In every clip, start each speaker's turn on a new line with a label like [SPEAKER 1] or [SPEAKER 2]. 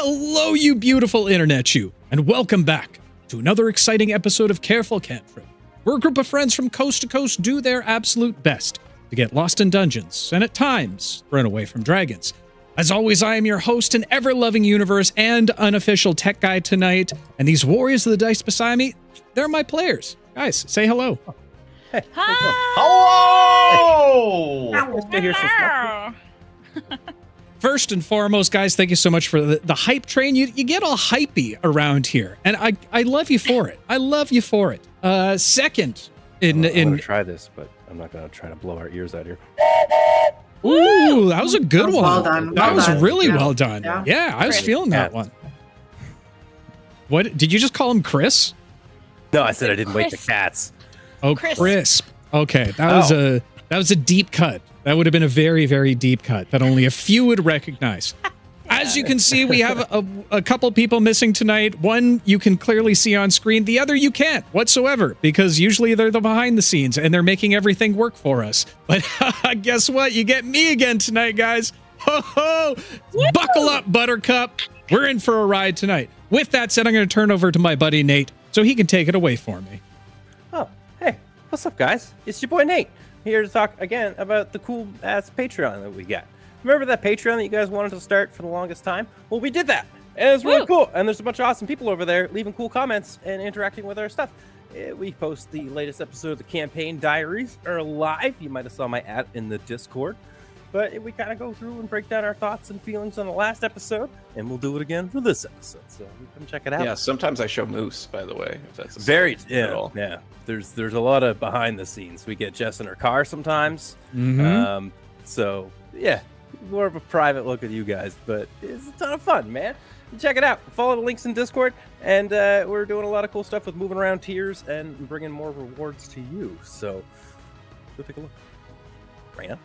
[SPEAKER 1] Hello, you beautiful internet you, and welcome back to another exciting episode of Careful Cantrip, where a group of friends from coast to coast do their absolute best to get lost in dungeons and at times run away from dragons. As always, I am your host and ever-loving universe and unofficial tech guy tonight, and these warriors of the dice beside me, they're my players. Guys, say hello.
[SPEAKER 2] Hey.
[SPEAKER 3] Hi!
[SPEAKER 2] Hello!
[SPEAKER 3] Hello!
[SPEAKER 1] First and foremost, guys, thank you so much for the hype train. You get all hypey around here, and I love you for it. I love you for it. Second,
[SPEAKER 2] I'm gonna try this, but I'm not gonna try to blow our ears out here.
[SPEAKER 1] Ooh, that was a good one.
[SPEAKER 4] Well done.
[SPEAKER 1] That was
[SPEAKER 4] done.
[SPEAKER 1] really well done. Yeah, I was
[SPEAKER 3] Chris.
[SPEAKER 1] feeling that one. What did you just call him, Chris?
[SPEAKER 2] No, I said I didn't wake the
[SPEAKER 3] Chris.
[SPEAKER 2] cats.
[SPEAKER 1] Oh, Crisp. Okay, that was a deep cut. That would have been a very, very deep cut that only a few would recognize. As you can see, we have a couple people missing tonight. One you can clearly see on screen. The other you can't whatsoever, because usually they're the behind the scenes and they're making everything work for us. But guess what? You get me again tonight, guys. Ho ho! Buckle up, Buttercup. We're in for a ride tonight. With that said, I'm going to turn over to my buddy Nate so he can take it away for me.
[SPEAKER 2] Oh, hey, what's up, guys? It's your boy Nate, here to talk again about the cool-ass Patreon that we got. Remember that Patreon that you guys wanted to start for the longest time? Well, we did that, and it's really cool, and there's a bunch of awesome people over there leaving cool comments and interacting with our stuff. We post the latest episode of the Campaign Diaries are live. You might have saw my ad in the Discord. But we kind of go through and break down our thoughts and feelings on the last episode, and we'll do it again for this episode. So you come check it out.
[SPEAKER 5] Yeah, sometimes I show Moose, by the way. If that's
[SPEAKER 2] Very, yeah. There's a lot of behind the scenes. We get Jess in her car sometimes.
[SPEAKER 1] Mm-hmm.
[SPEAKER 2] So yeah, more of a private look at you guys, but it's a ton of fun, man. Check it out. Follow the links in Discord, and we're doing a lot of cool stuff with moving around tiers and bringing more rewards to you. So go take a look. Raina.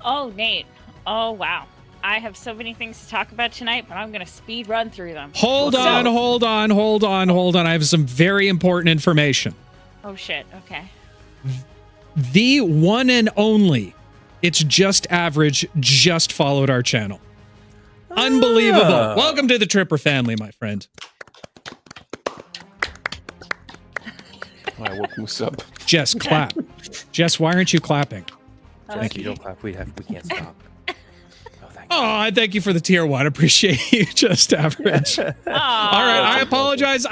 [SPEAKER 3] Oh, Nate. Oh, wow. I have so many things to talk about tonight, but I'm going to speed run through them.
[SPEAKER 1] Hold on. I have some very important information.
[SPEAKER 3] Oh, shit. Okay.
[SPEAKER 1] The one and only It's Just Average just followed our channel. Unbelievable. Welcome to the Tripper family, my friend.
[SPEAKER 5] I woke Moose up.
[SPEAKER 1] Jess, clap. Jess, why aren't you clapping?
[SPEAKER 2] Thank you. Don't clap. We can't stop. Oh, thank you.
[SPEAKER 1] Oh, thank you for the tier 1. Appreciate you, Just Average. All right, I apologize.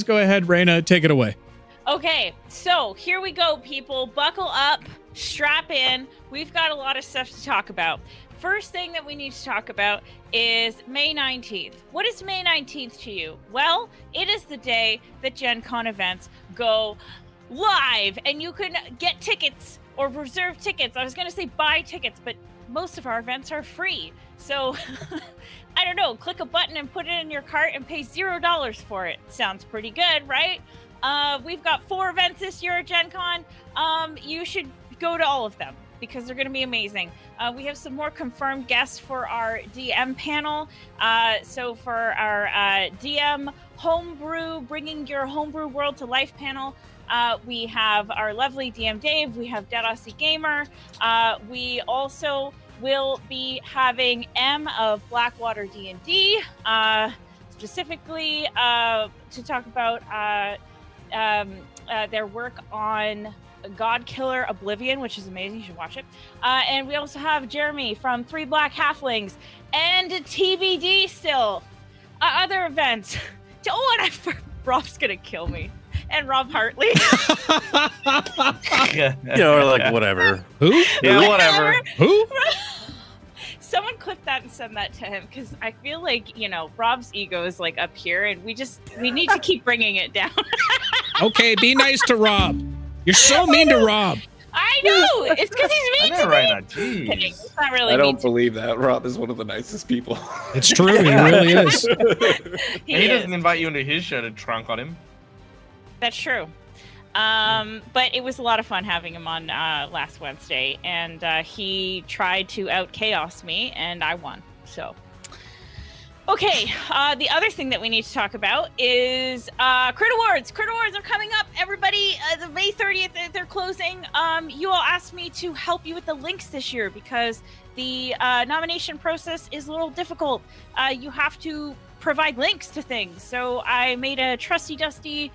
[SPEAKER 1] Go ahead, Raina, take it away.
[SPEAKER 3] Okay, so here we go, people. Buckle up, strap in. We've got a lot of stuff to talk about. First thing that we need to talk about is May 19th. What is May 19th to you? Well, it is the day that Gen Con events go live, and you can get tickets or reserve tickets. I was going to say buy tickets, but most of our events are free. So, I don't know, click a button and put it in your cart and pay $0 for it. Sounds pretty good, right? We've got 4 events this year at Gen Con. You should go to all of them because they're going to be amazing. We have some more confirmed guests for our DM panel. So for our DM Homebrew, Bringing Your Homebrew World to Life panel, we have our lovely DM Dave. We have Dead Aussie Gamer. We also will be having M of Blackwater D&D, specifically to talk about their work on God Killer Oblivion, which is amazing. You should watch it. And we also have Jeremy from 3 Black Halflings and TBD still. Other events. Oh, and Rob's gonna kill me. And Rob Hartley.
[SPEAKER 2] Or like whatever.
[SPEAKER 1] Who?
[SPEAKER 2] Yeah, whatever.
[SPEAKER 1] Who?
[SPEAKER 3] Someone clip that and send that to him, because I feel like, Rob's ego is like up here, and we need to keep bringing it down.
[SPEAKER 1] Okay, be nice to Rob. You're so mean to Rob.
[SPEAKER 3] I know. It's because he's mean to me.
[SPEAKER 5] Jeez.
[SPEAKER 3] It's not really
[SPEAKER 5] I don't
[SPEAKER 3] mean
[SPEAKER 5] believe that. Rob is one of the nicest people.
[SPEAKER 1] It's true. He really is.
[SPEAKER 6] He doesn't invite you into his show to trunk on him.
[SPEAKER 3] That's true. But it was a lot of fun having him on last Wednesday, and he tried to out chaos me, and I won. So Okay, the other thing that we need to talk about is Crit Awards. Crit Awards are coming up, everybody. The May 30th, they're closing. You all asked me to help you with the links this year because the nomination process is a little difficult. You have to provide links to things. So I made a trusty dusty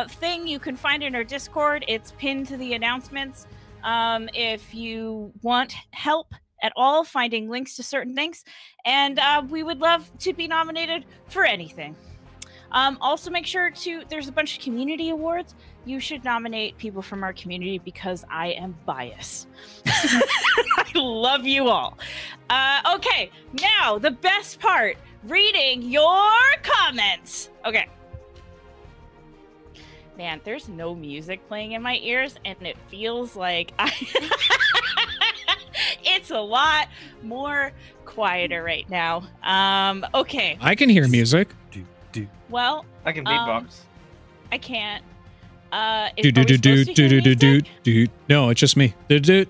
[SPEAKER 3] thing. You can find in our Discord. It's pinned to the announcements. If you want help at all finding links to certain things, and we would love to be nominated for anything. Also make sure there's a bunch of community awards. You should nominate people from our community because I am biased. I love you all. Okay, now the best part, reading your comments. Okay. Man, there's no music playing in my ears and it feels like it's a lot more quieter right now. Okay.
[SPEAKER 1] I can hear music.
[SPEAKER 3] Well,
[SPEAKER 6] I can beatbox.
[SPEAKER 3] I can't.
[SPEAKER 1] Do. No, it's just me. Do.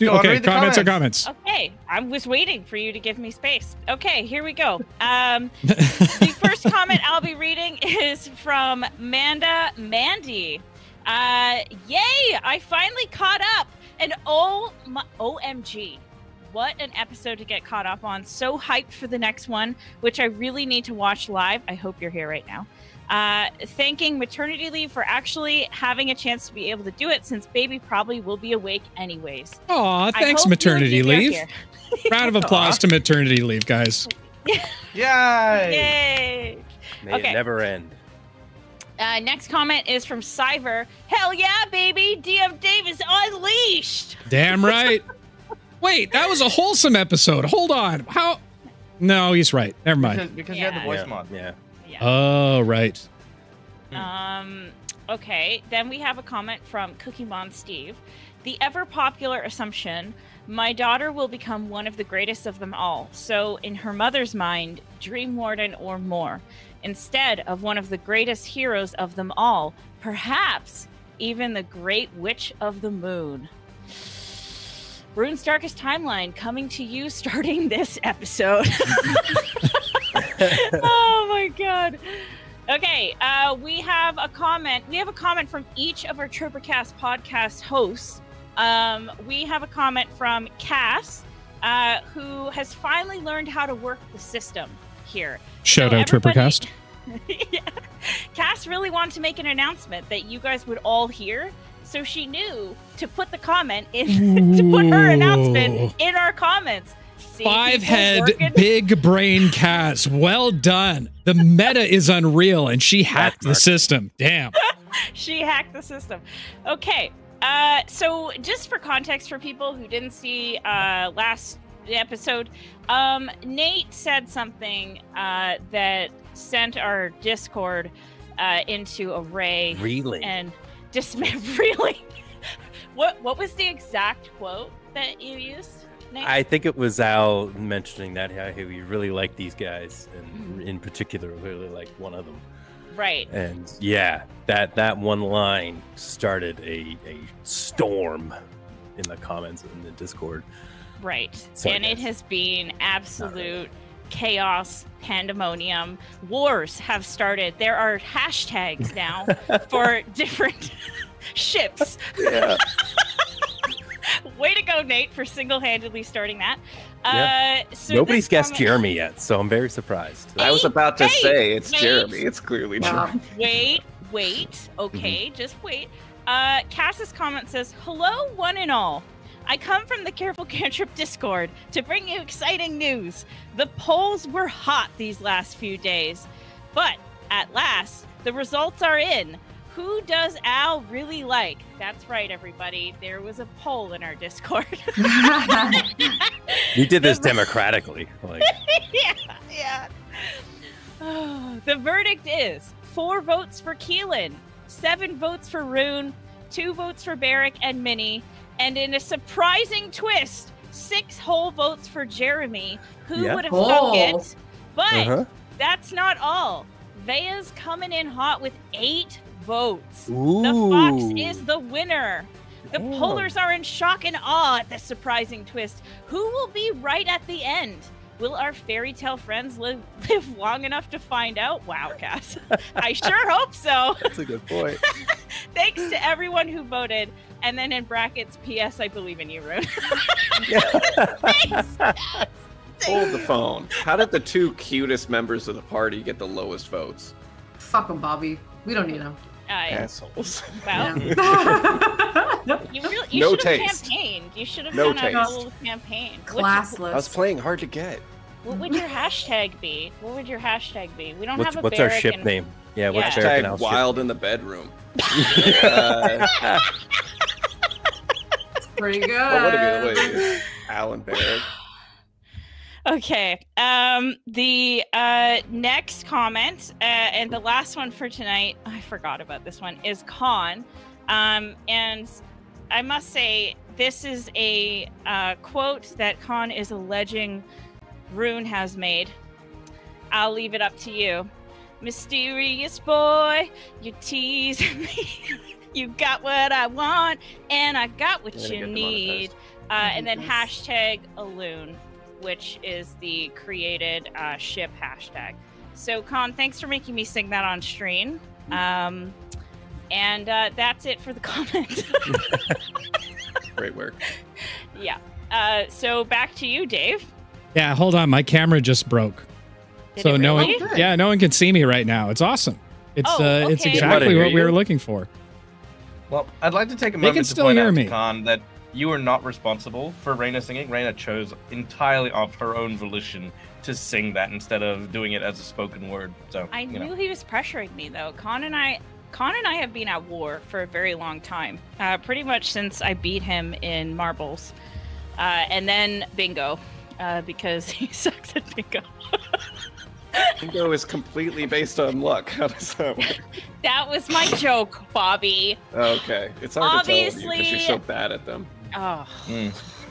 [SPEAKER 1] Okay, comments are comments.
[SPEAKER 3] Okay, I was waiting for you to give me space. Okay, here we go. The first comment I'll be reading is from Mandy. Yay! I finally caught up, and OMG. What an episode to get caught up on. So hyped for the next one, which I really need to watch live. I hope you're here right now. Thanking maternity leave for actually having a chance to be able to do it since baby probably will be awake anyways.
[SPEAKER 1] Aw, thanks maternity leave. Round of applause to maternity leave, guys.
[SPEAKER 6] Yay!
[SPEAKER 3] Yay!
[SPEAKER 2] May it never end.
[SPEAKER 3] Next comment is from Cyver. Hell yeah, baby! DM Dave is unleashed!
[SPEAKER 1] Damn right. Wait, that was a wholesome episode. Hold on. How? No, he's right. Never mind.
[SPEAKER 6] Because you had the voice mod.
[SPEAKER 2] Yeah.
[SPEAKER 1] Oh, right.
[SPEAKER 3] Okay, then we have a comment from Cookie Mon Steve. The ever popular assumption, my daughter will become one of the greatest of them all. So in her mother's mind, Dream Warden or more. Instead of one of the greatest heroes of them all, perhaps even the Great Witch of the Moon. Rune's Darkest Timeline coming to you starting this episode. Oh my god. Okay, we have a comment. We have a comment from each of our Troopercast podcast hosts. We have a comment from Cass, who has finally learned how to work the system here.
[SPEAKER 1] Shout out Troopercast.
[SPEAKER 3] Yeah. Cass really wanted to make an announcement that you guys would all hear. So she knew to put the comment in, to put her announcement in our comments.
[SPEAKER 1] Five-head, big brain Cass. Well done. The meta is unreal, and she hacked the system. Damn.
[SPEAKER 3] She hacked the system. Okay. So just for context for people who didn't see last episode, Nate said something that sent our Discord into a ray.
[SPEAKER 2] Really?
[SPEAKER 3] And really? What was the exact quote that you used, Nate?
[SPEAKER 2] I think it was Al mentioning that how he really liked these guys, and in particular, really liked one of them.
[SPEAKER 3] Right.
[SPEAKER 2] And yeah, that one line started a storm in the comments in the Discord.
[SPEAKER 3] Right.
[SPEAKER 2] Sorry,
[SPEAKER 3] and it
[SPEAKER 2] guys.
[SPEAKER 3] has been absolute chaos, pandemonium. Wars have started. There are hashtags now for different ships.
[SPEAKER 2] Yeah.
[SPEAKER 3] Way to go, Nate, for single-handedly starting that.
[SPEAKER 2] Yeah.
[SPEAKER 3] So
[SPEAKER 2] Nobody's guessed
[SPEAKER 3] comment...
[SPEAKER 2] Jeremy yet, so I'm very surprised.
[SPEAKER 5] I was about to say it's
[SPEAKER 3] wait.
[SPEAKER 5] Jeremy. It's clearly Jeremy.
[SPEAKER 3] Wait. Okay, just wait. Cass's comment says, "Hello, one and all. I come from the Careful Cantrip Discord to bring you exciting news. The polls were hot these last few days, but at last, the results are in. Who does Al really like?" That's right, everybody. There was a poll in our Discord.
[SPEAKER 2] We did this democratically. Like.
[SPEAKER 3] Yeah. The verdict is 4 votes for Keelan, 7 votes for Rune, 2 votes for Barrick and Minnie, and in a surprising twist, 6 whole votes for Jeremy, who would have thunk it. But that's not all. Vea's coming in hot with 8 votes.
[SPEAKER 2] Ooh.
[SPEAKER 3] The Fox is the winner. The polars are in shock and awe at this surprising twist. Who will be right at the end? Will our fairy tale friends live long enough to find out? Wow, Cass. I sure hope so.
[SPEAKER 2] That's a good point.
[SPEAKER 3] Thanks to everyone who voted. And then in brackets, P.S. I believe in you, Rune.
[SPEAKER 5] Hold the phone. How did the 2 cutest members of the party get the lowest votes?
[SPEAKER 4] Fuck them, Bobby. We don't need them.
[SPEAKER 5] Assholes.
[SPEAKER 3] Well,
[SPEAKER 4] Yeah.
[SPEAKER 3] you
[SPEAKER 5] No
[SPEAKER 3] should have
[SPEAKER 5] taste.
[SPEAKER 3] campaigned. You should have
[SPEAKER 5] No
[SPEAKER 3] done a
[SPEAKER 5] taste.
[SPEAKER 3] whole campaign.
[SPEAKER 4] Classless.
[SPEAKER 5] I was playing hard to get.
[SPEAKER 3] What would your hashtag be? What would your hashtag be? We don't have a
[SPEAKER 2] What's our
[SPEAKER 3] barrack
[SPEAKER 2] ship
[SPEAKER 3] and-
[SPEAKER 2] name? Yeah, what's
[SPEAKER 3] Yeah.
[SPEAKER 2] Barrack and
[SPEAKER 5] Hashtag
[SPEAKER 2] Al's
[SPEAKER 5] wild in the bedroom.
[SPEAKER 4] Pretty good.
[SPEAKER 5] What would it be? Wait, Alan Barrack.
[SPEAKER 3] Okay. The next comment and the last one for tonight, I forgot about this one, is Con. And I must say, this is a quote that Con is alleging Rune has made. I'll leave it up to you. Mysterious boy, you tease me. You got what I want, and I got what you need. And then hashtag Alune, which is the created ship hashtag. So, Con, thanks for making me sing that on stream. And that's it for the comment.
[SPEAKER 5] Great work.
[SPEAKER 3] Yeah. So back to you, Dave.
[SPEAKER 1] Yeah, hold on. My camera just broke.
[SPEAKER 3] Did
[SPEAKER 1] So
[SPEAKER 3] it
[SPEAKER 1] no one,
[SPEAKER 3] really?
[SPEAKER 4] Oh, good.
[SPEAKER 1] yeah, no one can see me right now. It's awesome. It's
[SPEAKER 3] Oh,
[SPEAKER 1] it's
[SPEAKER 3] okay.
[SPEAKER 1] exactly
[SPEAKER 2] Hear
[SPEAKER 1] what we
[SPEAKER 2] you?
[SPEAKER 1] were looking for.
[SPEAKER 6] Well, I'd like to take a
[SPEAKER 1] They can
[SPEAKER 6] moment to
[SPEAKER 1] still
[SPEAKER 6] point
[SPEAKER 1] hear
[SPEAKER 6] out
[SPEAKER 1] me.
[SPEAKER 6] to Khan that you are not responsible for Reyna singing. Reyna chose entirely of her own volition to sing that instead of doing it as a spoken word. So
[SPEAKER 3] I
[SPEAKER 6] you know.
[SPEAKER 3] knew he was pressuring me though. Con and I have been at war for a very long time. Pretty much since I beat him in marbles. And then bingo. Because he sucks at bingo.
[SPEAKER 5] Bingo is completely based on luck. How does that work?
[SPEAKER 3] That was my joke, Bobby.
[SPEAKER 5] Okay. It's hard to tell you because you're
[SPEAKER 3] Obviously-
[SPEAKER 5] so bad at them.
[SPEAKER 3] Oh,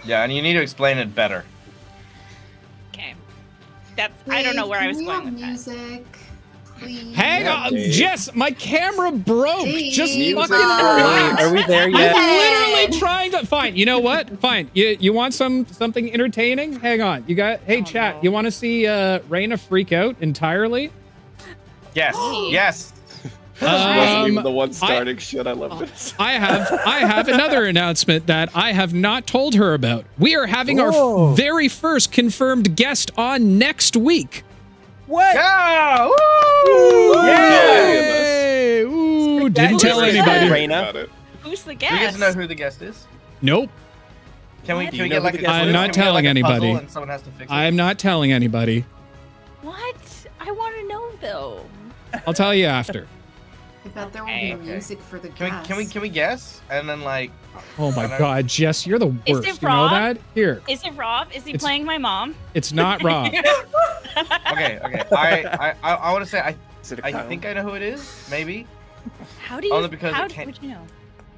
[SPEAKER 6] Yeah, and you need to explain it better.
[SPEAKER 3] okay. I don't know where I was
[SPEAKER 4] Can we
[SPEAKER 3] going
[SPEAKER 4] have
[SPEAKER 3] with that.
[SPEAKER 4] music, please?
[SPEAKER 1] Hang
[SPEAKER 5] Yeah,
[SPEAKER 1] on,
[SPEAKER 5] Dave.
[SPEAKER 1] Jess, my camera broke.
[SPEAKER 4] Dave.
[SPEAKER 1] Just
[SPEAKER 5] Music
[SPEAKER 1] fucking
[SPEAKER 5] for
[SPEAKER 1] relax.
[SPEAKER 2] Are we there yet?
[SPEAKER 1] I'm literally trying to. Fine. You know what? Fine. You want something entertaining? Hang on. You got. Hey, chat.
[SPEAKER 3] no.
[SPEAKER 1] You want to see Reyna freak out entirely?
[SPEAKER 6] Yes, yes.
[SPEAKER 5] She wasn't even
[SPEAKER 1] Um,
[SPEAKER 5] the one starting shit. I love this.
[SPEAKER 1] I have another announcement that I have not told her about. We are having
[SPEAKER 2] Whoa.
[SPEAKER 1] our very first confirmed guest on next week.
[SPEAKER 2] What?
[SPEAKER 6] Yeah! Woo!
[SPEAKER 1] Yay! Ooh, didn't tell
[SPEAKER 3] Who's that?
[SPEAKER 1] anybody.
[SPEAKER 2] Reyna.
[SPEAKER 3] Who's the
[SPEAKER 6] Do we get
[SPEAKER 3] guest?
[SPEAKER 6] to know who the guest is?
[SPEAKER 1] Nope.
[SPEAKER 6] Can we,
[SPEAKER 3] What?
[SPEAKER 6] can
[SPEAKER 2] Do
[SPEAKER 6] we
[SPEAKER 2] you know
[SPEAKER 6] get
[SPEAKER 2] who
[SPEAKER 6] like
[SPEAKER 2] the
[SPEAKER 6] a
[SPEAKER 2] guest
[SPEAKER 6] clue?
[SPEAKER 2] is?
[SPEAKER 1] I'm not
[SPEAKER 6] Can we get,
[SPEAKER 1] telling
[SPEAKER 6] like, a puzzle
[SPEAKER 1] anybody.
[SPEAKER 6] and someone has to fix it?
[SPEAKER 1] I'm not telling anybody.
[SPEAKER 3] What? I want to know though.
[SPEAKER 1] I'll tell you after.
[SPEAKER 4] I bet there will be
[SPEAKER 6] Okay.
[SPEAKER 4] music for the
[SPEAKER 6] Can
[SPEAKER 4] guests.
[SPEAKER 6] we guess? And then like
[SPEAKER 1] Oh my
[SPEAKER 6] I know.
[SPEAKER 1] God, Jess, you're the
[SPEAKER 3] Is
[SPEAKER 1] worst.
[SPEAKER 3] it
[SPEAKER 1] You know
[SPEAKER 3] Rob?
[SPEAKER 1] that? Here,
[SPEAKER 3] Is it Rob? Is he
[SPEAKER 1] It's-
[SPEAKER 3] playing my mom?
[SPEAKER 1] it's not Rob.
[SPEAKER 6] okay. I want to say
[SPEAKER 5] Is it a
[SPEAKER 6] I
[SPEAKER 5] Kyle?
[SPEAKER 6] think I know who it is. Maybe.
[SPEAKER 3] How do you?
[SPEAKER 6] Only because
[SPEAKER 3] how
[SPEAKER 6] it can't-
[SPEAKER 3] would you know?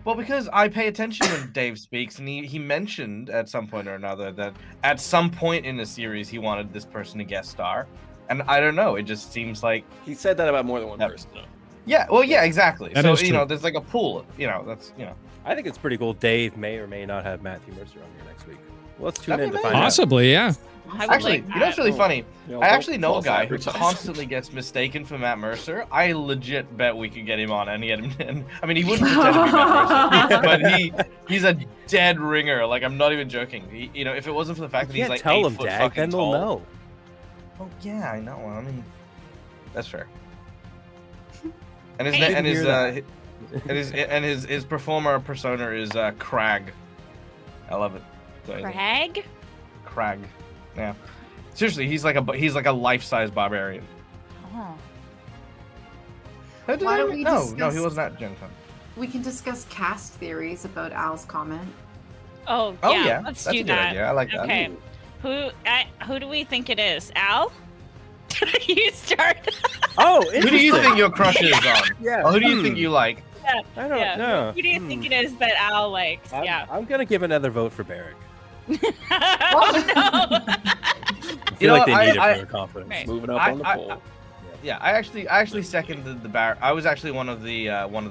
[SPEAKER 6] Well, because I pay attention when Dave speaks, and he mentioned at some point or another that at some point in the series he wanted this person to guest star, and I don't know. It just seems like
[SPEAKER 5] He said that about more than one
[SPEAKER 6] Yep.
[SPEAKER 5] person. Though.
[SPEAKER 6] yeah. Well, yeah, exactly.
[SPEAKER 1] That
[SPEAKER 6] So
[SPEAKER 1] is
[SPEAKER 6] you know,
[SPEAKER 1] true.
[SPEAKER 6] there's like a pool. You know, that's
[SPEAKER 2] I think it's pretty cool. Dave may or may not have Matthew Mercer on here next week. Well, let's tune
[SPEAKER 6] That'd
[SPEAKER 2] in
[SPEAKER 6] be
[SPEAKER 2] to find
[SPEAKER 1] Possibly, yeah.
[SPEAKER 3] I would
[SPEAKER 6] Actually,
[SPEAKER 3] like
[SPEAKER 6] you know what's
[SPEAKER 3] that.
[SPEAKER 6] really funny?
[SPEAKER 5] You know,
[SPEAKER 6] I actually know a
[SPEAKER 5] false
[SPEAKER 6] guy who
[SPEAKER 5] advertising.
[SPEAKER 6] constantly gets mistaken for Matt Mercer. I legit bet we could get him on and get him in. I mean, he wouldn't pretend to be Matt Mercer, but he's a dead ringer. Like, I'm not even joking. You know, if it wasn't for the fact that
[SPEAKER 2] You
[SPEAKER 6] he's
[SPEAKER 2] can't
[SPEAKER 6] like
[SPEAKER 2] tell
[SPEAKER 6] 8
[SPEAKER 2] them,
[SPEAKER 6] foot
[SPEAKER 2] Dag.
[SPEAKER 6] fucking
[SPEAKER 2] Then they'll
[SPEAKER 6] tall.
[SPEAKER 2] know.
[SPEAKER 6] Oh yeah, I know. I mean, that's fair. And his
[SPEAKER 3] Hey.
[SPEAKER 6] and his
[SPEAKER 2] Hear
[SPEAKER 6] and his performer persona is Crag. I love it. So,
[SPEAKER 3] Crag?
[SPEAKER 6] Crag. Yeah. Seriously, he's like a life-size barbarian.
[SPEAKER 3] Oh.
[SPEAKER 4] Why don't we
[SPEAKER 6] No,
[SPEAKER 4] discuss-
[SPEAKER 6] he wasn't at Gen Con.
[SPEAKER 4] We can discuss cast theories about Al's comment.
[SPEAKER 3] Oh,
[SPEAKER 6] Oh
[SPEAKER 3] yeah.
[SPEAKER 6] yeah,
[SPEAKER 3] Let's
[SPEAKER 6] that's
[SPEAKER 3] do
[SPEAKER 6] a good
[SPEAKER 3] that.
[SPEAKER 6] idea. I like that.
[SPEAKER 3] Okay. Who do we think it is? Al? You start.
[SPEAKER 2] Oh,
[SPEAKER 6] Who do you think your crush is on?
[SPEAKER 2] Yeah.
[SPEAKER 6] Or who do you think you like?
[SPEAKER 2] I don't
[SPEAKER 3] Yeah.
[SPEAKER 2] know.
[SPEAKER 3] Who do you think it is that Al likes? Yeah.
[SPEAKER 2] I'm gonna give another vote for Barrack.
[SPEAKER 3] Oh no.
[SPEAKER 2] I feel
[SPEAKER 6] You know
[SPEAKER 2] like they
[SPEAKER 6] what,
[SPEAKER 2] need it
[SPEAKER 6] I-
[SPEAKER 2] for their confidence.
[SPEAKER 3] Right.
[SPEAKER 5] Moving up
[SPEAKER 6] I-
[SPEAKER 5] on the
[SPEAKER 6] I-
[SPEAKER 5] pole.
[SPEAKER 6] Yeah, I actually seconded the Barrack. I was actually one of the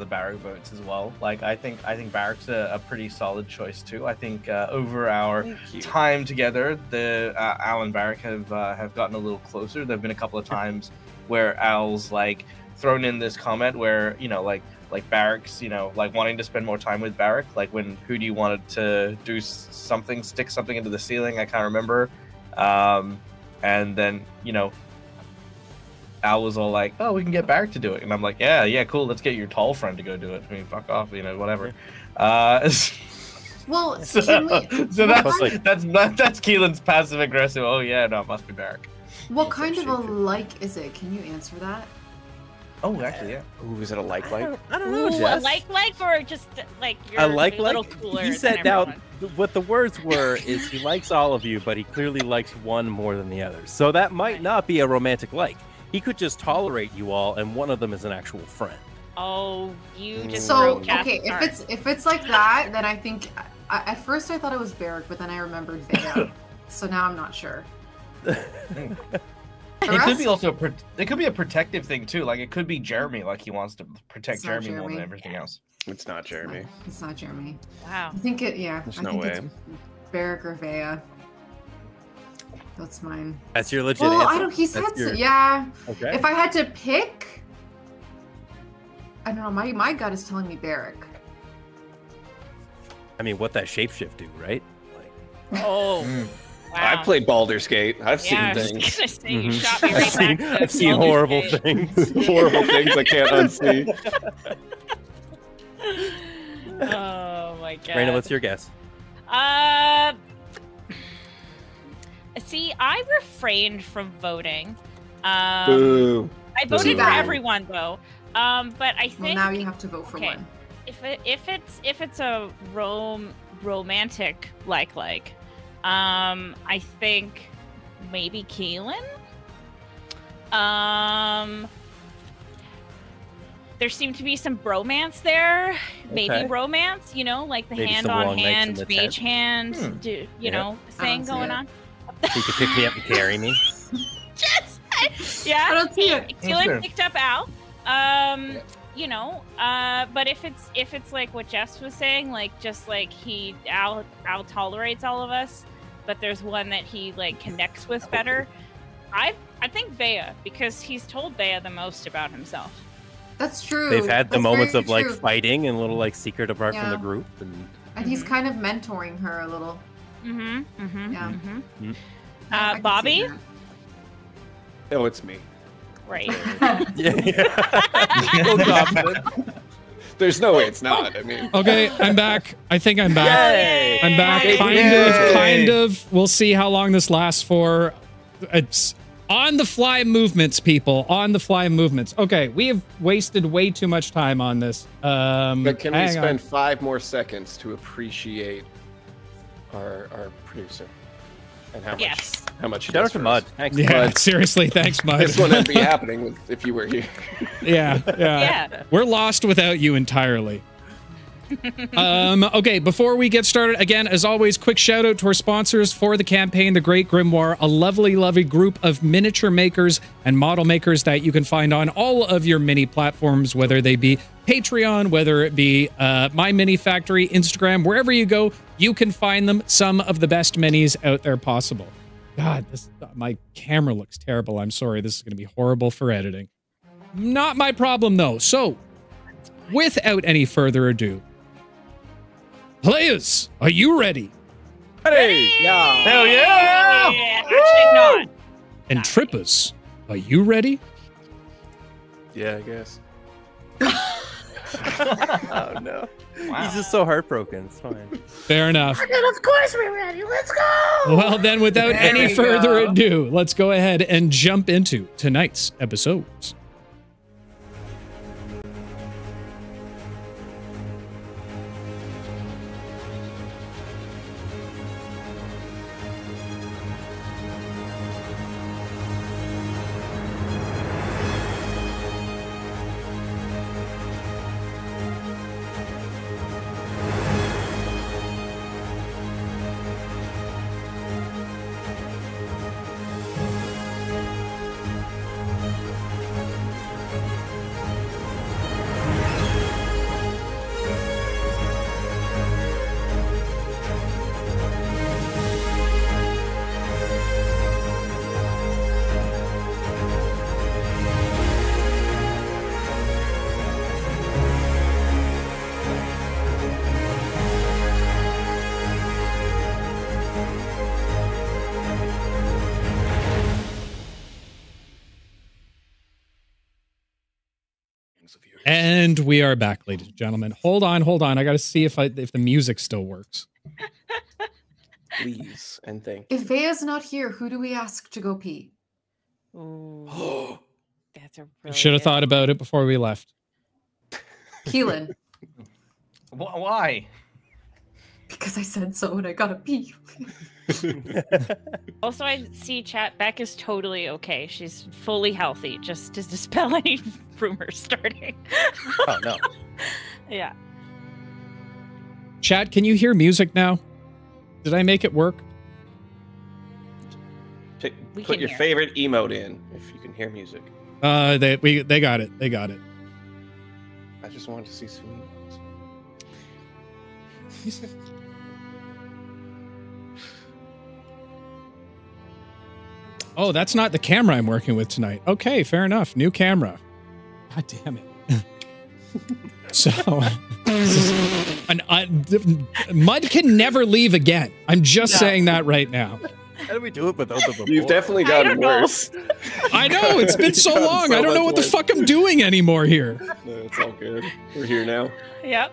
[SPEAKER 6] Barrack votes as well. Like I think Barrack's a pretty solid choice too. I think over our time together, the Al and Barrack have gotten a little closer. There've been a couple of times where Al's like thrown in this comment where like Barrack's like wanting to spend more time with Barrack. Like when Hootie wanted to do something, stick something into the ceiling. I can't remember. And then Al was all like, "Oh, we can get Barrack to do it," and I'm like, "Yeah, cool. Let's get your tall friend to go do it. I mean, fuck off, whatever."
[SPEAKER 4] Well,
[SPEAKER 6] so
[SPEAKER 4] can we,
[SPEAKER 6] that's Keelan's passive aggressive. Oh yeah, no, it must be Barrack.
[SPEAKER 4] what kind of a like is it? Can you answer that?
[SPEAKER 6] Oh, actually, yeah.
[SPEAKER 5] Ooh, is it a like?
[SPEAKER 2] I don't know,
[SPEAKER 3] Ooh,
[SPEAKER 2] Jess.
[SPEAKER 3] a like or just like you're
[SPEAKER 2] I like
[SPEAKER 3] a little cooler.
[SPEAKER 2] he
[SPEAKER 3] than
[SPEAKER 2] said now
[SPEAKER 3] everyone.
[SPEAKER 2] what the words were is he likes all of you, but he clearly likes one more than the others. So that might not be a romantic like. He could just tolerate you all, and one of them is an actual friend.
[SPEAKER 3] Oh, you just
[SPEAKER 4] So
[SPEAKER 3] broke Cass'
[SPEAKER 4] okay,
[SPEAKER 3] heart.
[SPEAKER 4] if it's like that, then I think at first I thought it was Barrack, but then I remembered Vega. So now I'm not sure.
[SPEAKER 6] It could be also it could be a protective thing too. Like it could be Jeremy, like he wants to protect
[SPEAKER 4] It's not
[SPEAKER 6] Jeremy more than
[SPEAKER 4] Jeremy.
[SPEAKER 6] everything else.
[SPEAKER 5] It's not Jeremy.
[SPEAKER 4] It's not Jeremy.
[SPEAKER 3] Wow.
[SPEAKER 4] I think it. Yeah.
[SPEAKER 5] There's
[SPEAKER 4] I
[SPEAKER 5] no
[SPEAKER 4] think
[SPEAKER 5] way.
[SPEAKER 4] it's Barrack or Vega. That's mine.
[SPEAKER 2] That's your legit
[SPEAKER 4] Well,
[SPEAKER 2] answer?
[SPEAKER 4] I don't. He said
[SPEAKER 2] That's
[SPEAKER 4] so,
[SPEAKER 2] your-
[SPEAKER 4] yeah.
[SPEAKER 2] Okay.
[SPEAKER 4] If I had to pick, I don't know. My gut is telling me Barrack.
[SPEAKER 2] I mean, what that shapeshift do, right? Like,
[SPEAKER 3] Oh. Wow.
[SPEAKER 5] I played Baldur's Gate. I've seen
[SPEAKER 3] Yeah, I was
[SPEAKER 5] things.
[SPEAKER 3] gonna say, you
[SPEAKER 2] Mhm.
[SPEAKER 3] shot me right back to
[SPEAKER 2] I've seen
[SPEAKER 3] Baldur's
[SPEAKER 2] horrible
[SPEAKER 3] Gate.
[SPEAKER 2] things.
[SPEAKER 5] Horrible things I can't unsee.
[SPEAKER 3] Oh my god.
[SPEAKER 2] Raina, what's your guess?
[SPEAKER 3] See, I refrained from voting.
[SPEAKER 5] Boo.
[SPEAKER 3] I voted
[SPEAKER 4] Too
[SPEAKER 3] for
[SPEAKER 4] bad.
[SPEAKER 3] everyone though. But I think
[SPEAKER 4] Well, now you have to vote for
[SPEAKER 3] okay.
[SPEAKER 4] one.
[SPEAKER 3] if it's a romantic like, I think maybe Keelan. There seemed to be some bromance there, maybe
[SPEAKER 2] Okay.
[SPEAKER 3] romance. Like the
[SPEAKER 2] Maybe
[SPEAKER 3] hand
[SPEAKER 2] some
[SPEAKER 3] on
[SPEAKER 2] long nights in
[SPEAKER 3] hand,
[SPEAKER 2] the
[SPEAKER 3] mage
[SPEAKER 2] tent.
[SPEAKER 3] hand,
[SPEAKER 2] Yeah.
[SPEAKER 3] thing
[SPEAKER 4] I don't see
[SPEAKER 3] going
[SPEAKER 4] it.
[SPEAKER 3] on.
[SPEAKER 2] You could pick me up and carry me.
[SPEAKER 3] Yeah,
[SPEAKER 4] I don't see it.
[SPEAKER 3] Keelan
[SPEAKER 6] Sure.
[SPEAKER 3] picked up Al. But if it's like what Jess was saying, like just like Al tolerates all of us, but there's one that he like connects with better. I think Vea, because he's told Vea the most about himself.
[SPEAKER 4] That's true.
[SPEAKER 2] They've had the
[SPEAKER 4] That's
[SPEAKER 2] moments
[SPEAKER 4] very
[SPEAKER 2] of like
[SPEAKER 4] true.
[SPEAKER 2] fighting and little like secret apart from the
[SPEAKER 4] Yeah.
[SPEAKER 2] group. And
[SPEAKER 4] And he's kind of mentoring her a little.
[SPEAKER 3] Mm-hmm. Mm-hmm.
[SPEAKER 4] Yeah.
[SPEAKER 3] Mm-hmm.
[SPEAKER 4] I can see
[SPEAKER 3] Bobby?
[SPEAKER 4] that.
[SPEAKER 5] Oh, it's me.
[SPEAKER 3] Right.
[SPEAKER 5] Full confidence. There's no way it's not. I mean,
[SPEAKER 1] Okay, I'm back. I think I'm back.
[SPEAKER 2] Yay!
[SPEAKER 1] I'm back.
[SPEAKER 3] Yay!
[SPEAKER 1] Kind of. We'll see how long this lasts for. It's on the fly movements, people. On the fly movements. Okay, we have wasted way too much time on this.
[SPEAKER 5] but can we
[SPEAKER 1] hang
[SPEAKER 5] spend
[SPEAKER 1] on.
[SPEAKER 5] 5 more seconds to appreciate our producer and
[SPEAKER 3] Yes.
[SPEAKER 5] how much he
[SPEAKER 2] shout out
[SPEAKER 5] does
[SPEAKER 2] to
[SPEAKER 5] for
[SPEAKER 2] Mud.
[SPEAKER 5] us?
[SPEAKER 2] Thanks,
[SPEAKER 1] Yeah,
[SPEAKER 2] Mud.
[SPEAKER 1] seriously, thanks, Mud.
[SPEAKER 5] This wouldn't be happening if you were here.
[SPEAKER 1] Yeah.
[SPEAKER 3] Yeah.
[SPEAKER 1] We're lost without you entirely. Okay, before we get started, again, as always, quick shout out to our sponsors for the campaign, The Great Grimoire, a lovely, lovely group of miniature makers and model makers that you can find on all of your mini platforms, whether they be Patreon, whether it be My Mini Factory, Instagram, wherever you go, you can find them. Some of the best minis out there possible. God, my camera looks terrible. I'm sorry. This is going to be horrible for editing. Not my problem, though. So, without any further ado, players, are you ready?
[SPEAKER 2] Hey!
[SPEAKER 5] Yeah.
[SPEAKER 6] Hell yeah!
[SPEAKER 3] Yeah, actually not.
[SPEAKER 1] And trippers, are you ready?
[SPEAKER 5] Yeah, I guess.
[SPEAKER 2] Oh no.
[SPEAKER 6] Wow.
[SPEAKER 2] He's just so heartbroken. It's fine.
[SPEAKER 1] Fair enough.
[SPEAKER 3] And of course we're ready. Let's go.
[SPEAKER 1] Well, then, without
[SPEAKER 4] There
[SPEAKER 1] any
[SPEAKER 4] we
[SPEAKER 1] further
[SPEAKER 4] go.
[SPEAKER 1] ado, let's go ahead and jump into tonight's episodes. And we are back, ladies and gentlemen. Hold on. I got to see if the music still works.
[SPEAKER 5] Please and thank
[SPEAKER 4] If Vea's not here, who do we ask to go pee?
[SPEAKER 3] Ooh, that's a really
[SPEAKER 1] Should have
[SPEAKER 3] good-
[SPEAKER 1] thought about it before we left.
[SPEAKER 4] Keelan.
[SPEAKER 6] Why?
[SPEAKER 4] Because I said so and I gotta pee.
[SPEAKER 3] Also, I see chat. Beck is totally okay. She's fully healthy. Just to dispel any rumors starting.
[SPEAKER 2] Oh no.
[SPEAKER 3] Yeah.
[SPEAKER 1] Chat, can you hear music now? Did I make it work?
[SPEAKER 3] We
[SPEAKER 5] Put
[SPEAKER 3] can
[SPEAKER 5] your
[SPEAKER 3] hear.
[SPEAKER 5] favorite emote in if you can hear music.
[SPEAKER 1] They got it. They got it.
[SPEAKER 5] I just wanted to see some emotes.
[SPEAKER 1] Oh, that's not the camera I'm working with tonight. Okay, fair enough. New camera. God damn it. So, mud can never leave again. I'm just saying that right now.
[SPEAKER 2] How do we do it without the report?
[SPEAKER 5] You've definitely
[SPEAKER 3] I
[SPEAKER 5] gotten
[SPEAKER 3] don't know.
[SPEAKER 5] worse.
[SPEAKER 1] I know, it's been so long. I don't know what the fuck I'm doing anymore here.
[SPEAKER 5] No, it's all good. We're here now.
[SPEAKER 3] Yep.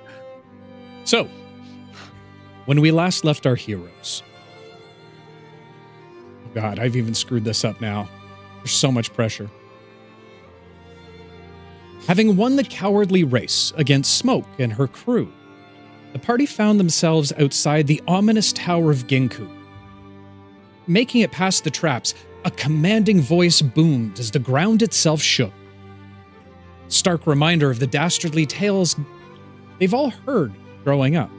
[SPEAKER 1] So, when we last left our heroes. Oh God, I've even screwed this up now. There's so much pressure. Having won the cowardly race against Smoke and her crew, the party found themselves outside the ominous tower of Ginku. Making it past the traps, a commanding voice boomed as the ground itself shook. Stark reminder of the dastardly tales they've all heard growing up.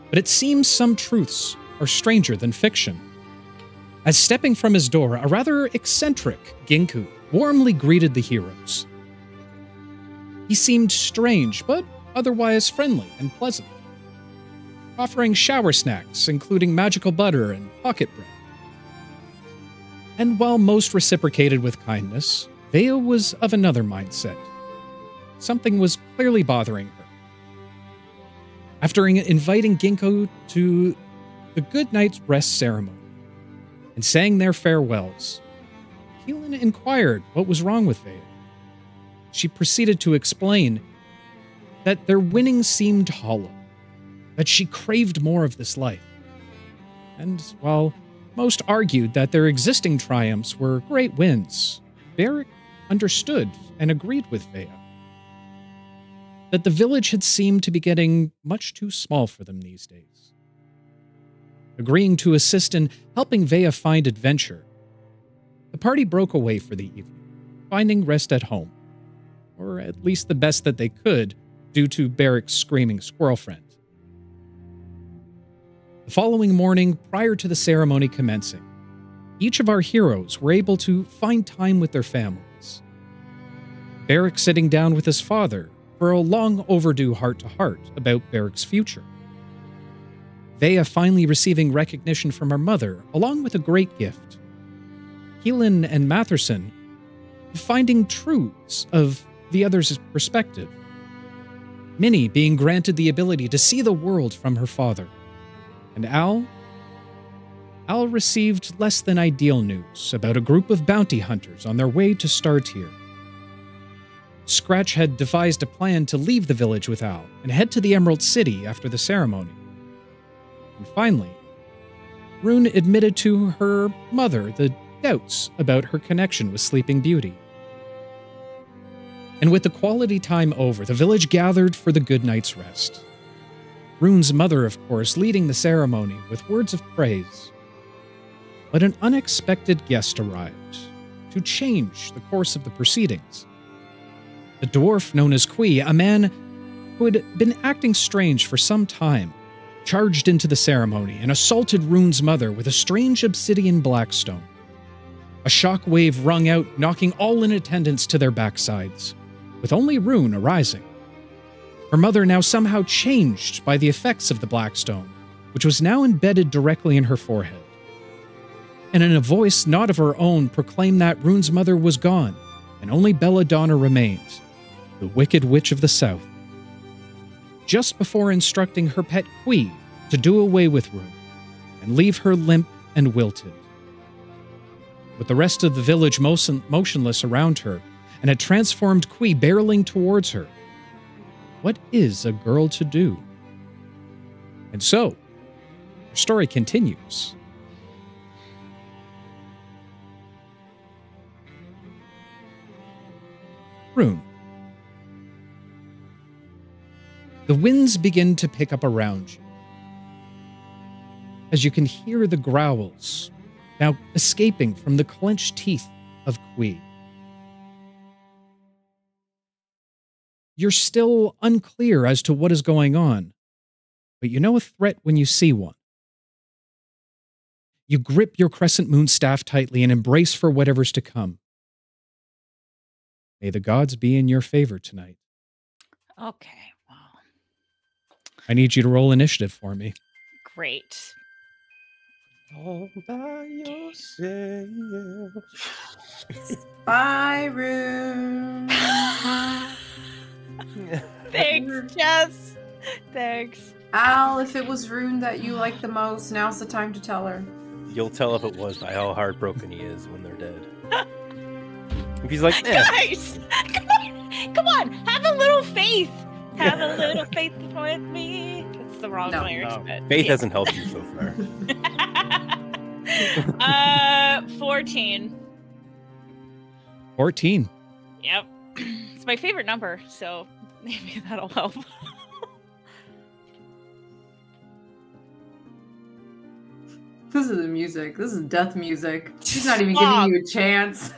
[SPEAKER 1] But it seems some truths are stranger than fiction. As stepping from his door, a rather eccentric Ginku warmly greeted the heroes. He seemed strange, but otherwise friendly and pleasant, offering shower snacks, including magical butter and pocket bread. And while most reciprocated with kindness, Vea was of another mindset. Something was clearly bothering her. After inviting Ginku to the Goodnight's rest ceremony and saying their farewells, Keelan inquired what was wrong with Vea. She proceeded to explain that their winning seemed hollow, that she craved more of this life. And while most argued that their existing triumphs were great wins, Beric understood and agreed with Vea. That the village had seemed to be getting much too small for them these days. Agreeing to assist in helping Vea find adventure, the party broke away for the evening, finding rest at home, or at least the best that they could due to Beric's screaming squirrel friend. The following morning, prior to the ceremony commencing, each of our heroes were able to find time with their families. Beric sitting down with his father for a long overdue heart-to-heart about Beric's future. Vea finally receiving recognition from her mother, along with a great gift. Keelan and Matherson finding truths of the other's perspective. Minnie being granted the ability to see the world from her father. And Al received less than ideal news about a group of bounty hunters on their way to Startier. Scratch had devised a plan to leave the village with Al and head to the Emerald City after the ceremony. And finally, Rune admitted to her mother the doubts about her connection with Sleeping Beauty. And with the quality time over, the village gathered for the Goodnight's rest. Rune's mother, of course, leading the ceremony with words of praise. But an unexpected guest arrived to change the course of the proceedings. The dwarf known as Qwee, a man who had been acting strange for some time, charged into the ceremony and assaulted Rune's mother with a strange obsidian blackstone. A shock wave rung out, knocking all in attendance to their backsides, with only Rune arising. Her mother now somehow changed by the effects of the blackstone, which was now embedded directly in her forehead. And in a voice not of her own proclaimed that Rune's mother was gone, and only Belladonna remained, the Wicked Witch of the South. Just before instructing her pet Qwee to do away with Rune, and leave her limp and wilted. With the rest of the village motionless around her, and a transformed Qwee barreling towards her. What is a girl to do? And so, the story continues. Rune. The winds begin to pick up around you, as you can hear the growls now escaping from the clenched teeth of Qwee. You're still unclear as to what is going on, but you know a threat when you see one. You grip your crescent moon staff tightly and embrace for whatever's to come. May the gods be in your favor tonight.
[SPEAKER 3] Okay, wow.
[SPEAKER 1] I need you to roll initiative for me.
[SPEAKER 3] Great.
[SPEAKER 2] All by yourself.
[SPEAKER 4] Bye, Rune.
[SPEAKER 3] Thanks, Jess. Thanks.
[SPEAKER 4] Al, if it was Rune that you like the most, now's the time to tell her.
[SPEAKER 2] You'll tell if it was by how heartbroken he is when they're dead. If he's like,
[SPEAKER 3] Guys, come on, have a little faith. Have a little faith with me. That's the wrong lyrics, but
[SPEAKER 2] faith hasn't helped you so far.
[SPEAKER 3] 14.
[SPEAKER 1] 14.
[SPEAKER 3] Yep. It's my favorite number, so maybe that'll help.
[SPEAKER 4] This is the music. This is death music. She's not even giving you a chance.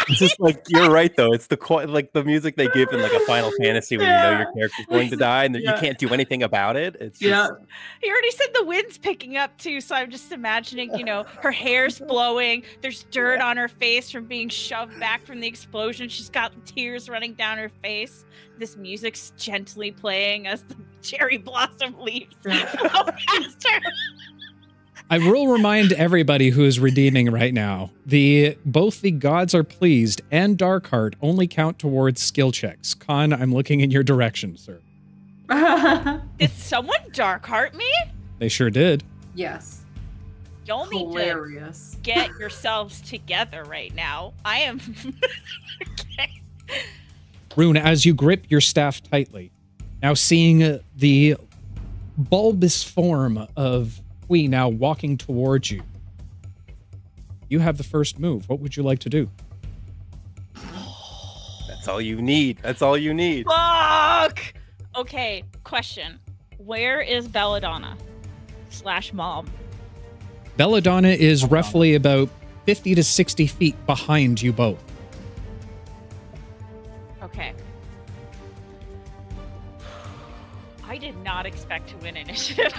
[SPEAKER 2] It's just like, you're right though. It's the music they give in like a Final Fantasy when you know your character's going to die and you can't do anything about it. It's just...
[SPEAKER 3] He already said the wind's picking up too, so I'm just imagining, you know, her hair's blowing. There's dirt on her face from being shoved back from the explosion. She's got tears running down her face. This music's gently playing as the cherry blossom leaves flow past her.
[SPEAKER 1] I will remind everybody who is redeeming right now, both the gods are pleased and Darkheart only count towards skill checks. Khan, I'm looking in your direction, sir.
[SPEAKER 3] Did someone Darkheart me?
[SPEAKER 1] They sure did.
[SPEAKER 4] Yes.
[SPEAKER 3] Y'all need
[SPEAKER 4] Hilarious.
[SPEAKER 3] to get yourselves together right now. I am... Okay.
[SPEAKER 1] Rune, as you grip your staff tightly, now seeing the bulbous form of Qwee now walking towards you. You have the first move. What would you like to do?
[SPEAKER 2] That's all you need. That's all you need.
[SPEAKER 3] Fuck! Okay, question. Where is Belladonna / mom?
[SPEAKER 1] Belladonna is roughly about 50 to 60 feet behind you both.
[SPEAKER 3] Okay. I did not expect to win initiative.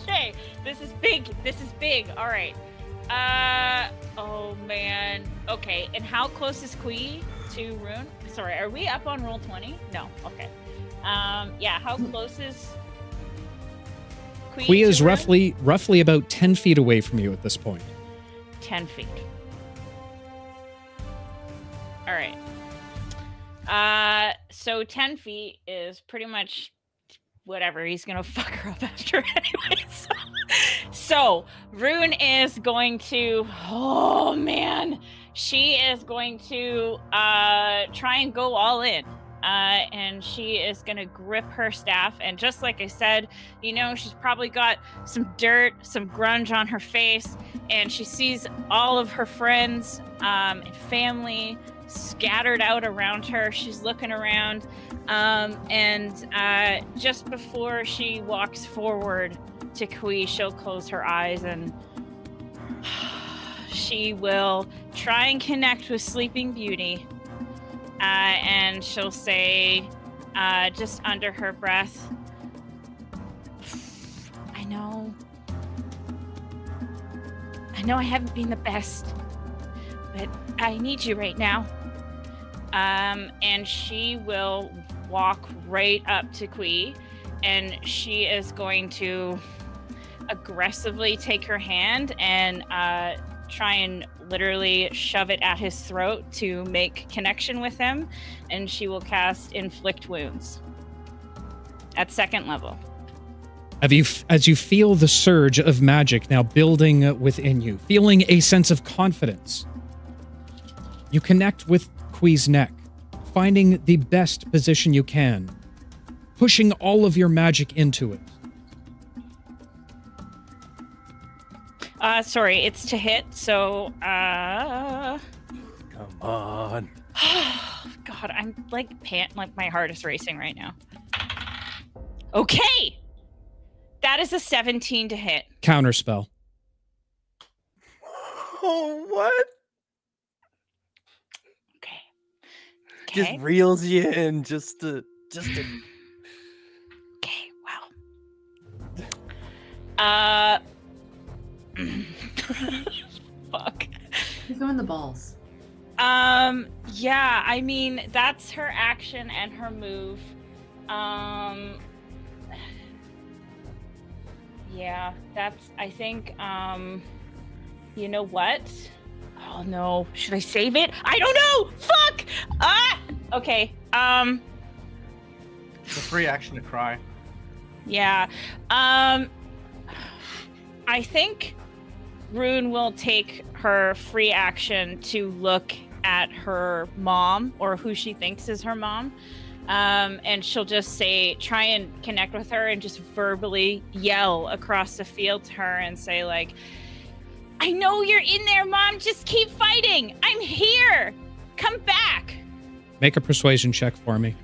[SPEAKER 3] Okay, this is big. This is big. All right. Oh man. Okay, and how close is Qwee to Rune? Sorry, are we up on roll 20? No. Okay. Yeah. How close is Qwee?
[SPEAKER 1] Qwee is
[SPEAKER 3] Rune?
[SPEAKER 1] roughly about 10 feet away from you at this point.
[SPEAKER 3] 10 feet. All right. So 10 feet is pretty much whatever. He's gonna fuck her up after anyway. So Rune is going to, oh man, she is going to try and go all in. And she is gonna grip her staff, and just like I said, you know, she's probably got some dirt, some grunge on her face, and she sees all of her friends and family scattered out around her. She's looking around, and just before she walks forward to Qwee, she'll close her eyes and she will try and connect with Sleeping Beauty, and she'll say, just under her breath, I know I haven't been the best, but I need you right now. And she will walk right up to Qwee, and she is going to aggressively take her hand and try and literally shove it at his throat to make connection with him, and she will cast Inflict Wounds at 2nd level.
[SPEAKER 1] As you feel the surge of magic now building within you, feeling a sense of confidence, You connect with Qwee's neck, finding the best position you can, pushing all of your magic into it.
[SPEAKER 3] Sorry, it's to hit, so,
[SPEAKER 2] Come on.
[SPEAKER 3] God, I'm like my heart is racing right now. Okay! That is a 17 to hit.
[SPEAKER 1] Counterspell.
[SPEAKER 2] Oh, what?
[SPEAKER 3] Okay.
[SPEAKER 2] Just reels you in just to...
[SPEAKER 3] Okay, wow. Fuck.
[SPEAKER 4] He's going the balls.
[SPEAKER 3] Yeah, I mean, that's her action and her move. Yeah, that's, I think, you know what? Oh no, should I save it? I don't know! Fuck! Okay,
[SPEAKER 6] It's a free action to cry.
[SPEAKER 3] yeah, I think Rune will take her free action to look at her mom, or who she thinks is her mom, and she'll just say, try and connect with her and just verbally yell across the field to her and say, like, I know you're in there, Mom, just keep fighting! I'm here! Come back!
[SPEAKER 1] Make a persuasion check for me.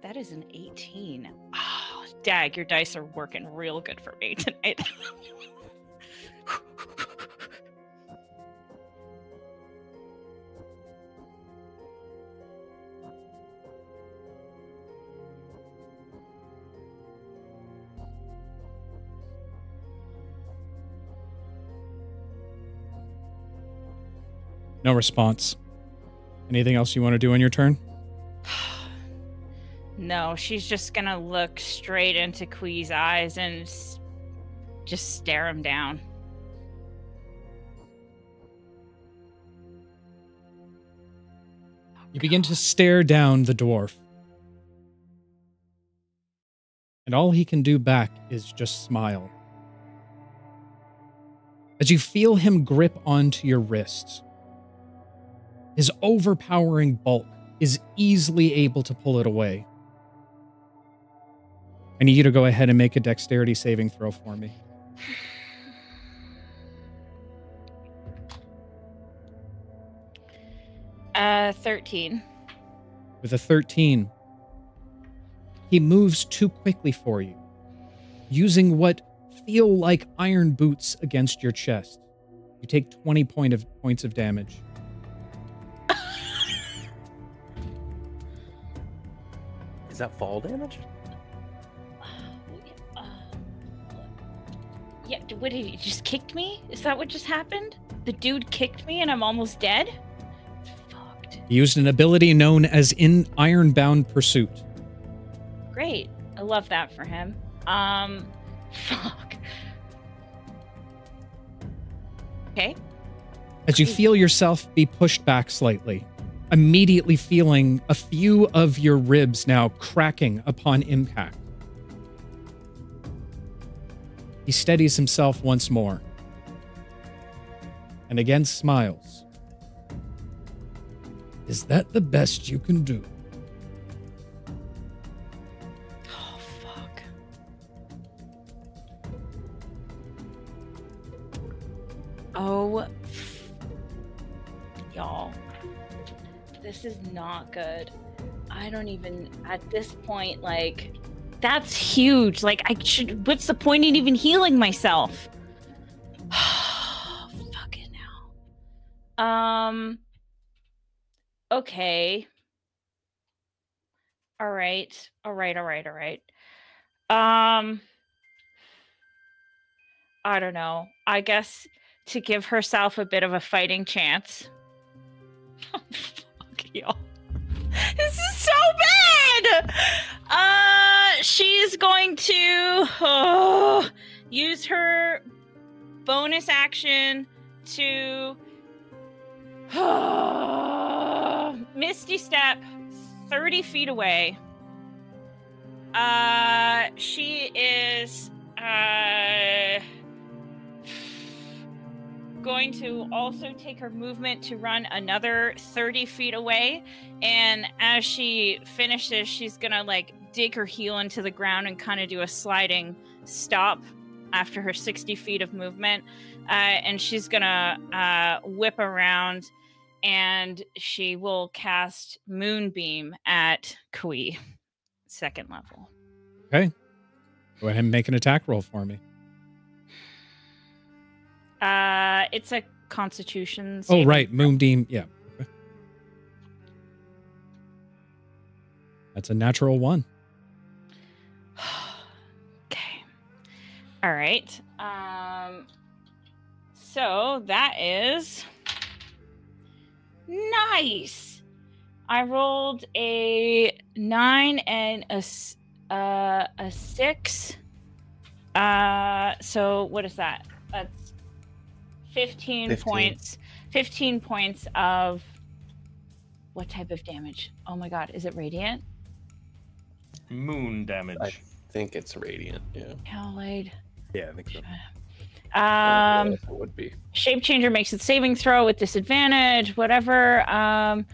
[SPEAKER 3] That is an 18. Oh, dag, your dice are working real good for me tonight.
[SPEAKER 1] No response. Anything else you want to do on your turn?
[SPEAKER 3] No, she's just gonna look straight into Qwee's eyes and just stare him down.
[SPEAKER 1] You begin to stare down the dwarf. And all he can do back is just smile. As you feel him grip onto your wrists, his overpowering bulk is easily able to pull it away. I need you to go ahead and make a dexterity saving throw for me.
[SPEAKER 3] Uh, 13.
[SPEAKER 1] With a 13, he moves too quickly for you, using what feel like iron boots against your chest. You take 20 points of damage.
[SPEAKER 2] Is that fall damage?
[SPEAKER 3] Yeah, what did he just kicked me? Is that what just happened? The dude kicked me and I'm almost dead? Fucked.
[SPEAKER 1] He used an ability known as in Ironbound Pursuit.
[SPEAKER 3] Great. I love that for him. Fuck. Okay.
[SPEAKER 1] As you feel yourself be pushed back slightly, immediately feeling a few of your ribs now cracking upon impact. He steadies himself once more, and again smiles. Is that the best you can do?
[SPEAKER 3] Oh, fuck. Oh, y'all. This is not good. I don't even, at this point, like, that's huge. Like, what's the point in even healing myself? Fucking hell. Okay. All right. I don't know. I guess to give herself a bit of a fighting chance. Fuck y'all. This is so bad! She's going to use her bonus action to Misty Step 30 feet away. She is going to also take her movement to run another 30 feet away. And as she finishes, she's gonna like dig her heel into the ground and kind of do a sliding stop after her 60 feet of movement. And she's gonna whip around and she will cast Moonbeam at Qwee, 2nd level.
[SPEAKER 1] Okay. Go ahead and make an attack roll for me.
[SPEAKER 3] It's a Constitution.
[SPEAKER 1] Oh, right. Moonbeam. Yeah. Okay. That's a natural 1.
[SPEAKER 3] Okay. All right. So that is nice. I rolled a 9 and a 6. So what is that? That's 15 points. 15 points of what type of damage? Oh my god, is it radiant?
[SPEAKER 6] Moon damage.
[SPEAKER 5] I think it's radiant, yeah.
[SPEAKER 3] Allied.
[SPEAKER 2] Yeah, I think so.
[SPEAKER 5] It would be.
[SPEAKER 3] Shape changer makes its saving throw with disadvantage, whatever. And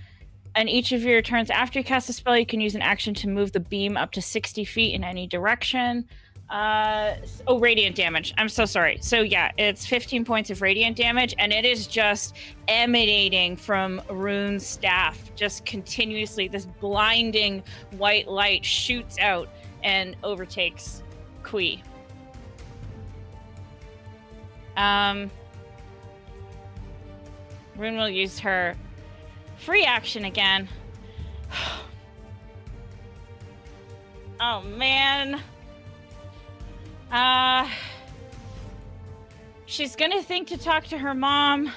[SPEAKER 3] each of your turns after you cast a spell, you can use an action to move the beam up to 60 feet in any direction. Radiant damage. I'm so sorry. So yeah, it's 15 points of radiant damage, and it is just emanating from Rune's staff, just continuously. This blinding white light shoots out and overtakes Qwee. Rune will use her free action again. Oh man. She's gonna think to talk to her mom.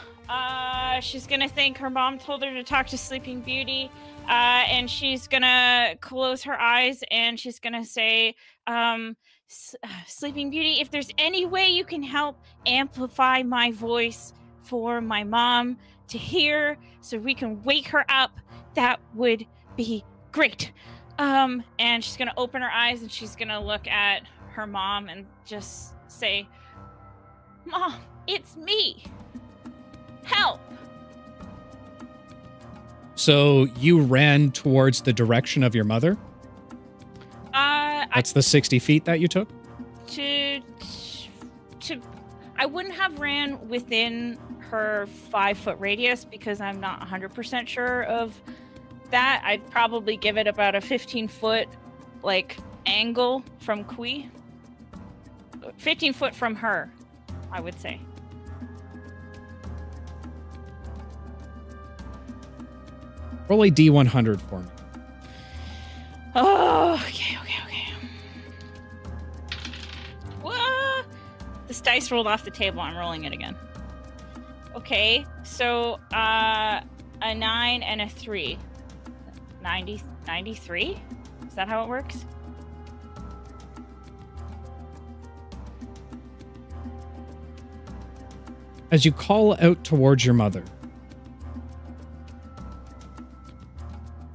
[SPEAKER 3] She's gonna think her mom told her to talk to Sleeping Beauty. And she's gonna close her eyes and she's gonna say, Sleeping Beauty, if there's any way you can help amplify my voice for my mom to hear so we can wake her up, that would be great. And she's gonna open her eyes and she's gonna look at her mom and just say, Mom, it's me. Help.
[SPEAKER 1] So you ran towards the direction of your mother? That's the 60 feet that you took?
[SPEAKER 3] I wouldn't have ran within her 5-foot radius because I'm not 100% sure of that. I'd probably give it about a 15-foot like angle from Qwee. 15 foot from her, I would say.
[SPEAKER 1] Roll a D100 for me.
[SPEAKER 3] Oh, okay. Whoa! This dice rolled off the table. I'm rolling it again. Okay, so a 9 and a 3. 93? Is that how it works?
[SPEAKER 1] As you call out towards your mother,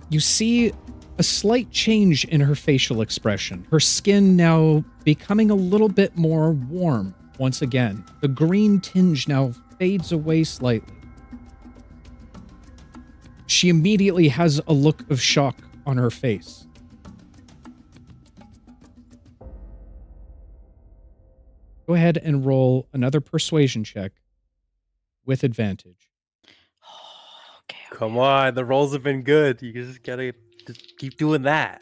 [SPEAKER 1] you see a slight change in her facial expression. Her skin now becoming a little bit more warm once again. The green tinge now fades away slightly. She immediately has a look of shock on her face. Go ahead and roll another persuasion check with advantage.
[SPEAKER 3] Okay.
[SPEAKER 2] Come on, the rolls have been good. You just gotta just keep doing that.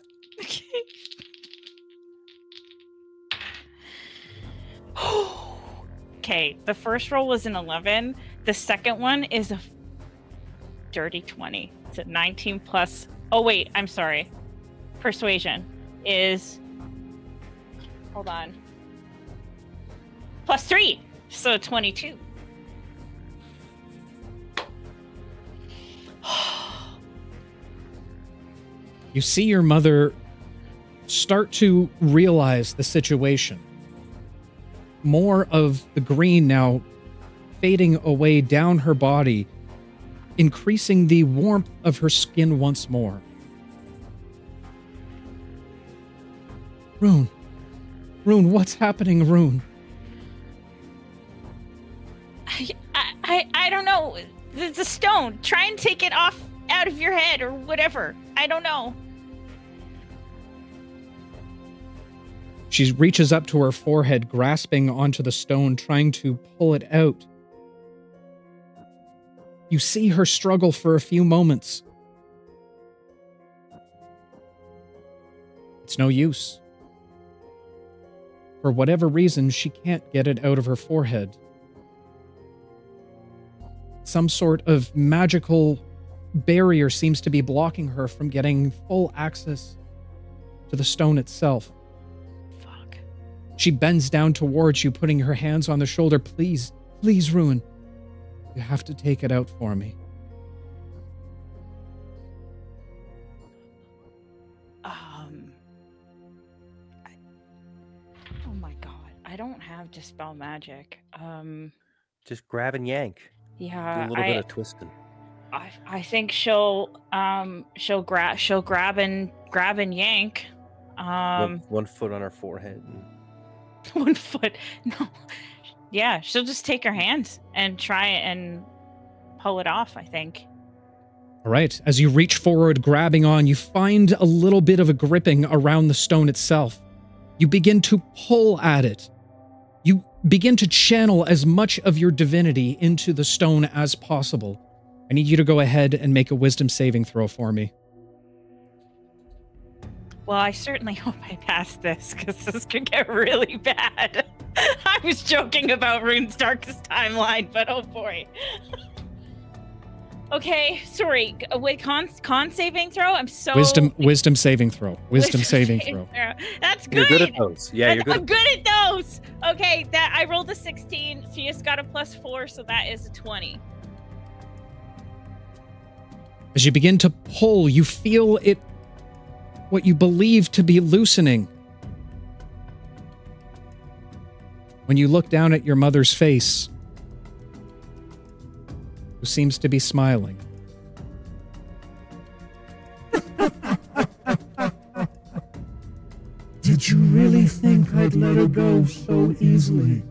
[SPEAKER 3] Okay, the first roll was an 11. The second one is a dirty 20. It's a 19 plus... Oh, wait, I'm sorry. Persuasion is... Hold on. Plus 3, so 22.
[SPEAKER 1] You see your mother start to realize the situation. More of the green now fading away down her body, increasing the warmth of her skin once more. Rune, what's happening, Rune?
[SPEAKER 3] I know. The stone. Try and take it off out of your head or whatever. I don't know.
[SPEAKER 1] She reaches up to her forehead, grasping onto the stone, trying to pull it out. You see her struggle for a few moments. It's no use. For whatever reason, she can't get it out of her forehead. Some sort of magical barrier seems to be blocking her from getting full access to the stone itself.
[SPEAKER 3] Fuck.
[SPEAKER 1] She bends down towards you, putting her hands on the shoulder. Please, please, Rune. You have to take it out for me.
[SPEAKER 3] Oh my god. I don't have Dispel Magic.
[SPEAKER 2] Just grab and yank.
[SPEAKER 3] Yeah.
[SPEAKER 2] Do a little bit of twisting.
[SPEAKER 3] I think she'll grab and yank.
[SPEAKER 2] One foot on her forehead. And...
[SPEAKER 3] 1 foot. No. Yeah, she'll just take her hands and try and pull it off, I think.
[SPEAKER 1] All right. As you reach forward, grabbing on, you find a little bit of a gripping around the stone itself. You begin to pull at it. You begin to channel as much of your divinity into the stone as possible. I need you to go ahead and make a wisdom saving throw for me.
[SPEAKER 3] Well, I certainly hope I pass this, because this could get really bad. I was joking about Rune's Darkest Timeline, but oh boy. Okay, sorry. Wait, con saving throw? I'm so...
[SPEAKER 1] Wisdom saving throw. Wisdom saving throw.
[SPEAKER 3] That's good!
[SPEAKER 2] You're good at those. Yeah, you're good.
[SPEAKER 3] I'm good at those! Okay, I rolled a 16. She just got a +4, so that is a 20.
[SPEAKER 1] As you begin to pull, you feel it, what you believe to be loosening. When you look down at your mother's face, who seems to be smiling.
[SPEAKER 7] Did you really think I'd let her go so easily?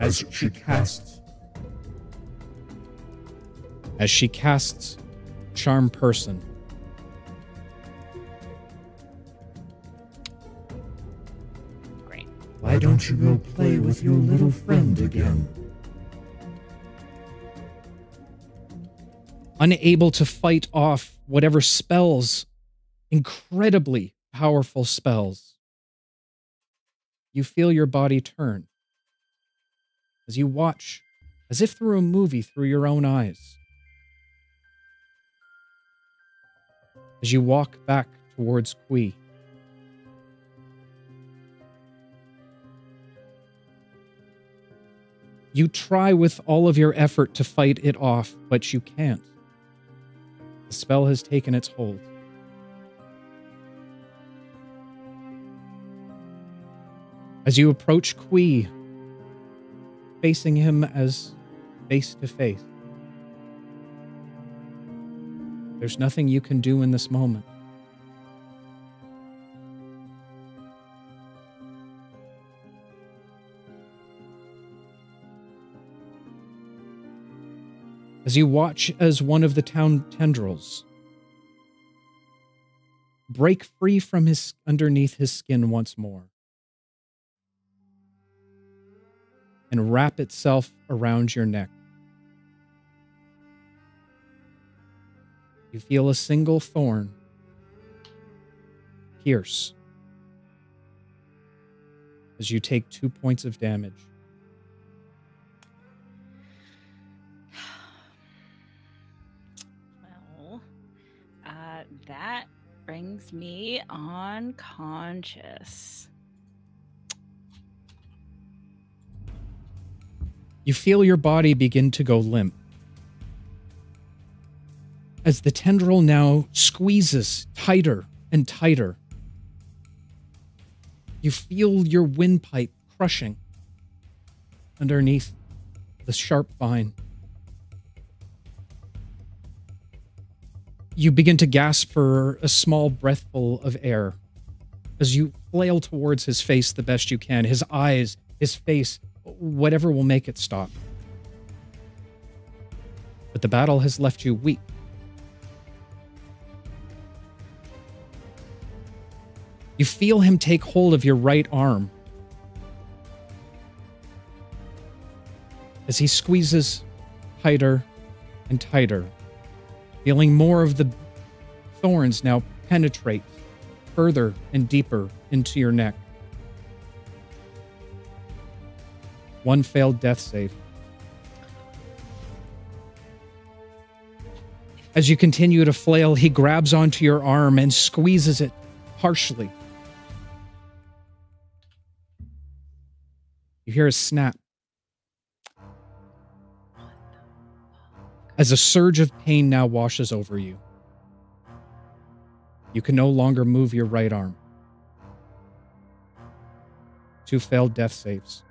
[SPEAKER 7] As she casts
[SPEAKER 1] Charm Person.
[SPEAKER 3] Great.
[SPEAKER 7] Why don't you go play with your little friend again?
[SPEAKER 1] Unable to fight off whatever spells, incredibly powerful spells, you feel your body turn as you watch, as if through a movie through your own eyes. As you walk back towards Qwee. You try with all of your effort to fight it off, but you can't. The spell has taken its hold. As you approach Qwee, facing him as face to face, there's nothing you can do in this moment. As you watch as one of the town tendrils break free from underneath his skin once more and wrap itself around your neck. You feel a single thorn pierce as you take 2 points of damage.
[SPEAKER 3] Well, that brings me unconscious.
[SPEAKER 1] You feel your body begin to go limp as the tendril now squeezes tighter and tighter. You feel your windpipe crushing underneath the sharp vine. You begin to gasp for a small breathful of air as you flail towards his face the best you can. His eyes, his face whatever will make it stop. But the battle has left you weak. You feel him take hold of your right arm as he squeezes tighter and tighter, feeling more of the thorns now penetrate further and deeper into your neck. One failed death save. As you continue to flail, he grabs onto your arm and squeezes it harshly. You hear a snap as a surge of pain now washes over you. You can no longer move your right arm. 2 failed death saves.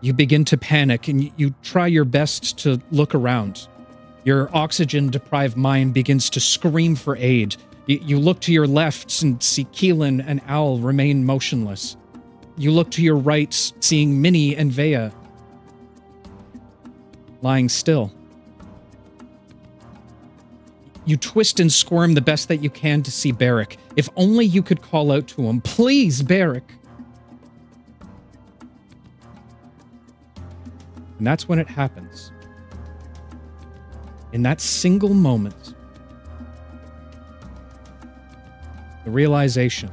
[SPEAKER 1] You begin to panic and you try your best to look around. Your oxygen-deprived mind begins to scream for aid. You look to your left and see Keelan and Al remain motionless. You look to your right, seeing Minnie and Vea lying still. You twist and squirm the best that you can to see Barrick. If only you could call out to him, "Please, Barrick." And that's when it happens. In that single moment, the realization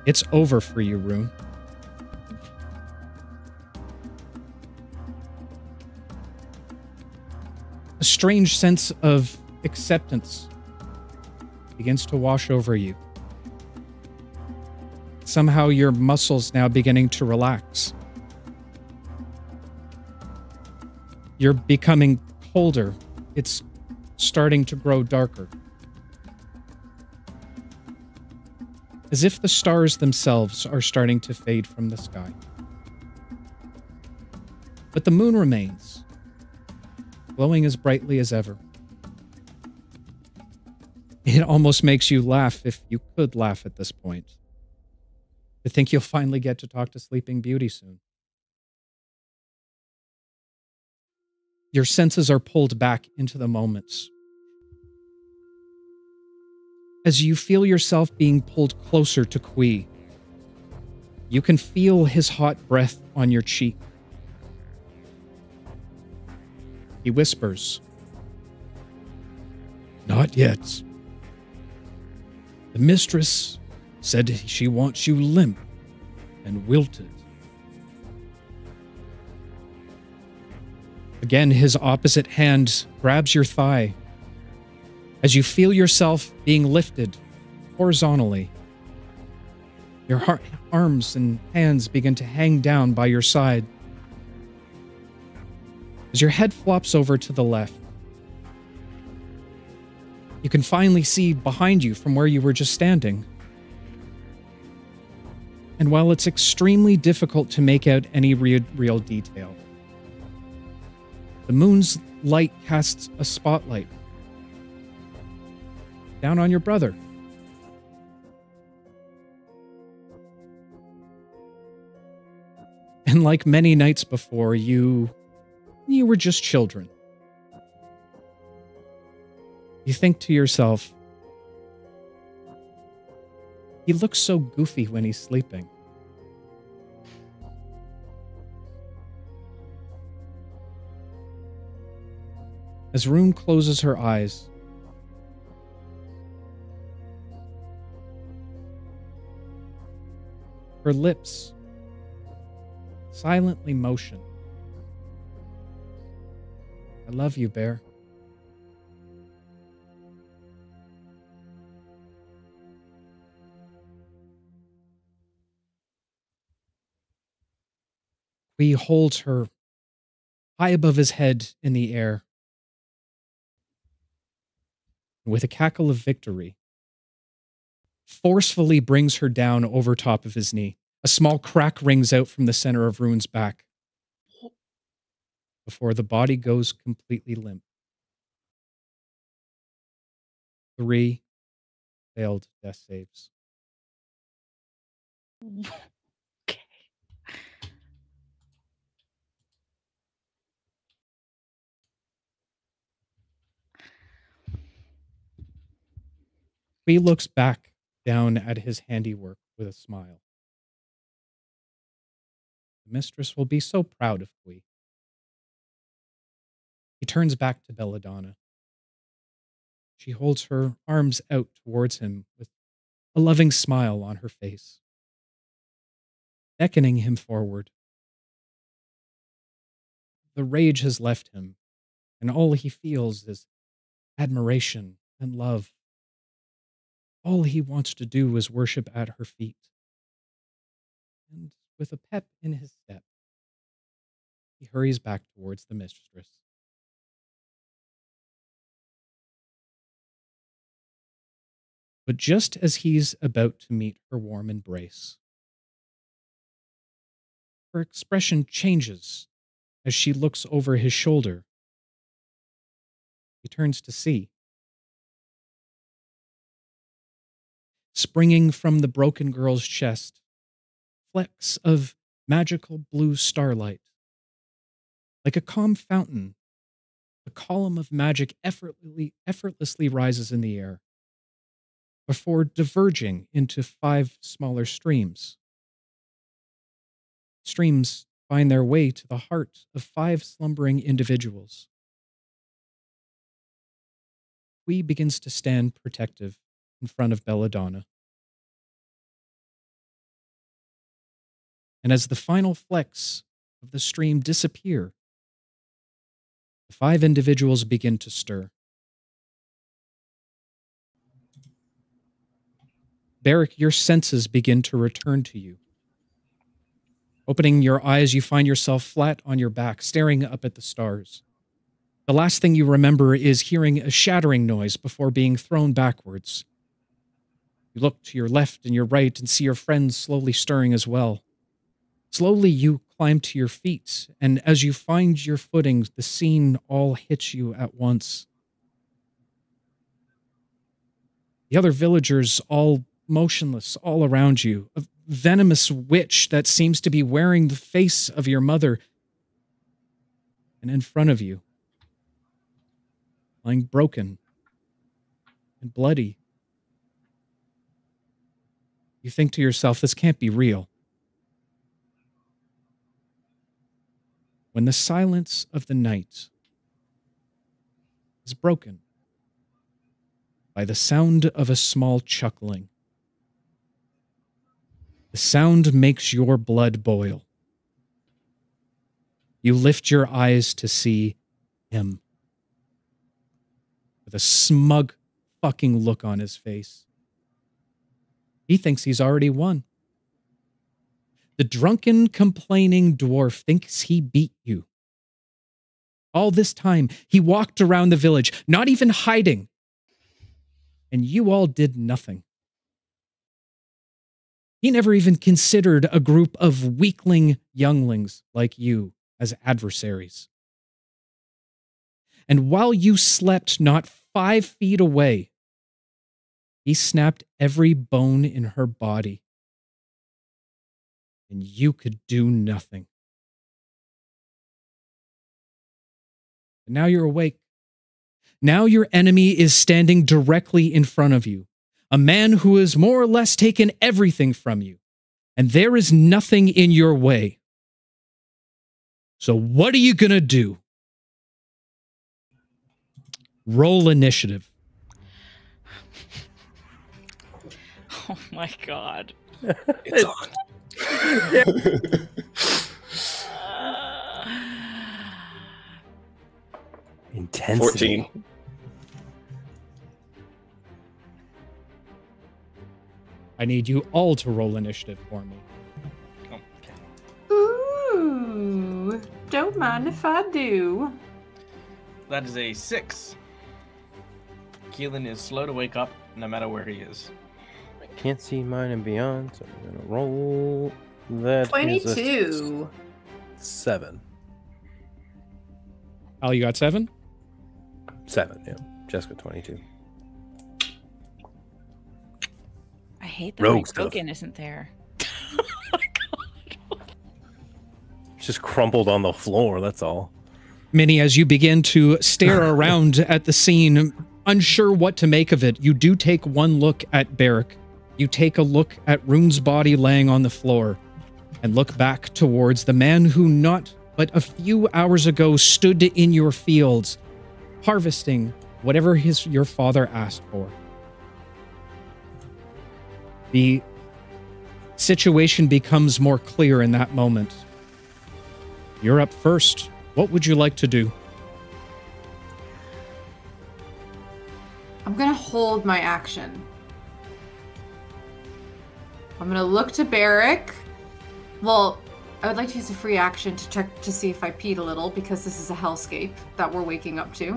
[SPEAKER 1] it's over for you, Rune. A strange sense of acceptance begins to wash over you. Somehow your muscles now beginning to relax. You're becoming colder. It's starting to grow darker. As if the stars themselves are starting to fade from the sky. But the moon remains, glowing as brightly as ever. It almost makes you laugh, if you could laugh at this point, to think you'll finally get to talk to Sleeping Beauty soon. Your senses are pulled back into the moments. As you feel yourself being pulled closer to Qwee, you can feel his hot breath on your cheek. He whispers, "Not yet. The mistress said she wants you limp and wilted." Again, his opposite hand grabs your thigh as you feel yourself being lifted horizontally. Your arms and hands begin to hang down by your side. As your head flops over to the left, you can finally see behind you from where you were just standing. And while it's extremely difficult to make out any real detail, the moon's light casts a spotlight down on your brother. And like many nights before, you were just children. You think to yourself, he looks so goofy when he's sleeping. As Rune closes her eyes, her lips silently motion. "I love you, Bear." Qwee holds her high above his head in the air. With a cackle of victory, forcefully brings her down over top of his knee. A small crack rings out from the center of Rune's back before the body goes completely limp. 3, failed death saves.
[SPEAKER 3] Okay.
[SPEAKER 1] Qwee looks back down at his handiwork with a smile. The mistress will be so proud of Qwee. He turns back to Belladonna. She holds her arms out towards him with a loving smile on her face, beckoning him forward. The rage has left him, and all he feels is admiration and love. All he wants to do is worship at her feet. And with a pep in his step, he hurries back towards the mistress. But just as he's about to meet her warm embrace, her expression changes as she looks over his shoulder. He turns to see. Springing from the broken girl's chest, flecks of magical blue starlight. Like a calm fountain, a column of magic effortlessly rises in the air, before diverging into 5 smaller streams. Streams find their way to the heart of 5 slumbering individuals. Qwee begins to stand protective in front of Belladonna. And as the final flecks of the stream disappear, the 5 individuals begin to stir. Beric, your senses begin to return to you. Opening your eyes, you find yourself flat on your back, staring up at the stars. The last thing you remember is hearing a shattering noise before being thrown backwards. You look to your left and your right and see your friends slowly stirring as well. Slowly, you climb to your feet, and as you find your footing, the scene all hits you at once. The other villagers all motionless all around you, a venomous witch that seems to be wearing the face of your mother, and in front of you, lying broken and bloody. You think to yourself, this can't be real. When the silence of the night is broken by the sound of a small chuckling. The sound makes your blood boil. You lift your eyes to see him with a smug fucking look on his face. He thinks he's already won. The drunken, complaining dwarf thinks he beat you. All this time, he walked around the village, not even hiding, and you all did nothing. He never even considered a group of weakling younglings like you as adversaries. And while you slept not 5 feet away, he snapped every bone in her body. And you could do nothing. And now you're awake. Now your enemy is standing directly in front of you. A man who has more or less taken everything from you, and there is nothing in your way. So what are you going to do? Roll initiative.
[SPEAKER 3] Oh my god.
[SPEAKER 5] It's on.
[SPEAKER 2] Intensity.
[SPEAKER 5] 14.
[SPEAKER 1] I need you all to roll initiative for me.
[SPEAKER 4] Ooh, don't mind if I do.
[SPEAKER 6] That is a 6. Keelan is slow to wake up no matter where he is.
[SPEAKER 2] I can't see mine and beyond, so I'm gonna roll. That is
[SPEAKER 4] 22.
[SPEAKER 2] a 7.
[SPEAKER 1] Al, you got 7?
[SPEAKER 2] 7, yeah. Jessica 22.
[SPEAKER 3] hate that
[SPEAKER 2] Rogue
[SPEAKER 3] my
[SPEAKER 2] stuff.
[SPEAKER 3] token isn't there.
[SPEAKER 2] It's just crumpled on the floor, that's all.
[SPEAKER 1] Minnie, as you begin to stare around at the scene, unsure what to make of it, you do take one look at Barrick. You take a look at Rune's body laying on the floor and look back towards the man who not but a few hours ago stood in your fields, harvesting whatever your father asked for. The situation becomes more clear in that moment. You're up first. What would you like to do?
[SPEAKER 4] I'm gonna hold my action. I'm gonna look to Barrick. Well, I would like to use a free action to check to see if I peed a little, because this is a hellscape that we're waking up to.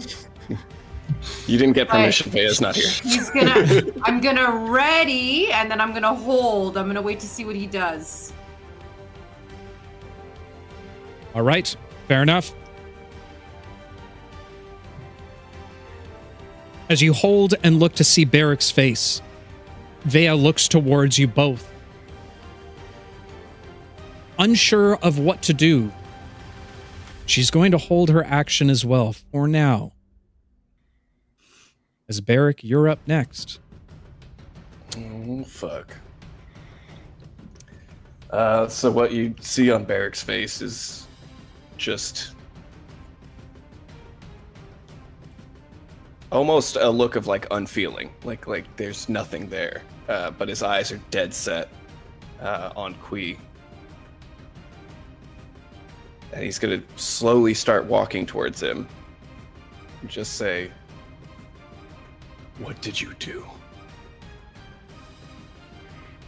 [SPEAKER 5] You didn't get permission. Vea's not here.
[SPEAKER 4] I'm gonna ready, and then I'm gonna hold. I'm gonna wait to see what he does.
[SPEAKER 1] All right, fair enough. As you hold and look to see Barrick's face, Vea looks towards you both. Unsure of what to do, she's going to hold her action as well for now. As Barrick, you're up next.
[SPEAKER 5] Oh, fuck. So what you see on Barrick's face is just almost a look of like unfeeling, like there's nothing there, but his eyes are dead set on Qwee. And he's gonna slowly start walking towards him and just say, "What did you do?"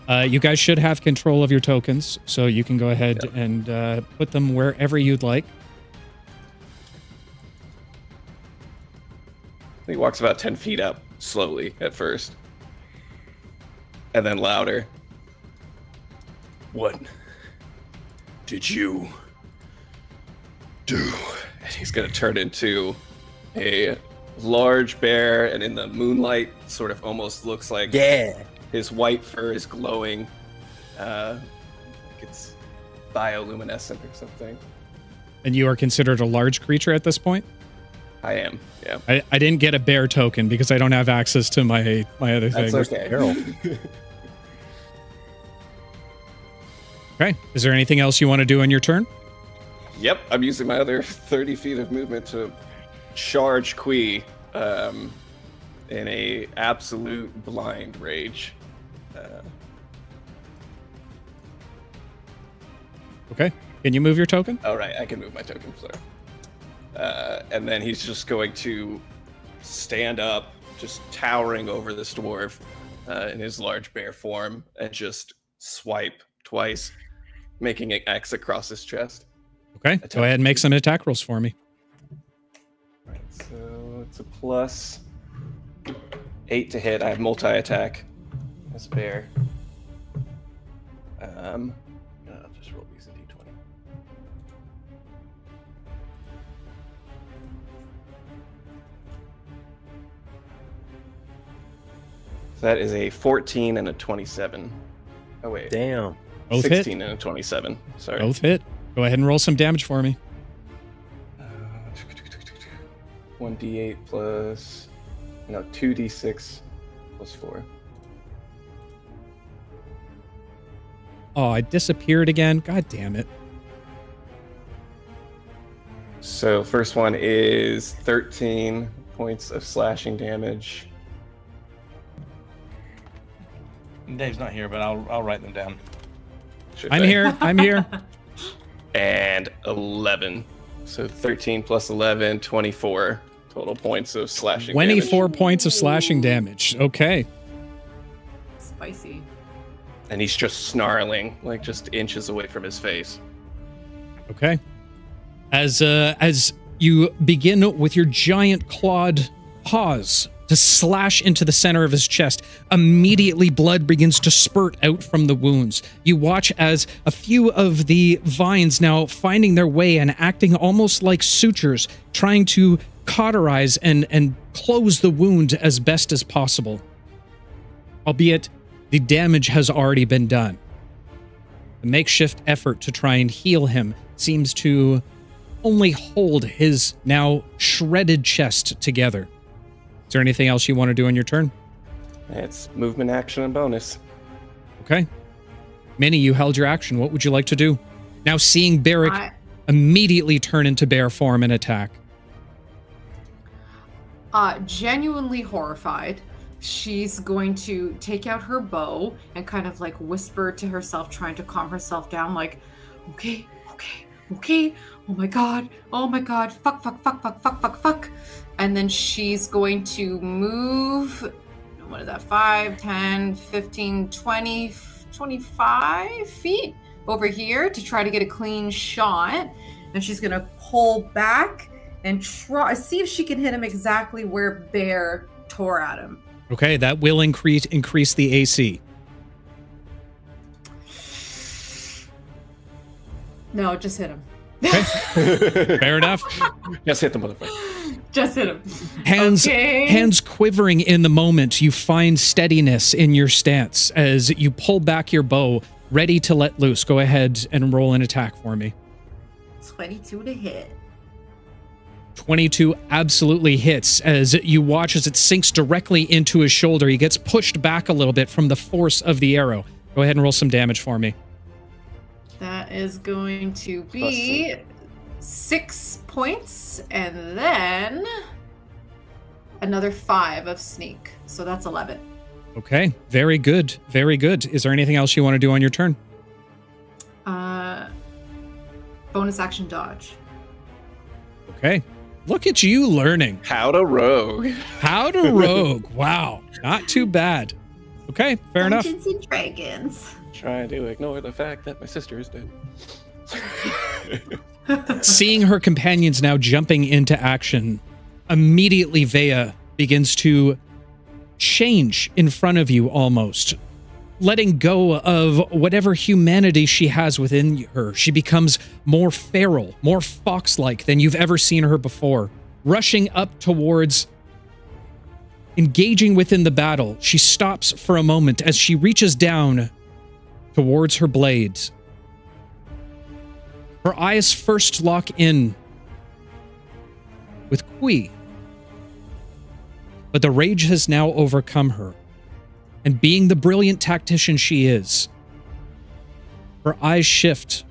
[SPEAKER 1] You guys should have control of your tokens, so you can go ahead and put them wherever you'd like.
[SPEAKER 5] He walks about 10 feet up, slowly at first. And then louder. "What did you do?" And he's gonna turn into a large bear, and in the moonlight, sort of almost looks like his white fur is glowing. Like it's bioluminescent or something.
[SPEAKER 1] And you are considered a large creature at this point?
[SPEAKER 5] I am, yeah.
[SPEAKER 1] I didn't get a bear token because I don't have access to my other things.
[SPEAKER 5] That's okay.
[SPEAKER 1] Okay. Is there anything else you want to do on your turn?
[SPEAKER 5] Yep, I'm using my other 30 feet of movement to charge Qwee in a absolute blind rage.
[SPEAKER 1] Okay. Can you move your token?
[SPEAKER 5] All right, I can move my token, sorry. And then he's just going to stand up, just towering over this dwarf in his large bear form, and just swipe twice, making an X across his chest.
[SPEAKER 1] Okay, go ahead and make some attack rolls for me.
[SPEAKER 5] All right, so it's a plus 8 to hit. I have multi-attack as a bear. I'll just roll these a d20. So that is a 14 and a 27. Oh, wait.
[SPEAKER 2] Damn.
[SPEAKER 1] Both
[SPEAKER 5] 16
[SPEAKER 1] hit.
[SPEAKER 5] and a 27. Sorry.
[SPEAKER 1] Both hit. Go ahead and roll some damage for me.
[SPEAKER 5] 1d8 plus... No, 2d6 plus 4.
[SPEAKER 1] Oh, I disappeared again. God damn it.
[SPEAKER 5] So first one is 13 points of slashing damage.
[SPEAKER 6] Dave's not here, but I'll write them down.
[SPEAKER 1] I'm here. I'm here.
[SPEAKER 5] And 11. So 13 plus 11, 24 total points of slashing
[SPEAKER 1] 24
[SPEAKER 5] damage.
[SPEAKER 1] points of slashing damage. Okay.
[SPEAKER 4] Spicy.
[SPEAKER 5] And he's just snarling, like just inches away from his face.
[SPEAKER 1] Okay. As you begin with your giant clawed paws to slash into the center of his chest, immediately blood begins to spurt out from the wounds. You watch as a few of the vines now finding their way and acting almost like sutures, trying to cauterize and close the wound as best as possible. Albeit The damage has already been done. The makeshift effort to try and heal him seems to only hold his now shredded chest together. Is there anything else you want to do on your turn?
[SPEAKER 5] It's movement, action, and bonus.
[SPEAKER 1] Okay. Minnie, you held your action. What would you like to do? Now seeing Barrick immediately turn into bear form and attack.
[SPEAKER 4] Genuinely horrified, she's going to take out her bow and kind of like whisper to herself, trying to calm herself down, like, okay, oh my god, fuck. And then she's going to move, what is that, 5, 10, 15, 20, 25 feet over here to try to get a clean shot. And she's going to pull back and try see if she can hit him exactly where Bear tore at him.
[SPEAKER 1] Okay, that will increase the AC.
[SPEAKER 4] No, just hit him.
[SPEAKER 1] Okay. Fair enough.
[SPEAKER 5] Just hit the motherfucker.
[SPEAKER 4] Just hit him.
[SPEAKER 1] Hands quivering in the moment, you find steadiness in your stance as you pull back your bow, ready to let loose. Go ahead and roll an attack for me.
[SPEAKER 4] 22 to hit.
[SPEAKER 1] 22 absolutely hits as you watch as it sinks directly into his shoulder. He gets pushed back a little bit from the force of the arrow. Go ahead and roll some damage for me.
[SPEAKER 4] That is going to be 6 points and then another 5 of sneak. So that's 11.
[SPEAKER 1] Okay, very good. Very good. Is there anything else you want to do on your turn?
[SPEAKER 4] Bonus action dodge.
[SPEAKER 1] Okay. Look at you learning.
[SPEAKER 5] How to rogue.
[SPEAKER 1] How to rogue. Wow. Not too bad. Okay, fair enough.
[SPEAKER 4] Dungeons and Dragons.
[SPEAKER 5] Trying to ignore the fact that my sister is dead.
[SPEAKER 1] Seeing her companions now jumping into action, immediately Vea begins to change in front of you almost. Letting go of whatever humanity she has within her. She becomes more feral, more fox-like than you've ever seen her before. Rushing up towards, engaging within the battle, she stops for a moment as she reaches down towards her blades. Her eyes first lock in with Qwee, but the rage has now overcome her. And being the brilliant tactician she is, her eyes shift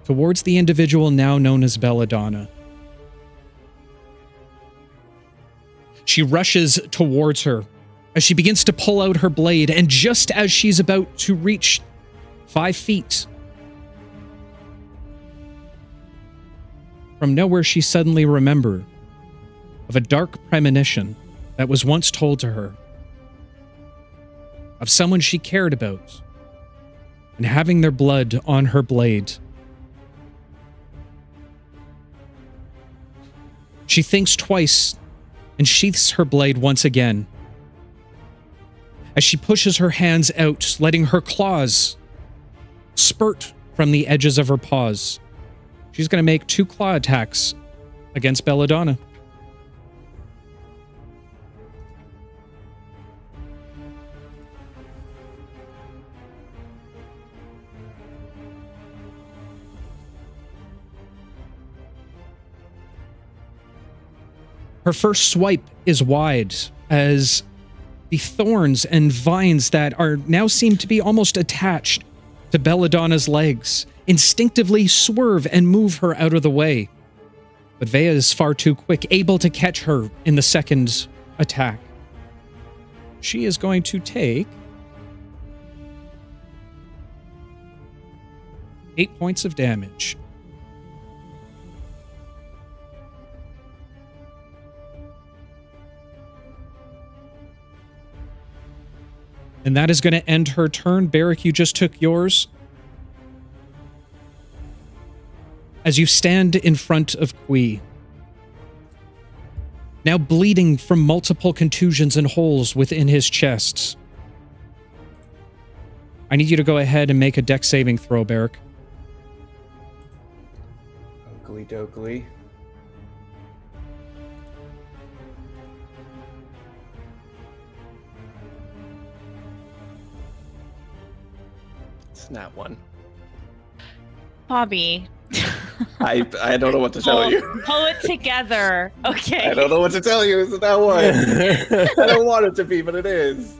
[SPEAKER 1] towards the individual now known as Belladonna. She rushes towards her as she begins to pull out her blade, and just as she's about to reach 5 feet, from nowhere she suddenly remembers of a dark premonition that was once told to her of someone she cared about and having their blood on her blade. She thinks twice and sheaths her blade once again as she pushes her hands out, letting her claws spurt from the edges of her paws. She's going to make 2 claw attacks against Belladonna. Her first swipe is wide as the thorns and vines that are now seem to be almost attached to Belladonna's legs instinctively swerve and move her out of the way. But Vea is far too quick, able to catch her in the second attack. She is going to take 8 points of damage. And that is going to end her turn. Barrick, you just took yours. As you stand in front of Qwee, now bleeding from multiple contusions and holes within his chest. I need you to go ahead and make a dex saving throw, Barrick.
[SPEAKER 5] Oakley dokley. It's not one.
[SPEAKER 3] Bobby.
[SPEAKER 5] I don't know what to tell you.
[SPEAKER 3] Pull it together. Okay.
[SPEAKER 5] I don't know what to tell you. It's not one. I don't want it to be, but it is.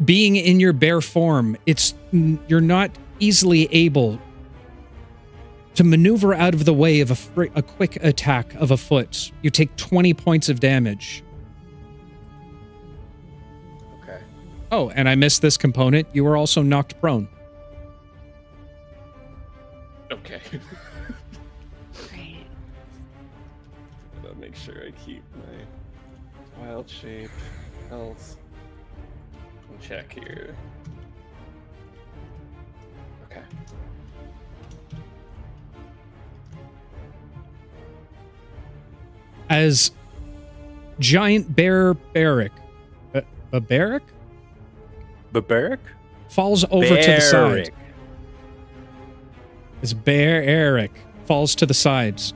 [SPEAKER 1] Being in your bear form, you're not easily able to maneuver out of the way of a quick attack of a foot. You take 20 points of damage.
[SPEAKER 5] Okay.
[SPEAKER 1] Oh, and I missed this component. You were also knocked prone.
[SPEAKER 5] Okay.
[SPEAKER 3] Great.
[SPEAKER 5] Gotta make sure I keep my wild shape health in check here. Okay.
[SPEAKER 1] As giant bear Barrack, Barrack
[SPEAKER 2] Barbaric?
[SPEAKER 1] falls over to the side. As Bear Eric falls to the sides,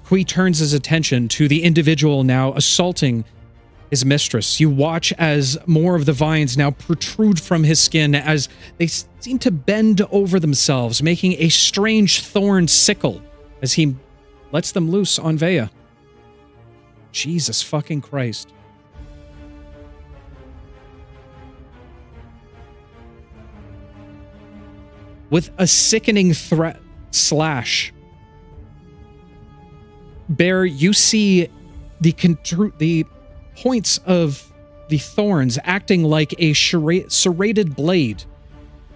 [SPEAKER 1] Qwee turns his attention to the individual now assaulting his mistress. You watch as more of the vines now protrude from his skin as they seem to bend over themselves, making a strange thorn sickle as he lets them loose on Vea. Jesus fucking Christ. With a sickening slash, Bear, you see the points of the thorns acting like a serrated blade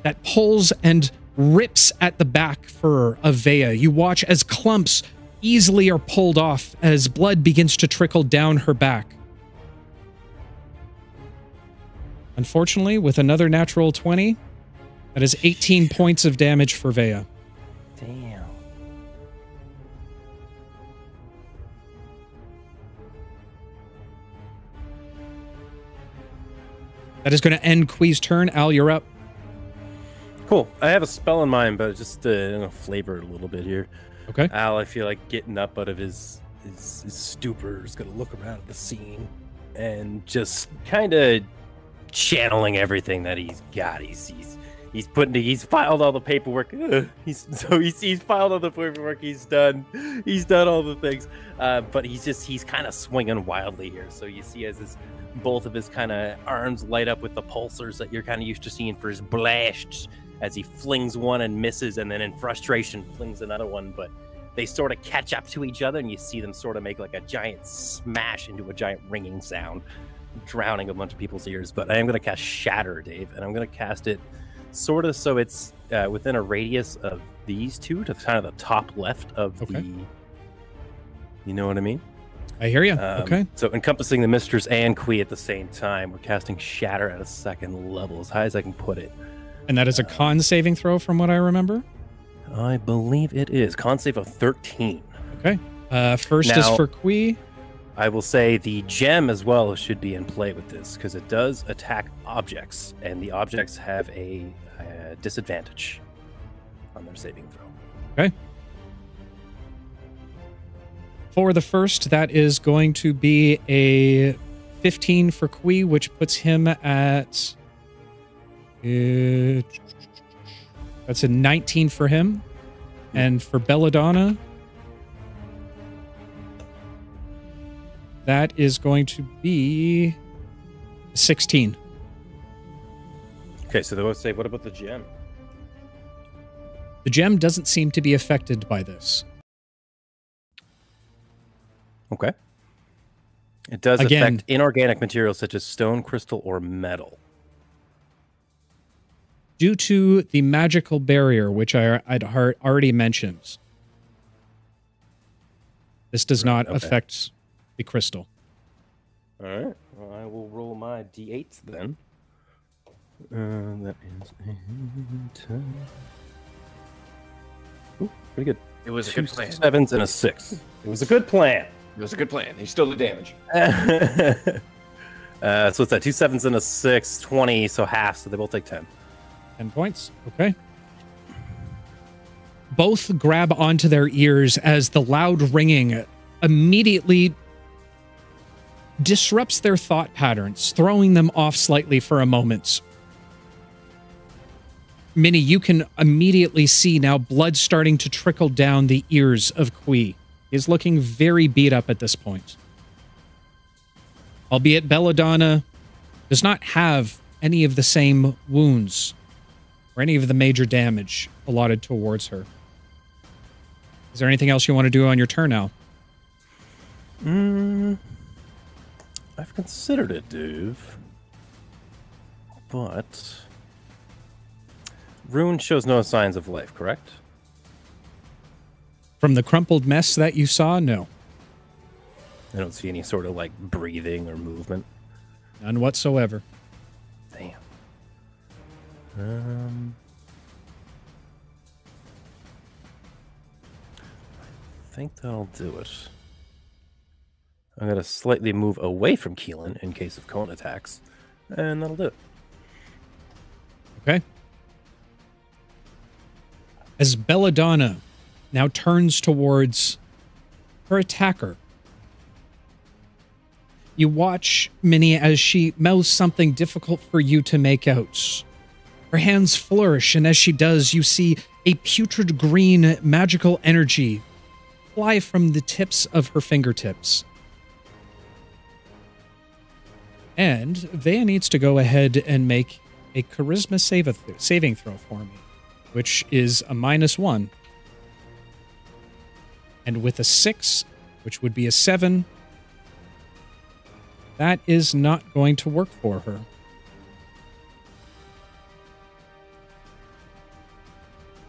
[SPEAKER 1] that pulls and rips at the back fur of Vea. You watch as clumps easily are pulled off as blood begins to trickle down her back. Unfortunately, with another natural 20, that is 18 points of damage for Vea.
[SPEAKER 2] Damn.
[SPEAKER 1] That is going to end Qwee's turn. Al, you're up.
[SPEAKER 2] Cool. I have a spell in mind, but just to flavor it a little bit here.
[SPEAKER 1] Okay.
[SPEAKER 2] Al, I feel like getting up out of his stupor is going to look around at the scene and just kind of channeling everything that he's got. He's filed all the paperwork. He's filed all the paperwork. He's done all the things. But he's kind of swinging wildly here. So you see as both of his kind of arms light up with the pulsars that you're kind of used to seeing for his blasts, as he flings one and misses, and then in frustration flings another one. But they sort of catch up to each other, and you see them sort of make like a giant smash into a giant ringing sound, drowning a bunch of people's ears. But I am going to cast Shatter, Dave, and I'm going to cast it sort of so it's within a radius of these two to kind of the top left of the... You know what I mean?
[SPEAKER 1] I hear you. Okay.
[SPEAKER 2] So encompassing the Mistress and Qwee at the same time. We're casting Shatter at a second level, as high as I can put it.
[SPEAKER 1] And that is a con saving throw from what I remember?
[SPEAKER 2] I believe it is. Con save of 13.
[SPEAKER 1] Okay. First is for Qwee.
[SPEAKER 2] I will say the gem as well should be in play with this, because it does attack objects, and the objects have a disadvantage on their saving throw.
[SPEAKER 1] Okay. For the first, that is going to be a 15 for Qwee, which puts him at... that's a 19 for him. And for Belladonna, that is going to be 16.
[SPEAKER 2] Okay, so they would say, what about the gem?
[SPEAKER 1] The gem doesn't seem to be affected by this.
[SPEAKER 2] Okay. It does affect inorganic materials such as stone, crystal, or metal.
[SPEAKER 1] Due to the magical barrier, which I'd already mentioned, this does not affect the crystal.
[SPEAKER 2] All right. Well, I will roll my d8s then. That is a 10. Ooh, pretty good.
[SPEAKER 5] It was a good plan.
[SPEAKER 2] 7s and a 6. It was a good plan.
[SPEAKER 5] It was a good plan. He still did damage.
[SPEAKER 2] So it's that 2 7s and a 6, 20, so half, so they both take 10.
[SPEAKER 1] 10 points. Okay. Both grab onto their ears as the loud ringing immediately disrupts their thought patterns, throwing them off slightly for a moment. Minnie, you can immediately see now blood starting to trickle down the ears of Qwee. He is looking very beat up at this point. Albeit Belladonna does not have any of the same wounds or any of the major damage allotted towards her. Is there anything else you want to do on your turn now?
[SPEAKER 2] I've considered it, Duve. But Rune shows no signs of life, correct?
[SPEAKER 1] From the crumpled mess that you saw, no.
[SPEAKER 2] I don't see any sort of, like, breathing or movement.
[SPEAKER 1] None whatsoever.
[SPEAKER 2] Damn. I think that'll do it. I'm going to slightly move away from Keelan in case of cone attacks, and that'll do it.
[SPEAKER 1] Okay. As Belladonna now turns towards her attacker, you watch Minnie as she mouths something difficult for you to make out. Her hands flourish, and as she does, you see a putrid green magical energy fly from the tips of her fingertips. And Vea needs to go ahead and make a charisma saving throw for me, which is a -1. And with a 6, which would be a 7, that is not going to work for her.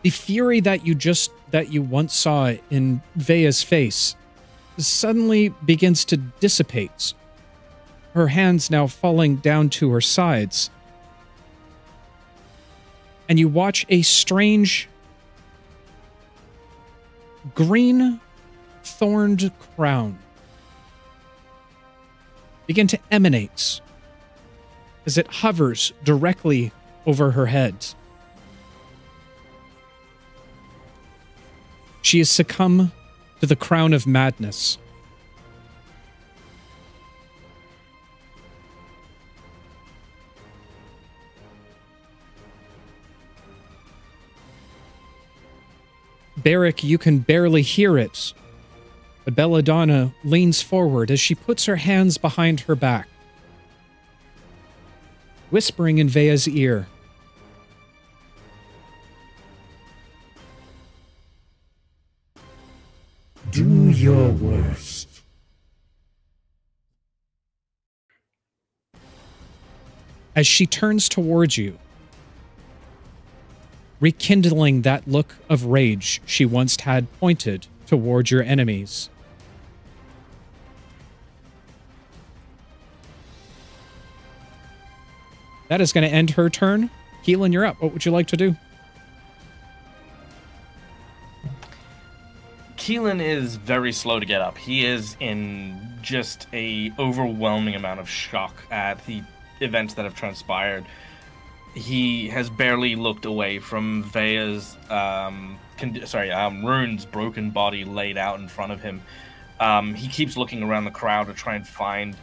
[SPEAKER 1] The fury that you once saw in Vea's face suddenly begins to dissipate. Her hands now falling down to her sides. And you watch a strange green thorned crown begin to emanate as it hovers directly over her head. She has succumbed to the crown of madness. Barrick, you can barely hear it. But Belladonna leans forward as she puts her hands behind her back, whispering in Vea's ear.
[SPEAKER 7] Do your worst.
[SPEAKER 1] As she turns towards you, rekindling that look of rage she once had pointed towards your enemies. That is going to end her turn. Keelan, you're up. What would you like to do?
[SPEAKER 6] Keelan is very slow to get up. He is in just a overwhelming amount of shock at the events that have transpired. He has barely looked away from Vea's, Rune's broken body laid out in front of him. He keeps looking around the crowd to try and find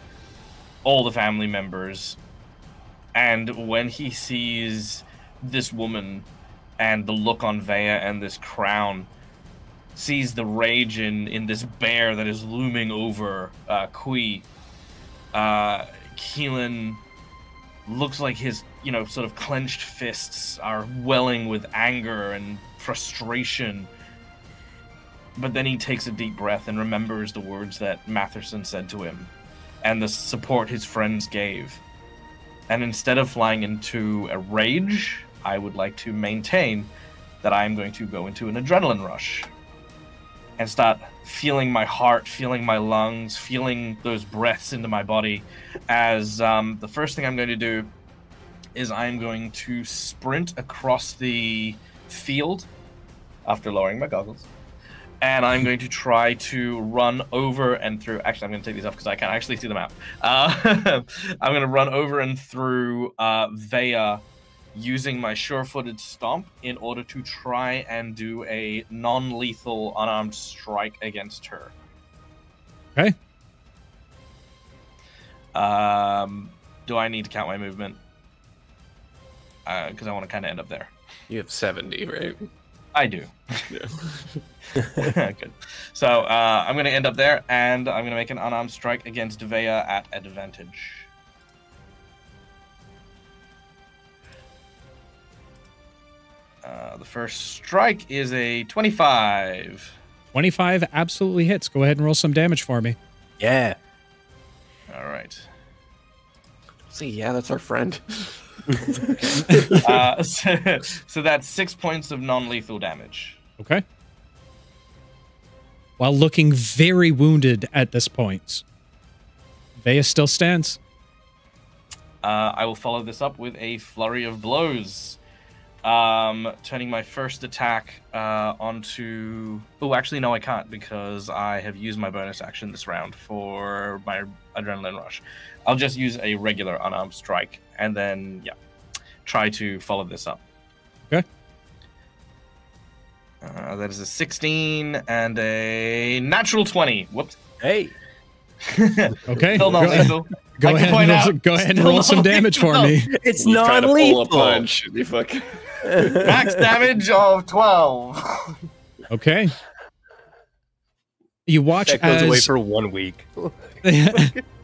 [SPEAKER 6] all the family members. And when he sees this woman and the look on Vea and this crown, sees the rage in this bear that is looming over Qwee, Keelan looks like his, sort of clenched fists are welling with anger and frustration. But then he takes a deep breath and remembers the words that Matherson said to him and the support his friends gave. And instead of flying into a rage, I would like to maintain that I am going to go into an adrenaline rush and start feeling my heart, feeling my lungs, feeling those breaths into my body. As the first thing I'm going to do is I'm going to sprint across the field after lowering my goggles. And I'm going to try to run over and through... Actually, I'm going to take these off because I can't actually see the map. I'm going to run over and through Vea using my sure-footed stomp in order to try and do a non-lethal unarmed strike against her.
[SPEAKER 1] Okay.
[SPEAKER 6] Do I need to count my movement? Because I want to kind of end up there.
[SPEAKER 5] You have 70, right?
[SPEAKER 6] I do.
[SPEAKER 5] Yeah.
[SPEAKER 6] Good. So I'm going to end up there, and I'm going to make an unarmed strike against Vea at advantage. The first strike is a 25.
[SPEAKER 1] 25 absolutely hits. Go ahead and roll some damage for me.
[SPEAKER 2] Yeah.
[SPEAKER 6] All right.
[SPEAKER 5] See, yeah, that's our friend.
[SPEAKER 6] So that's 6 points of non-lethal damage.
[SPEAKER 1] Okay. While looking very wounded at this point, Vea still stands.
[SPEAKER 6] I will follow this up with a flurry of blows. Turning my first attack onto... Oh, actually, no, I can't, because I have used my bonus action this round for my adrenaline rush. I'll just use a regular unarmed strike, and then, yeah, try to follow this up.
[SPEAKER 1] Okay.
[SPEAKER 6] That is a 16 and a natural 20. Whoops.
[SPEAKER 2] Hey.
[SPEAKER 1] Okay.
[SPEAKER 6] Still not lethal.
[SPEAKER 1] Go ahead and roll some damage for me.
[SPEAKER 2] It's
[SPEAKER 5] You try to pull a
[SPEAKER 2] non-lethal.
[SPEAKER 5] punch. You fucking...
[SPEAKER 6] Max damage of 12.
[SPEAKER 1] Okay. You watch
[SPEAKER 2] That goes away
[SPEAKER 1] as
[SPEAKER 2] for 1 week.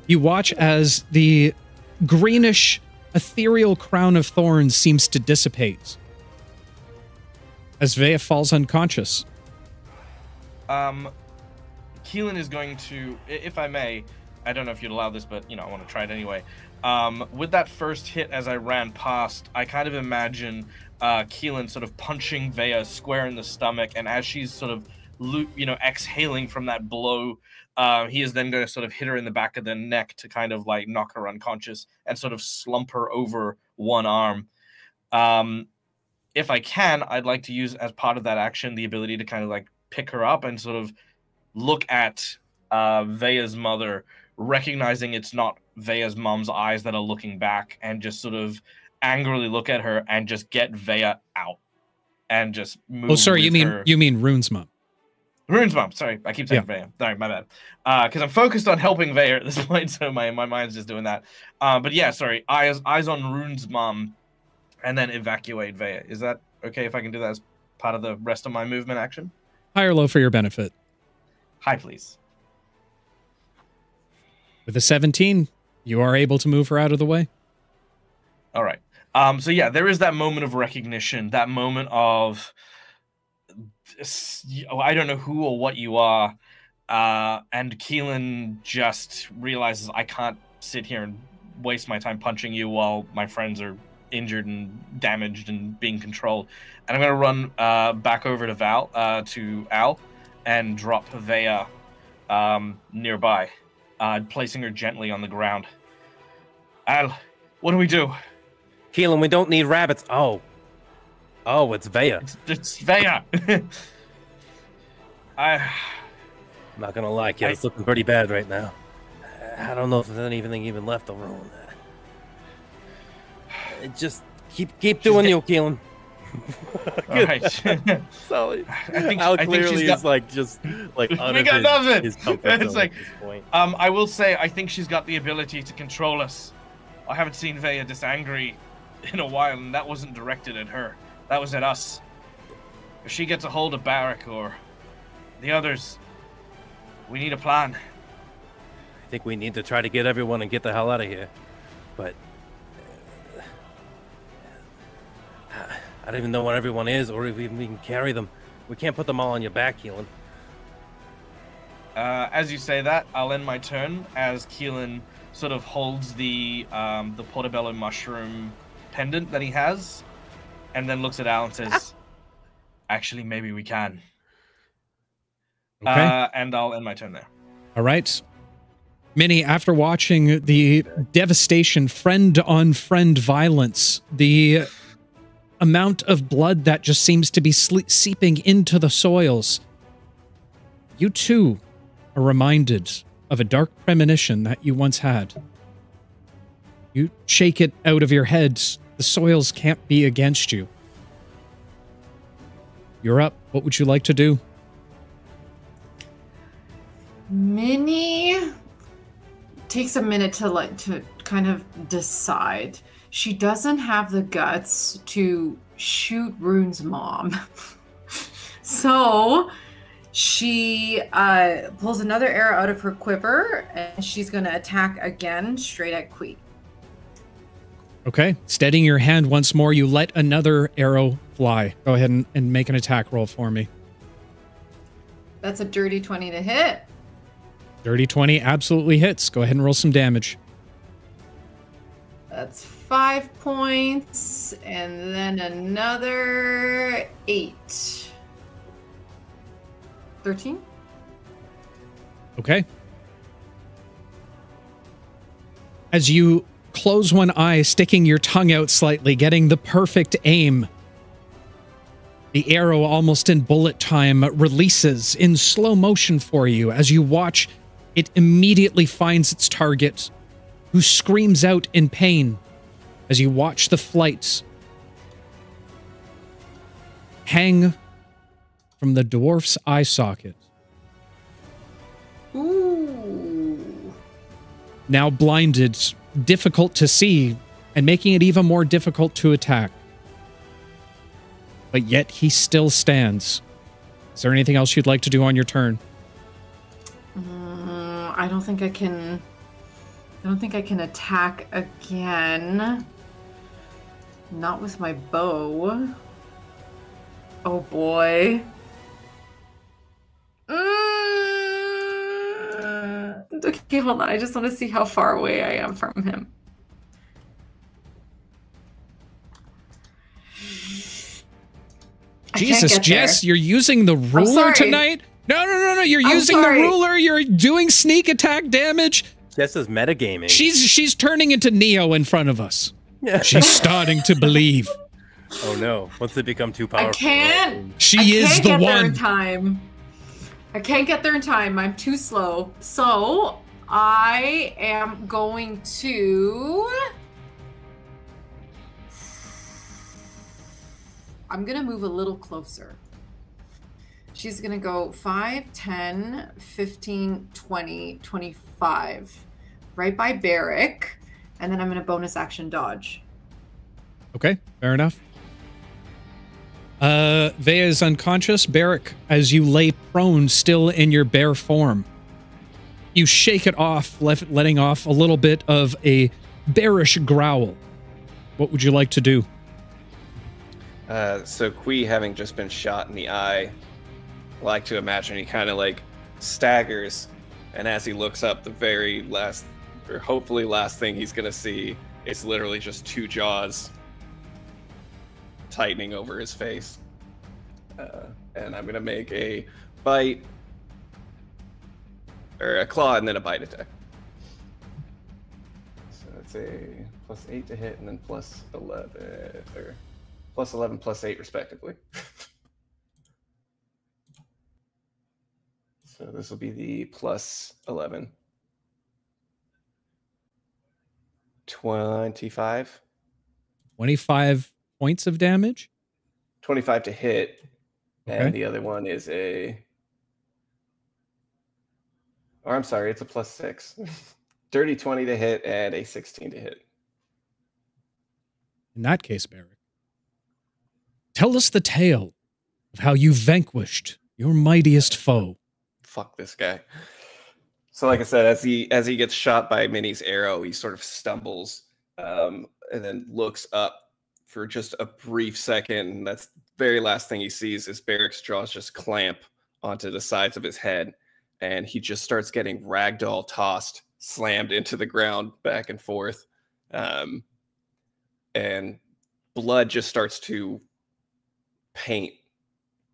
[SPEAKER 1] you watch as the greenish ethereal crown of thorns seems to dissipate as Vea falls unconscious.
[SPEAKER 6] Keelan is going to, if I may, I don't know if you'd allow this, but, you know, I want to try it anyway. With that first hit as I ran past, I kind of imagine Keelan sort of punching Vea square in the stomach, and as she's sort of, you know, exhaling from that blow, he is then going to sort of hit her in the back of the neck to kind of like knock her unconscious and sort of slump her over one arm. If I can, I'd like to use as part of that action the ability to kind of like pick her up and sort of look at Vea's mother, recognizing it's not Vea's mom's eyes that are looking back, and just sort of angrily look at her and just get Vea out and just move.
[SPEAKER 1] Oh, sorry, you
[SPEAKER 6] her.
[SPEAKER 1] mean Rune's mom.
[SPEAKER 6] Rune's mom. Sorry, I keep saying Vea. Sorry, my bad. Because I'm focused on helping Vea at this point, so my mind's just doing that. But yeah, sorry. Eyes on Rune's mom, and then evacuate Vea. Is that okay if I can do that as part of the rest of my movement action?
[SPEAKER 1] High or low for your benefit.
[SPEAKER 6] High, please.
[SPEAKER 1] With a 17, you are able to move her out of the way.
[SPEAKER 6] All right. So yeah, there is that moment of recognition, that moment of, I don't know who or what you are, and Keelan just realizes, I can't sit here and waste my time punching you while my friends are injured and damaged and being controlled. And I'm going to run back over to Al, and drop Vea nearby, placing her gently on the ground. Al, what do we do?
[SPEAKER 2] Keelan, we don't need rabbits. Oh, it's Vea.
[SPEAKER 6] It's Vea.
[SPEAKER 2] I'm not gonna lie, Keelan, it's looking pretty bad right now. I don't know if there's anything even left over on that. Just keep doing you, Keelan.
[SPEAKER 6] All right.
[SPEAKER 2] Solid.
[SPEAKER 6] I think
[SPEAKER 2] clearly
[SPEAKER 6] she's
[SPEAKER 2] is like just like
[SPEAKER 6] we got nothing.
[SPEAKER 2] His comfort
[SPEAKER 6] It's
[SPEAKER 2] zone
[SPEAKER 6] like,
[SPEAKER 2] at this point.
[SPEAKER 6] I will say, I think she's got the ability to control us. I haven't seen Vea this angry in a while, and that wasn't directed at her. That was at us. If she gets a hold of Barrack or the others, we need a plan.
[SPEAKER 2] I think we need to try to get everyone and get the hell out of here. But I don't even know what everyone is, or if we can carry them. We can't put them all on your back, Keelan.
[SPEAKER 6] As you say that, I'll end my turn as Keelan sort of holds the portobello mushroom pendant that he has, and then looks at Al and says, actually, maybe we can.
[SPEAKER 1] Okay.
[SPEAKER 6] And I'll end my turn there.
[SPEAKER 1] All right. Minnie, after watching the devastation, friend-on-friend violence, the amount of blood that just seems to be seeping into the soils, you too are reminded of a dark premonition that you once had. You shake it out of your head. The soils can't be against you. You're up. What would you like to do?
[SPEAKER 4] Minnie takes a minute to kind of decide. She doesn't have the guts to shoot Rune's mom. So she pulls another arrow out of her quiver, and she's going to attack again straight at Qwee.
[SPEAKER 1] Okay. Steadying your hand once more, you let another arrow fly. Go ahead and make an attack roll for me.
[SPEAKER 4] That's a dirty 20 to hit.
[SPEAKER 1] Dirty 20 absolutely hits. Go ahead and roll some damage.
[SPEAKER 4] That's 5 points, and then another 8. 13?
[SPEAKER 1] Okay. As you close one eye, sticking your tongue out slightly, getting the perfect aim, the arrow, almost in bullet time, releases in slow motion for you. As you watch, it immediately finds its target, who screams out in pain as you watch the flight hang from the dwarf's eye socket.
[SPEAKER 4] Ooh.
[SPEAKER 1] Now blinded, difficult to see, and making it even more difficult to attack. But yet he still stands. Is there anything else you'd like to do on your turn?
[SPEAKER 4] I don't think I can attack again. Not with my bow. Oh boy. Okay, hold on. I just want to see how far away I am from him.
[SPEAKER 1] Jesus, Jess, you're using the ruler tonight? No. You're using the ruler. You're doing sneak attack damage.
[SPEAKER 2] Jess is metagaming.
[SPEAKER 1] She's turning into Neo in front of us. She's starting to believe.
[SPEAKER 2] Oh no! Once they become too powerful,
[SPEAKER 4] I can't.
[SPEAKER 1] She is the one.
[SPEAKER 4] There in time. I can't get there in time. I'm too slow. So I am going to. I'm gonna move a little closer. She's gonna go 5, 10, 15, 20, 25. Right by Barrick. And then I'm gonna bonus action dodge.
[SPEAKER 1] Okay, fair enough. Vea is unconscious. Barrick, as you lay prone still in your bare form, you shake it off, letting off a little bit of a bearish growl. What would you like to do?
[SPEAKER 5] So Qwee, having just been shot in the eye, I like to imagine he kind of like staggers, and as he looks up, the very last, or hopefully last thing he's gonna see is literally just two jaws tightening over his face. And I'm gonna make a bite, or a claw, and then a bite attack. So it's a +8 to hit, and then +11, or +11, +8 respectively. So this will be the +11. 25.
[SPEAKER 1] 25 points of damage?
[SPEAKER 5] 25 to hit.
[SPEAKER 1] Okay.
[SPEAKER 5] And the other one is or I'm sorry, it's a +6. Dirty 20 to hit and a 16 to hit.
[SPEAKER 1] In that case, Barrick, tell us the tale of how you vanquished your mightiest foe.
[SPEAKER 5] Fuck this guy. So like I said, as he gets shot by Minnie's arrow, he sort of stumbles and then looks up for just a brief second. And that's the very last thing he sees is Barrick's jaws just clamp onto the sides of his head. And he just starts getting ragdoll tossed, slammed into the ground back and forth. And blood just starts to paint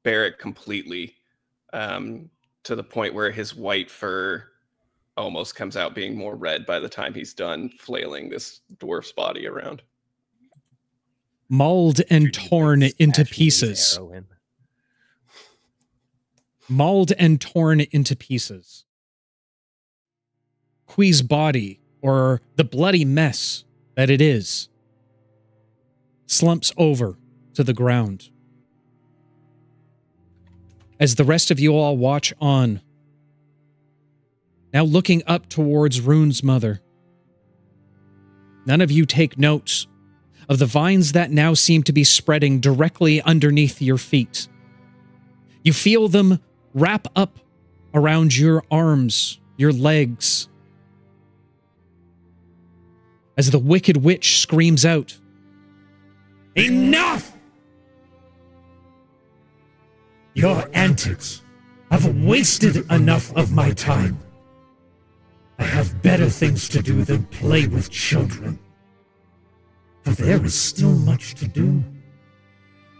[SPEAKER 5] Barrick completely, to the point where his white fur almost comes out being more red by the time he's done flailing this dwarf's body around.
[SPEAKER 1] Mauled and torn into pieces. Mauled and torn into pieces. Qwee's body, or the bloody mess that it is, slumps over to the ground. As the rest of you all watch on, now looking up towards Rune's mother. None of you take note of the vines that now seem to be spreading directly underneath your feet. You feel them wrap up around your arms, your legs, as the Wicked Witch screams out,
[SPEAKER 7] Enough! Your antics have wasted enough of my time. I have better things to do than play with children. For there is still much to do.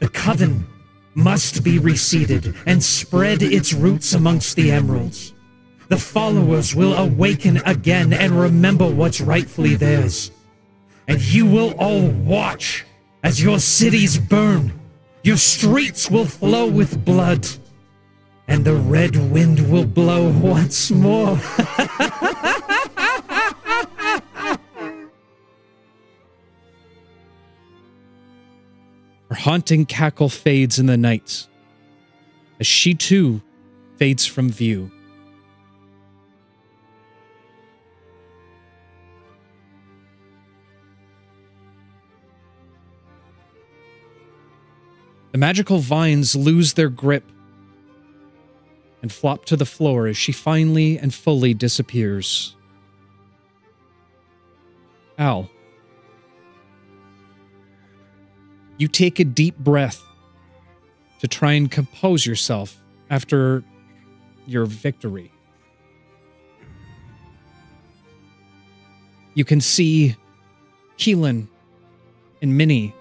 [SPEAKER 7] The coven must be reseeded and spread its roots amongst the emeralds. The followers will awaken again and remember what's rightfully theirs. And you will all watch as your cities burn. Your streets will flow with blood. And the red wind will blow once more. Her haunting cackle fades in the night, as she too fades from view. The magical vines lose their grip and flop to the floor as she finally and fully disappears. Al, you take a deep breath to try and compose yourself after your victory. You can see Keelan and Minnie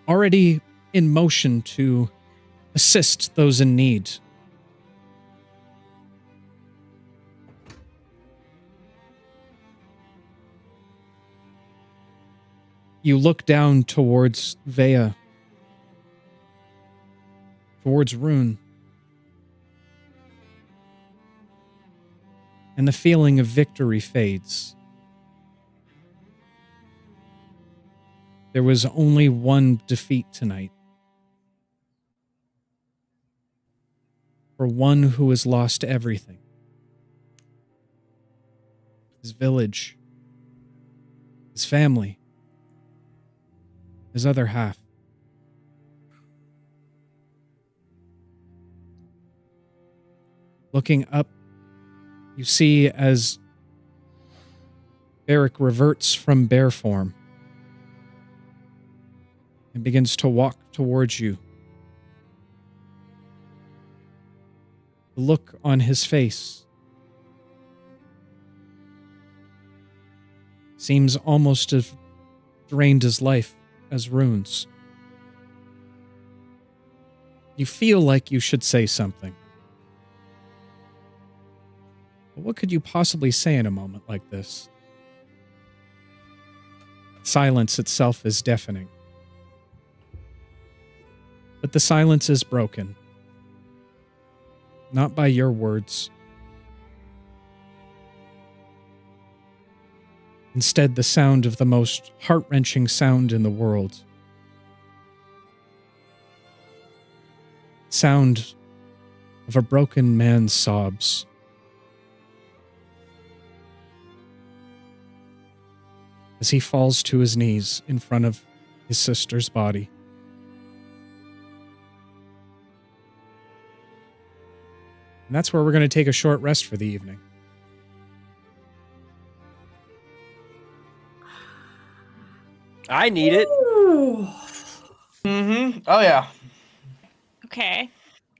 [SPEAKER 7] already in motion to assist those in need. You look down towards Vea, towards Rune, and the feeling of victory fades. There was only one defeat tonight. For one who has lost everything. His village. His family. His other half. Looking up, you see as Beric reverts from bear form and begins to walk towards you. The look on his face seems almost as drained his life as Rune's. You feel like you should say something. But what could you possibly say in a moment like this? Silence itself is deafening. But the silence is broken. Not by your words. Instead, the sound of the most heart-wrenching sound in the world. Sound of a broken man's sobs. As he falls to his knees in front of his sister's body. And that's where we're going to take a short rest for the evening.
[SPEAKER 2] I need it.
[SPEAKER 6] Mm-hmm. Oh, yeah.
[SPEAKER 3] Okay.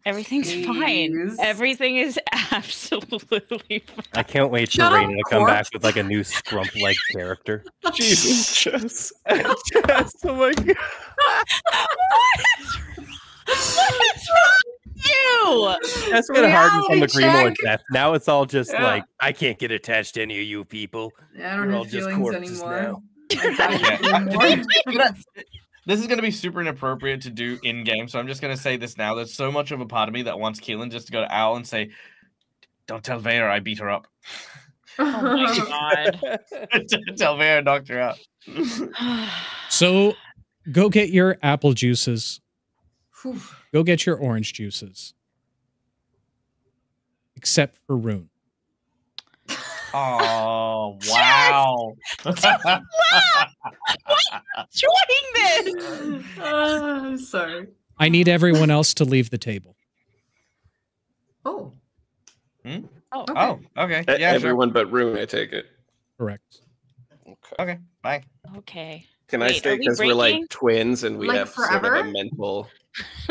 [SPEAKER 3] Everything's fine. Everything is absolutely fine.
[SPEAKER 2] I can't wait for Raina to come back with like a new Scrump-like character.
[SPEAKER 5] Jesus, Jess. Jess, oh my god.
[SPEAKER 3] What is wrong with you?
[SPEAKER 2] That's gonna harden from the Greenwood death. Now it's all just like, I can't get attached to any of you people.
[SPEAKER 4] Yeah, I don't
[SPEAKER 2] You're
[SPEAKER 4] have
[SPEAKER 2] all just
[SPEAKER 4] feelings
[SPEAKER 2] corpses
[SPEAKER 4] anymore.
[SPEAKER 6] This is going to be super inappropriate to do in-game, so I'm just going to say this now. There's so much of a part of me that wants Keelan just to go to Al and say, don't tell Vea I beat her up.
[SPEAKER 3] Oh my god.
[SPEAKER 6] Tell Vea I knocked her out.
[SPEAKER 1] So, go get your apple juices. Go get your orange juices. Except for Rune.
[SPEAKER 6] Oh, wow.
[SPEAKER 3] Enjoying this.
[SPEAKER 4] I'm sorry.
[SPEAKER 1] I need everyone else to leave the table.
[SPEAKER 4] Oh.
[SPEAKER 6] Hmm?
[SPEAKER 3] Oh,
[SPEAKER 4] Okay.
[SPEAKER 6] Oh, okay. Yeah,
[SPEAKER 5] Everyone but Rune, I take it.
[SPEAKER 1] Correct.
[SPEAKER 6] sure. Okay, bye.
[SPEAKER 3] okay.
[SPEAKER 5] Can I
[SPEAKER 3] Wait,
[SPEAKER 5] stay
[SPEAKER 3] are we
[SPEAKER 5] because we're like
[SPEAKER 3] breaking?
[SPEAKER 5] twins and we
[SPEAKER 4] Like
[SPEAKER 5] have sort
[SPEAKER 4] forever?
[SPEAKER 5] of a mental.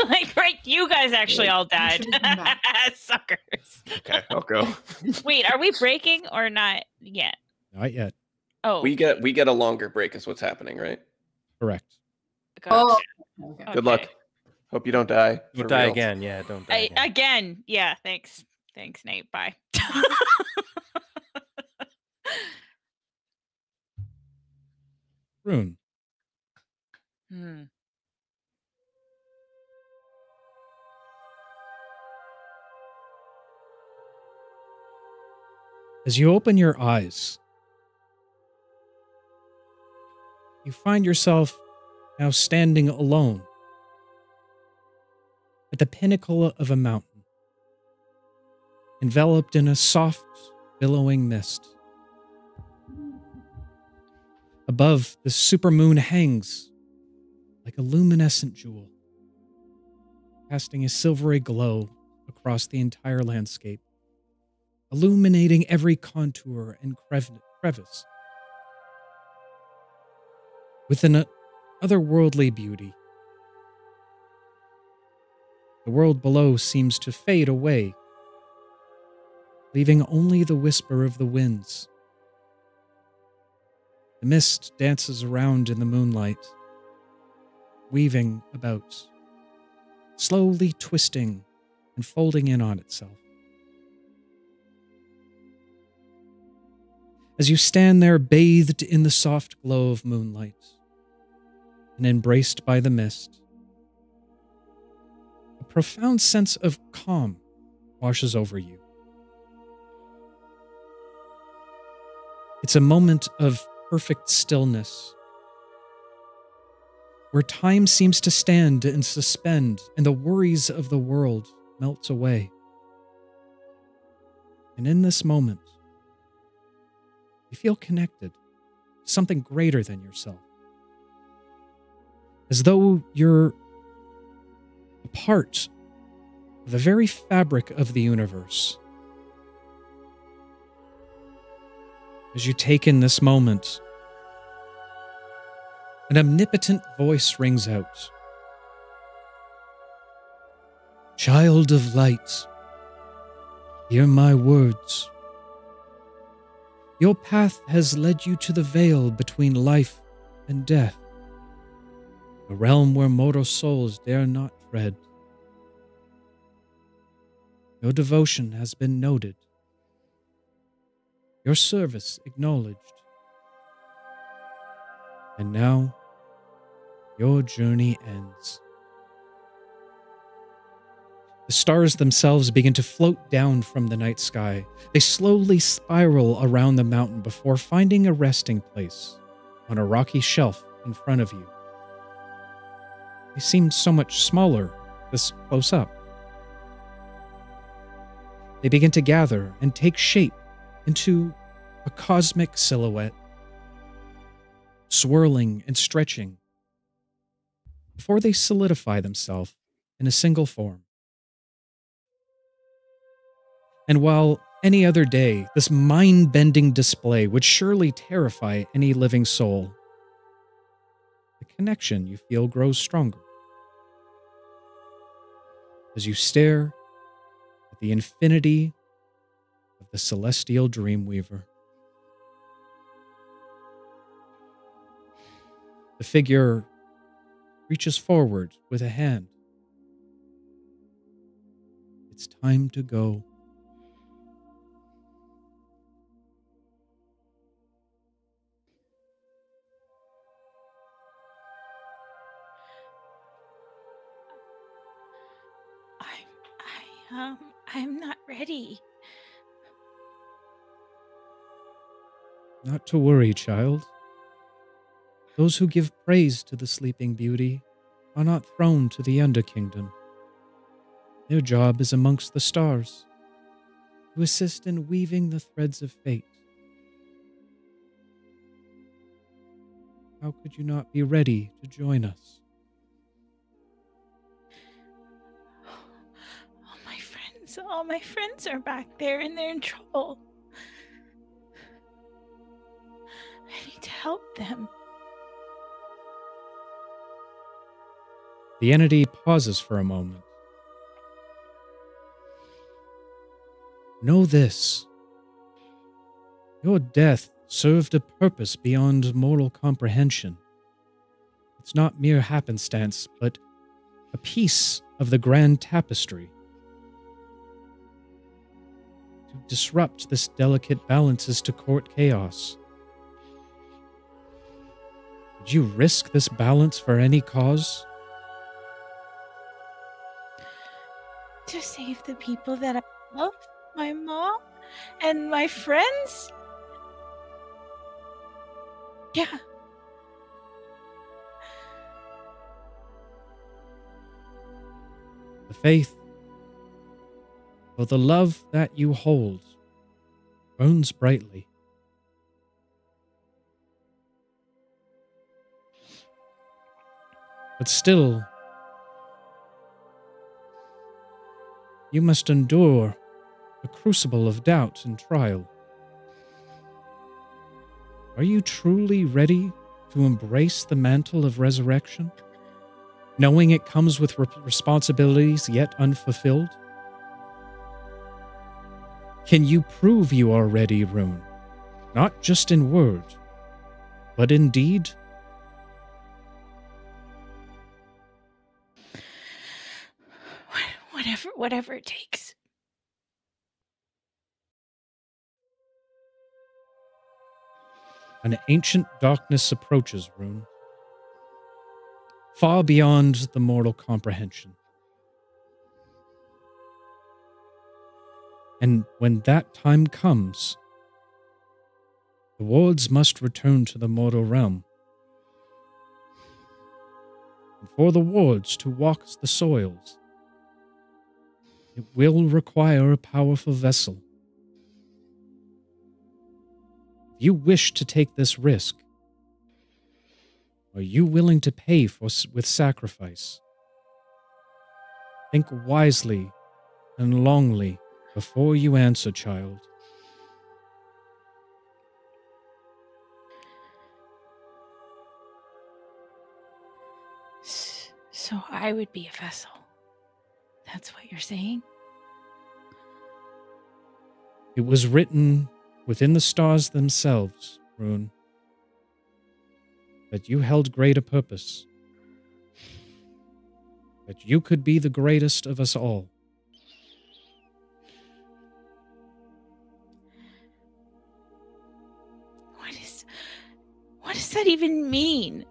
[SPEAKER 3] Like, right, you guys actually all died.
[SPEAKER 4] should come back.
[SPEAKER 3] Suckers.
[SPEAKER 5] Okay, I'll go.
[SPEAKER 3] Wait, are we breaking or not yet?
[SPEAKER 1] Not yet.
[SPEAKER 3] Oh,
[SPEAKER 5] We get a longer break is what's happening, right?
[SPEAKER 1] Correct.
[SPEAKER 3] gotcha.
[SPEAKER 4] Okay.
[SPEAKER 5] Good luck. Hope you don't die.
[SPEAKER 2] Don't
[SPEAKER 5] for
[SPEAKER 2] die
[SPEAKER 5] real.
[SPEAKER 2] again. Yeah, don't die again.
[SPEAKER 3] Again, yeah, thanks. Thanks, Nate. Bye.
[SPEAKER 1] Rune,
[SPEAKER 3] Hmm.
[SPEAKER 1] as you open your eyes, you find yourself now standing alone at the pinnacle of a mountain, enveloped in a soft, billowing mist. Above, the supermoon hangs like a luminescent jewel, casting a silvery glow across the entire landscape, illuminating every contour and crevice with an otherworldly beauty. The world below seems to fade away, leaving only the whisper of the winds. The mist dances around in the moonlight, weaving about, slowly twisting and folding in on itself. As you stand there bathed in the soft glow of moonlight and embraced by the mist, a profound sense of calm washes over you. It's a moment of perfect stillness, where time seems to stand and suspend, and the worries of the world melts away. And in this moment, you feel connected to something greater than yourself, as though you're a part of the very fabric of the universe. As you take in this moment, an omnipotent voice rings out. Child of light, hear my words. Your path has led you to the veil between life and death, a realm where mortal souls dare not tread. Your devotion has been noted, your service acknowledged, and now your journey ends. The stars themselves begin to float down from the night sky. They slowly spiral around the mountain before finding a resting place on a rocky shelf in front of you. They seem so much smaller this close up. They begin to gather and take shape into a cosmic silhouette, swirling and stretching before they solidify themselves in a single form. And while any other day, this mind-bending display would surely terrify any living soul, the connection you feel grows stronger as you stare at the infinity of the celestial Dreamweaver. The figure reaches forward with a hand. It's time to go.
[SPEAKER 3] I'm not ready.
[SPEAKER 1] Not to worry, child. Those who give praise to the sleeping beauty are not thrown to the Underkingdom. Their job is amongst the stars, to assist in weaving the threads of fate How could you not be ready to join us?
[SPEAKER 3] All my friends are back there and they're in trouble. I need to help them.
[SPEAKER 1] The entity pauses for a moment. Know this. Your death served a purpose beyond mortal comprehension. It's not mere happenstance, but a piece of the grand tapestry. To disrupt this delicate balance is to court chaos. Would you risk this balance for any cause?
[SPEAKER 3] To save the people that I love, my mom and my friends? Yeah.
[SPEAKER 1] The faith, or the love that you hold, burns brightly. But still, you must endure a crucible of doubt and trial. Are you truly ready to embrace the mantle of resurrection, knowing it comes with responsibilities yet unfulfilled? Can you prove you are ready, Rune? Not just in word, but in deed?
[SPEAKER 3] Whatever it takes.
[SPEAKER 1] An ancient darkness approaches, Rune, far beyond the mortal comprehension. And when that time comes, the wards must return to the mortal realm. And for the wards to walk the soils, it will require a powerful vessel. If you wish to take this risk, are you willing to pay with sacrifice? Think wisely and longly before you answer, child.
[SPEAKER 3] So I would be a vessel. That's what you're saying?
[SPEAKER 1] It was written within the stars themselves, Rune, that you held greater purpose, that you could be the greatest of us all.
[SPEAKER 3] What does that even mean?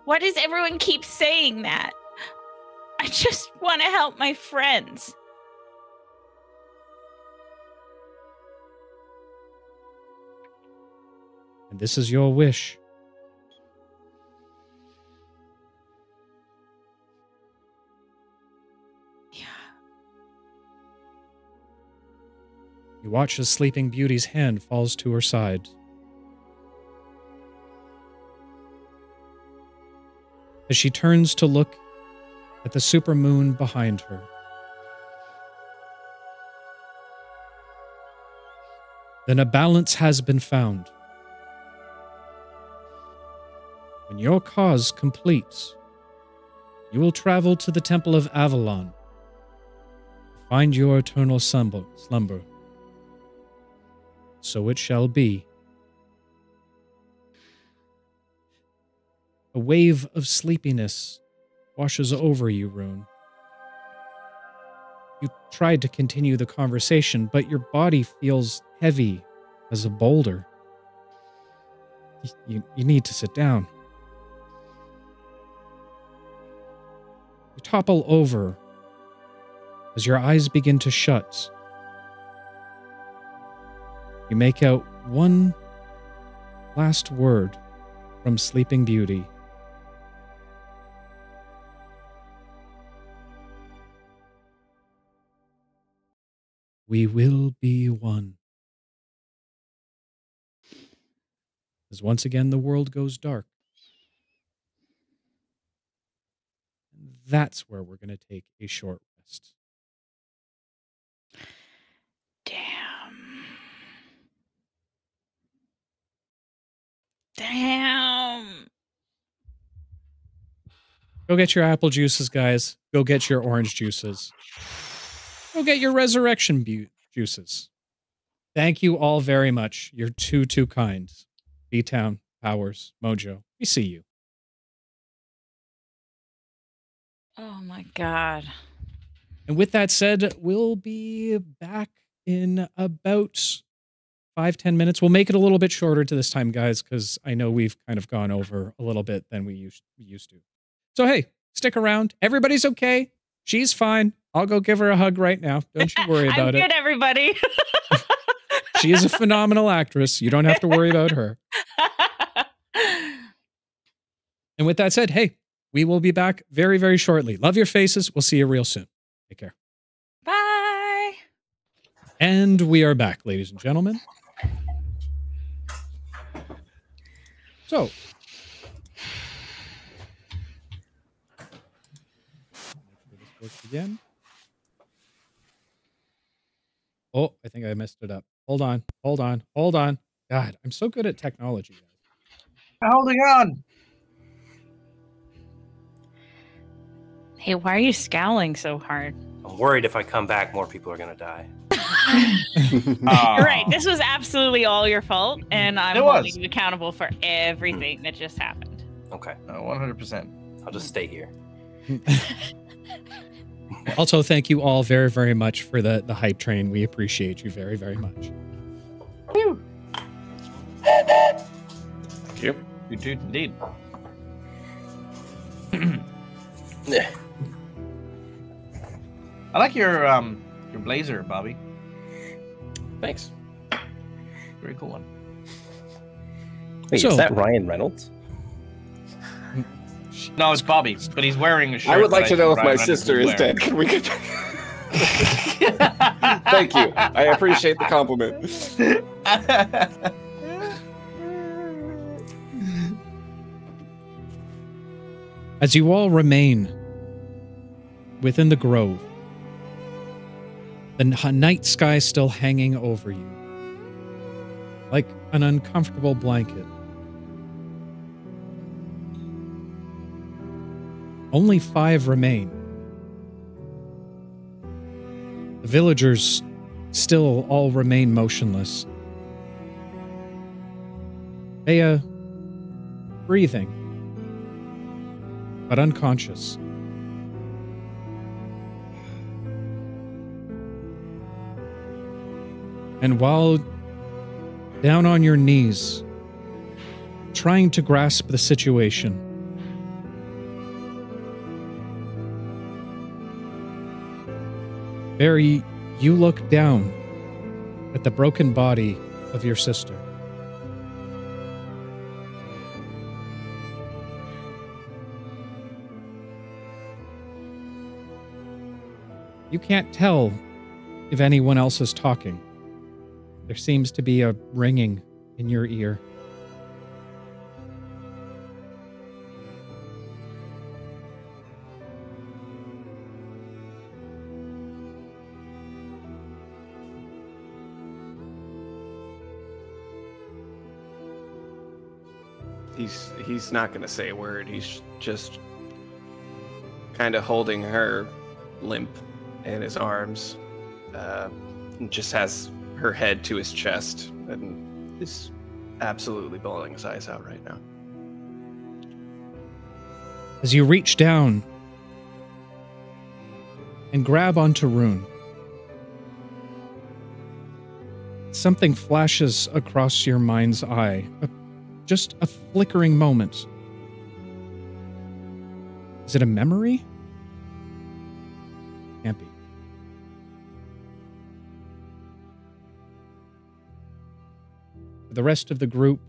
[SPEAKER 3] Why does everyone keep saying that? I just want to help my friends.
[SPEAKER 1] And this is your wish.
[SPEAKER 3] Yeah.
[SPEAKER 1] You watch as Sleeping Beauty's hand falls to her side. As she turns to look at the supermoon behind her. Then a balance has been found. When your cause completes, you will travel to the Temple of Avalon to find your eternal slumber. So it shall be. A wave of sleepiness washes over you, Rune. You tried to continue the conversation, but your body feels heavy as a boulder. You need to sit down. You topple over as your eyes begin to shut. You make out one last word from Sleeping Beauty. We will be one. As once again the world goes dark. And that's where we're going to take a short rest.
[SPEAKER 3] Damn.
[SPEAKER 1] Go get your apple juices, guys. Go get your orange juices. Go get your resurrection juices. Thank you all very much. You're too kind. B-Town, Powers, Mojo. We see you.
[SPEAKER 3] Oh my God.
[SPEAKER 1] And with that said, we'll be back in about 5-10 minutes. We'll make it a little bit shorter to this time, guys, because I know we've kind of gone over a little bit than we used to. So, hey, stick around. Everybody's okay. She's fine. I'll go give her a hug right now. Don't you worry about it.
[SPEAKER 3] I'm good, everybody.
[SPEAKER 1] She is a phenomenal actress. You don't have to worry about her. And with that said, hey, we will be back very, very shortly. Love your faces. We'll see you real soon. Take care.
[SPEAKER 3] Bye.
[SPEAKER 1] And we are back, ladies and gentlemen. So, make sure this works again. Oh, I think I messed it up. Hold on. God, I'm so good at technology, guys.
[SPEAKER 6] Holding on.
[SPEAKER 3] Hey, why are you scowling so hard?
[SPEAKER 2] I'm worried if I come back, more people are going to die.
[SPEAKER 3] Right, this was absolutely all your fault, and I'm holding you accountable for everything that just happened.
[SPEAKER 2] Okay.
[SPEAKER 6] 100%.
[SPEAKER 2] I'll just stay here.
[SPEAKER 1] Also, thank you all very, very much for the hype train. We appreciate you very, very much.
[SPEAKER 5] Thank you.
[SPEAKER 6] You do indeed. I like your blazer, Bobby.
[SPEAKER 2] Thanks.
[SPEAKER 6] Very cool one.
[SPEAKER 2] Wait,
[SPEAKER 1] So-
[SPEAKER 2] is that Ryan Reynolds?
[SPEAKER 6] No, it's Bobby, but he's wearing a shirt.
[SPEAKER 5] I would like
[SPEAKER 6] that
[SPEAKER 5] to know if
[SPEAKER 6] think
[SPEAKER 5] my
[SPEAKER 6] Ryan Reynolds
[SPEAKER 5] sister
[SPEAKER 6] would
[SPEAKER 5] is
[SPEAKER 6] wear.
[SPEAKER 5] dead. Can we get Thank you. I appreciate the compliment.
[SPEAKER 1] As you all remain within the grove, the night sky still hanging over you, like an uncomfortable blanket. Only 5 remain. The villagers still all remain motionless. Bea, breathing, but unconscious. And while down on your knees, trying to grasp the situation, Barry, you look down at the broken body of your sister. You can't tell if anyone else is talking. There seems to be a ringing in your ear.
[SPEAKER 5] He's not going to say a word. He's just kind of holding her limp in his arms. And just has her head to his chest and is absolutely bawling his eyes out right now.
[SPEAKER 1] As you reach down and grab onto Rune, something flashes across your mind's eye. Just a flickering moment. Is it a memory? Can't be. For the rest of the group,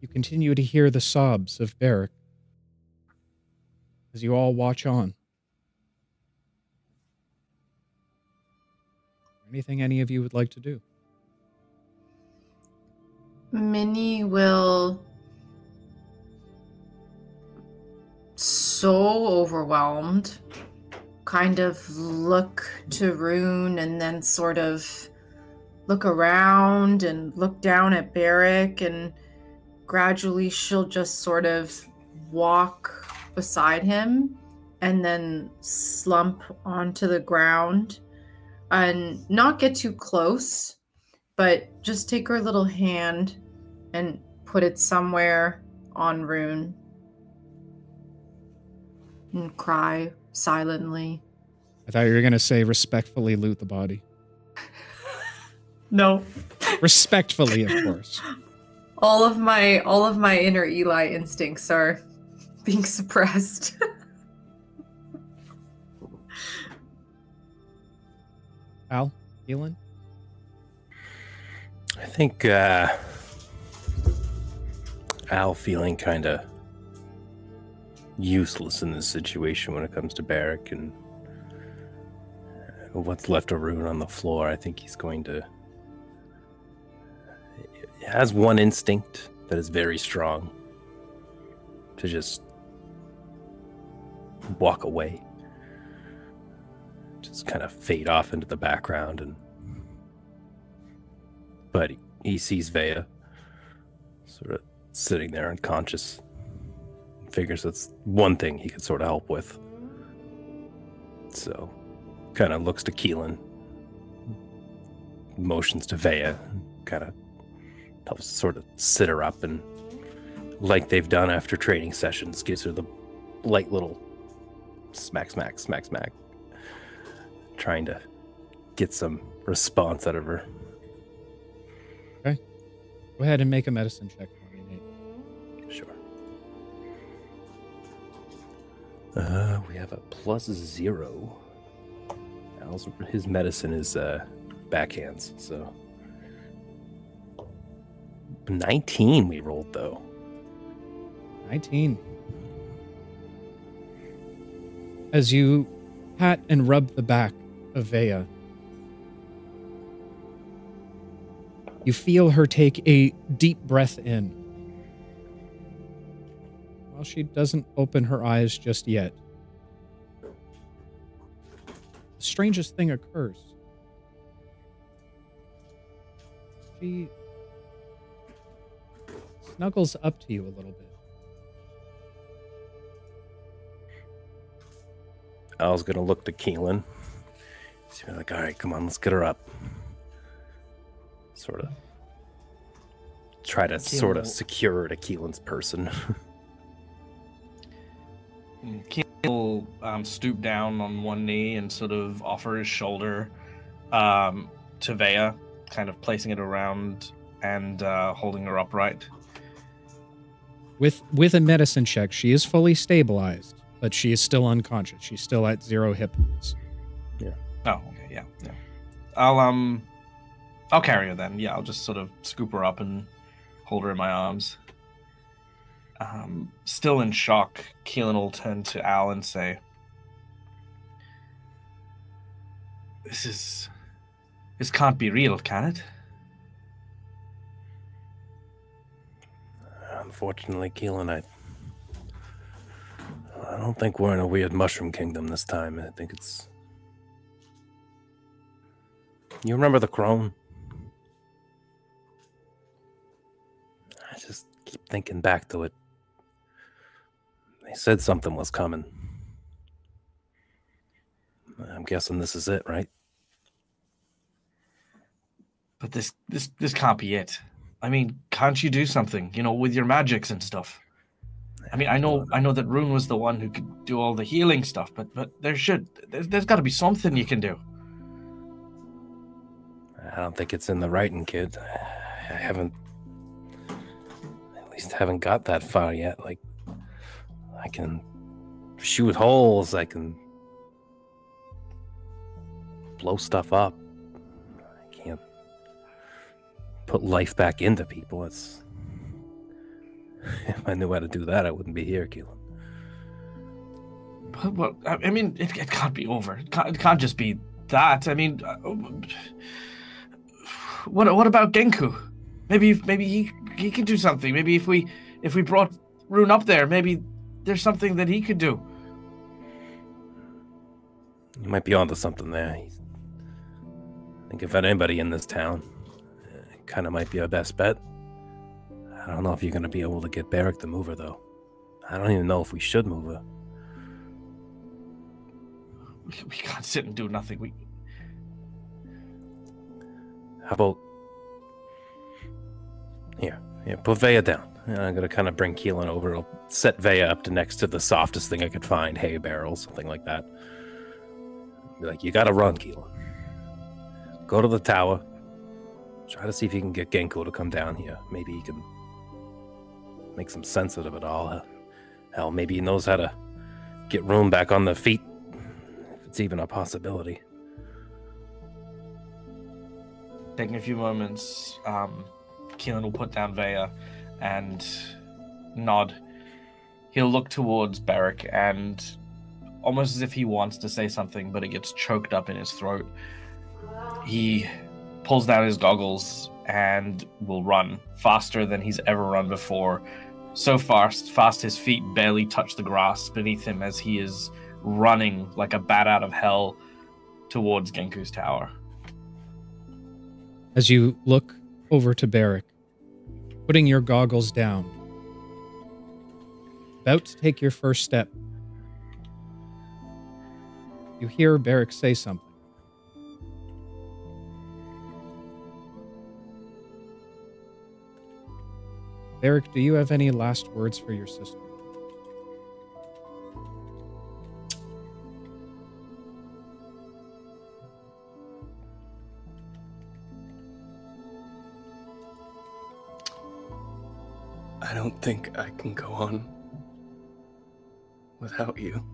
[SPEAKER 1] you continue to hear the sobs of Barrick as you all watch on. Anything any of you would like to do?
[SPEAKER 4] Minnie will, so overwhelmed, kind of look to Rune and then sort of look around and look down at Barrick, and gradually she'll just sort of walk beside him and then slump onto the ground and not get too close, but just take her little hand and put it somewhere on Rune and cry silently.
[SPEAKER 1] I thought you were going to say respectfully loot the body.
[SPEAKER 4] No.
[SPEAKER 1] Respectfully, of course.
[SPEAKER 4] All of my inner Eli instincts are being suppressed.
[SPEAKER 1] Al, Elin?
[SPEAKER 2] I think Al feeling kind of useless in this situation when it comes to Barrick and what's left of Rune on the floor. I think he's going to... He has one instinct that is very strong, to just walk away, just kind of fade off into the background. And but he sees Vea sort of sitting there unconscious, figures that's one thing he could sort of help with, so kind of looks to Keelan, motions to Vea, kind of helps sort of sit her up, and like they've done after training sessions, gives her the light little smack, smack, smack, smack, trying to get some response out of her.
[SPEAKER 1] Okay. Go ahead and make a medicine check for me, Nate.
[SPEAKER 2] Sure. We have a +0. His medicine is backhands, so 19 we rolled, though.
[SPEAKER 1] 19. As you pat and rub the back of Vea, you feel her take a deep breath in. While she doesn't open her eyes just yet, the strangest thing occurs. She snuggles up to you a little bit.
[SPEAKER 2] I was gonna look to Keelan. She's like, all right, come on, let's get her up. Sort of try to sort of secure her to Keelan's person.
[SPEAKER 6] Keelan will stoop down on one knee and sort of offer his shoulder to Vea, kind of placing it around and holding her upright.
[SPEAKER 1] With a medicine check, she is fully stabilized, but she is still unconscious. She's still at 0 hit points.
[SPEAKER 2] Yeah.
[SPEAKER 6] Oh, okay, yeah. I'll carry her then. Yeah, I'll just sort of scoop her up and hold her in my arms. Still in shock, Keelan will turn to Al and say, This can't be real, can it?
[SPEAKER 2] Unfortunately, Keelan, I don't think we're in a weird mushroom kingdom this time. I think it's... You remember the crone? I just keep thinking back to it. They said something was coming. I'm guessing this is it, right?
[SPEAKER 6] But this can't be it. I mean, can't you do something, with your magics and stuff? I mean, I know that Rune was the one who could do all the healing stuff, but there's got to be something you can do.
[SPEAKER 2] I don't think it's in the writing, kid. I haven't got that far yet. Like, I can shoot holes, I can blow stuff up. I can't put life back into people. It's... If I knew how to do that, I wouldn't be here, Keelan.
[SPEAKER 6] But I mean, it can't be over. It can't just be that. I mean, what about Ginku? Maybe he could do something. Maybe if we brought Rune up there, maybe there's something that he could do.
[SPEAKER 2] You might be onto something there. I think if anybody in this town, it kind of might be our best bet. I don't know if you're going to be able to get Barrick to move her, though. I don't even know if we should move her.
[SPEAKER 6] We can't sit and do nothing.
[SPEAKER 2] How about... Here, put Vea down. I'm going to kind of bring Keelan over. I'll set Vea up to next to the softest thing I could find. Hay barrels, something like that. Be like, you got to run, Keelan. Go to the tower. Try to see if you can get Ginku to come down here. Maybe he can make some sense out of it all. Hell, maybe he knows how to get Rune back on their feet. If it's even a possibility.
[SPEAKER 6] Taking a few moments, Keelan will put down Vea and nod. He'll look towards Barrick and almost as if he wants to say something, but it gets choked up in his throat. He pulls down his goggles and will run faster than he's ever run before. So fast his feet barely touch the grass beneath him as he is running like a bat out of hell towards Genku's tower.
[SPEAKER 1] As you look over to Barrick, putting your goggles down, about to take your first step, you hear Barrick say something. Barrick, do you have any last words for your sister?
[SPEAKER 5] I don't think I can go on without you.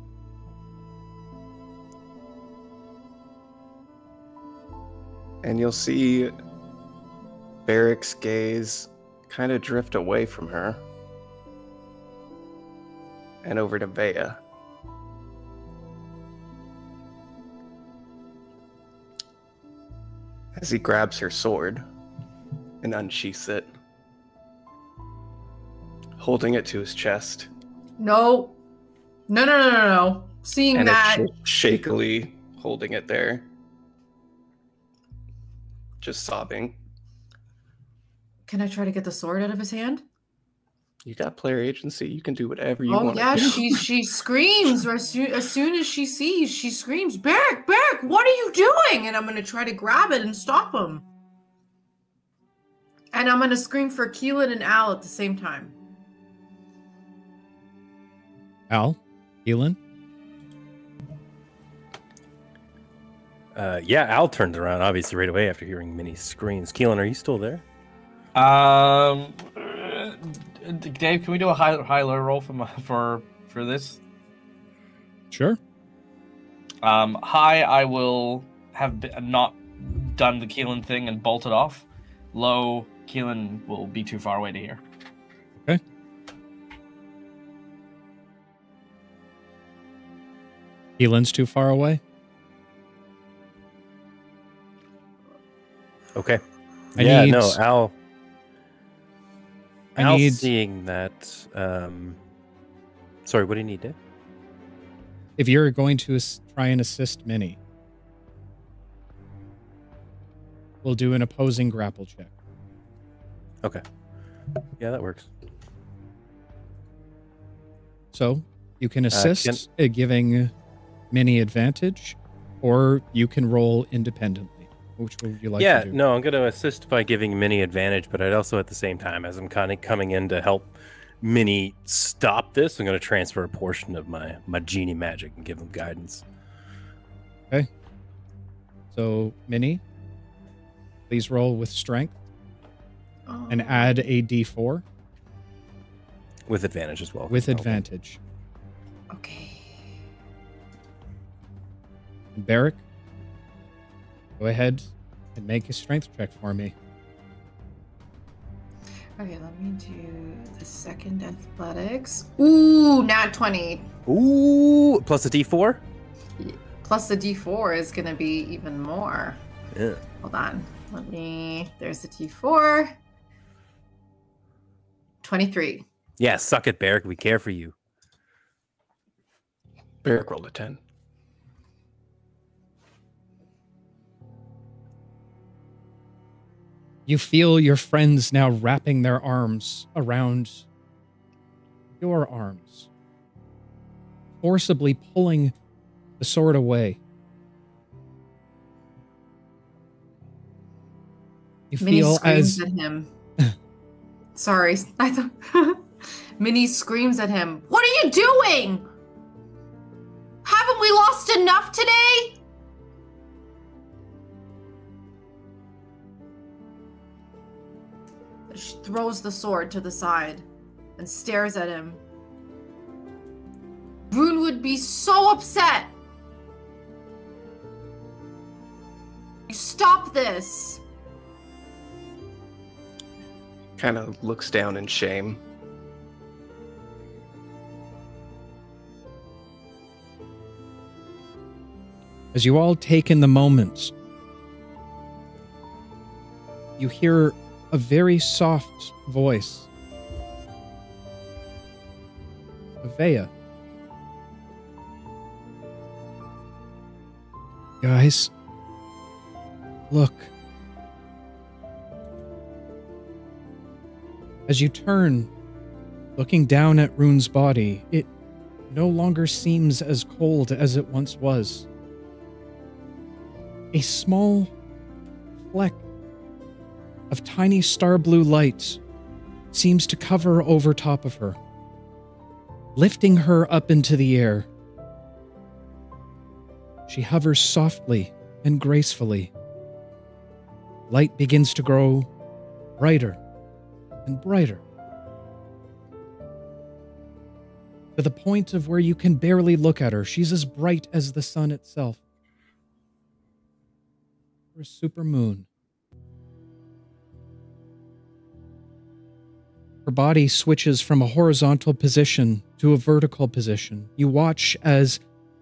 [SPEAKER 5] And you'll see Barrick's gaze kind of drift away from her and over to Vea. As he grabs her sword and unsheaths it, holding it to his chest.
[SPEAKER 4] No. Seeing
[SPEAKER 5] and
[SPEAKER 4] that.
[SPEAKER 5] Shakily holding it there. Just sobbing.
[SPEAKER 4] Can I try to get the sword out of his hand?
[SPEAKER 5] You got player agency. You can do whatever you want.
[SPEAKER 4] Oh yeah, she screams as soon as she sees. She screams, "Barrick, what are you doing?" And I'm gonna try to grab it and stop him. And I'm gonna scream for Keelan and Al at the same time.
[SPEAKER 1] Al, Keelan.
[SPEAKER 2] Yeah, Al turned around obviously right away after hearing Minnie's screams. Keelan, are you still there?
[SPEAKER 6] Dave, can we do a high-low roll for this?
[SPEAKER 1] Sure.
[SPEAKER 6] High, I will have not done the Keelan thing and bolted off. Low, Keelan will be too far away to hear.
[SPEAKER 1] Okay. Keelan's too far away?
[SPEAKER 2] Okay. Al. Al's seeing that. Sorry, what do you need, Dave?
[SPEAKER 1] If you're going to try and assist Minnie, we'll do an opposing grapple check.
[SPEAKER 2] Okay. Yeah, that works.
[SPEAKER 1] So you can assist, giving Minnie advantage, or you can roll independently. Which would you like to do?
[SPEAKER 2] Yeah, no, I'm going to assist by giving Minnie advantage, but I'd also at the same time, as I'm kind of coming in to help Minnie stop this, I'm going to transfer a portion of my genie magic and give them guidance.
[SPEAKER 1] Okay. So, Minnie, please roll with strength and add a d4.
[SPEAKER 2] With advantage as well.
[SPEAKER 1] With advantage.
[SPEAKER 4] Okay.
[SPEAKER 1] And Barrick, go ahead and make a strength check for me.
[SPEAKER 4] Okay, let me do the second athletics. Ooh, nat 20.
[SPEAKER 2] Ooh, plus a d4?
[SPEAKER 4] Plus the d4 is going to be even more.
[SPEAKER 2] Yeah.
[SPEAKER 4] Hold on. There's the d4. 23.
[SPEAKER 2] Yeah, suck it, Barrick. We care for you.
[SPEAKER 5] Barrick rolled a 10.
[SPEAKER 1] You feel your friends now wrapping their arms around your arms, forcibly pulling the sword away. You
[SPEAKER 4] Minnie
[SPEAKER 1] feel
[SPEAKER 4] screams
[SPEAKER 1] as
[SPEAKER 4] at him. Sorry, I thought Minnie screams at him. What are you doing? Haven't we lost enough today? She throws the sword to the side and stares at him. Rune would be so upset. Stop this.
[SPEAKER 5] Kind of looks down in shame.
[SPEAKER 1] as you all take in the moment, you hear a very soft voice. Avea. Guys, look. As you turn, looking down at Rune's body, it no longer seems as cold as it once was. A small fleck of tiny star blue light seems to cover over top of her, lifting her up into the air. She hovers softly and gracefully. Light begins to grow brighter and brighter, to the point of where you can barely look at her. She's as bright as the sun itself. Or a super moon. Her body switches from a horizontal position to a vertical position. You watch as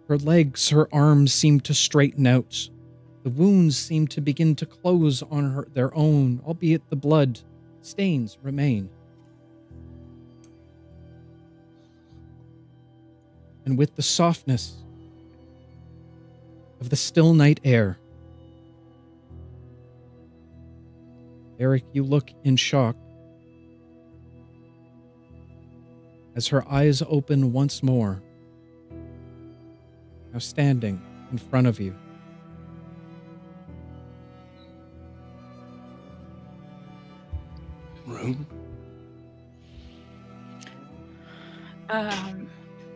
[SPEAKER 1] her legs, her arms seem to straighten out. The wounds seem to begin to close on their own, albeit the blood stains remain. And with the softness of the still night air, Eric, you look in shock as her eyes open once more, now standing in front of you.
[SPEAKER 5] Rune?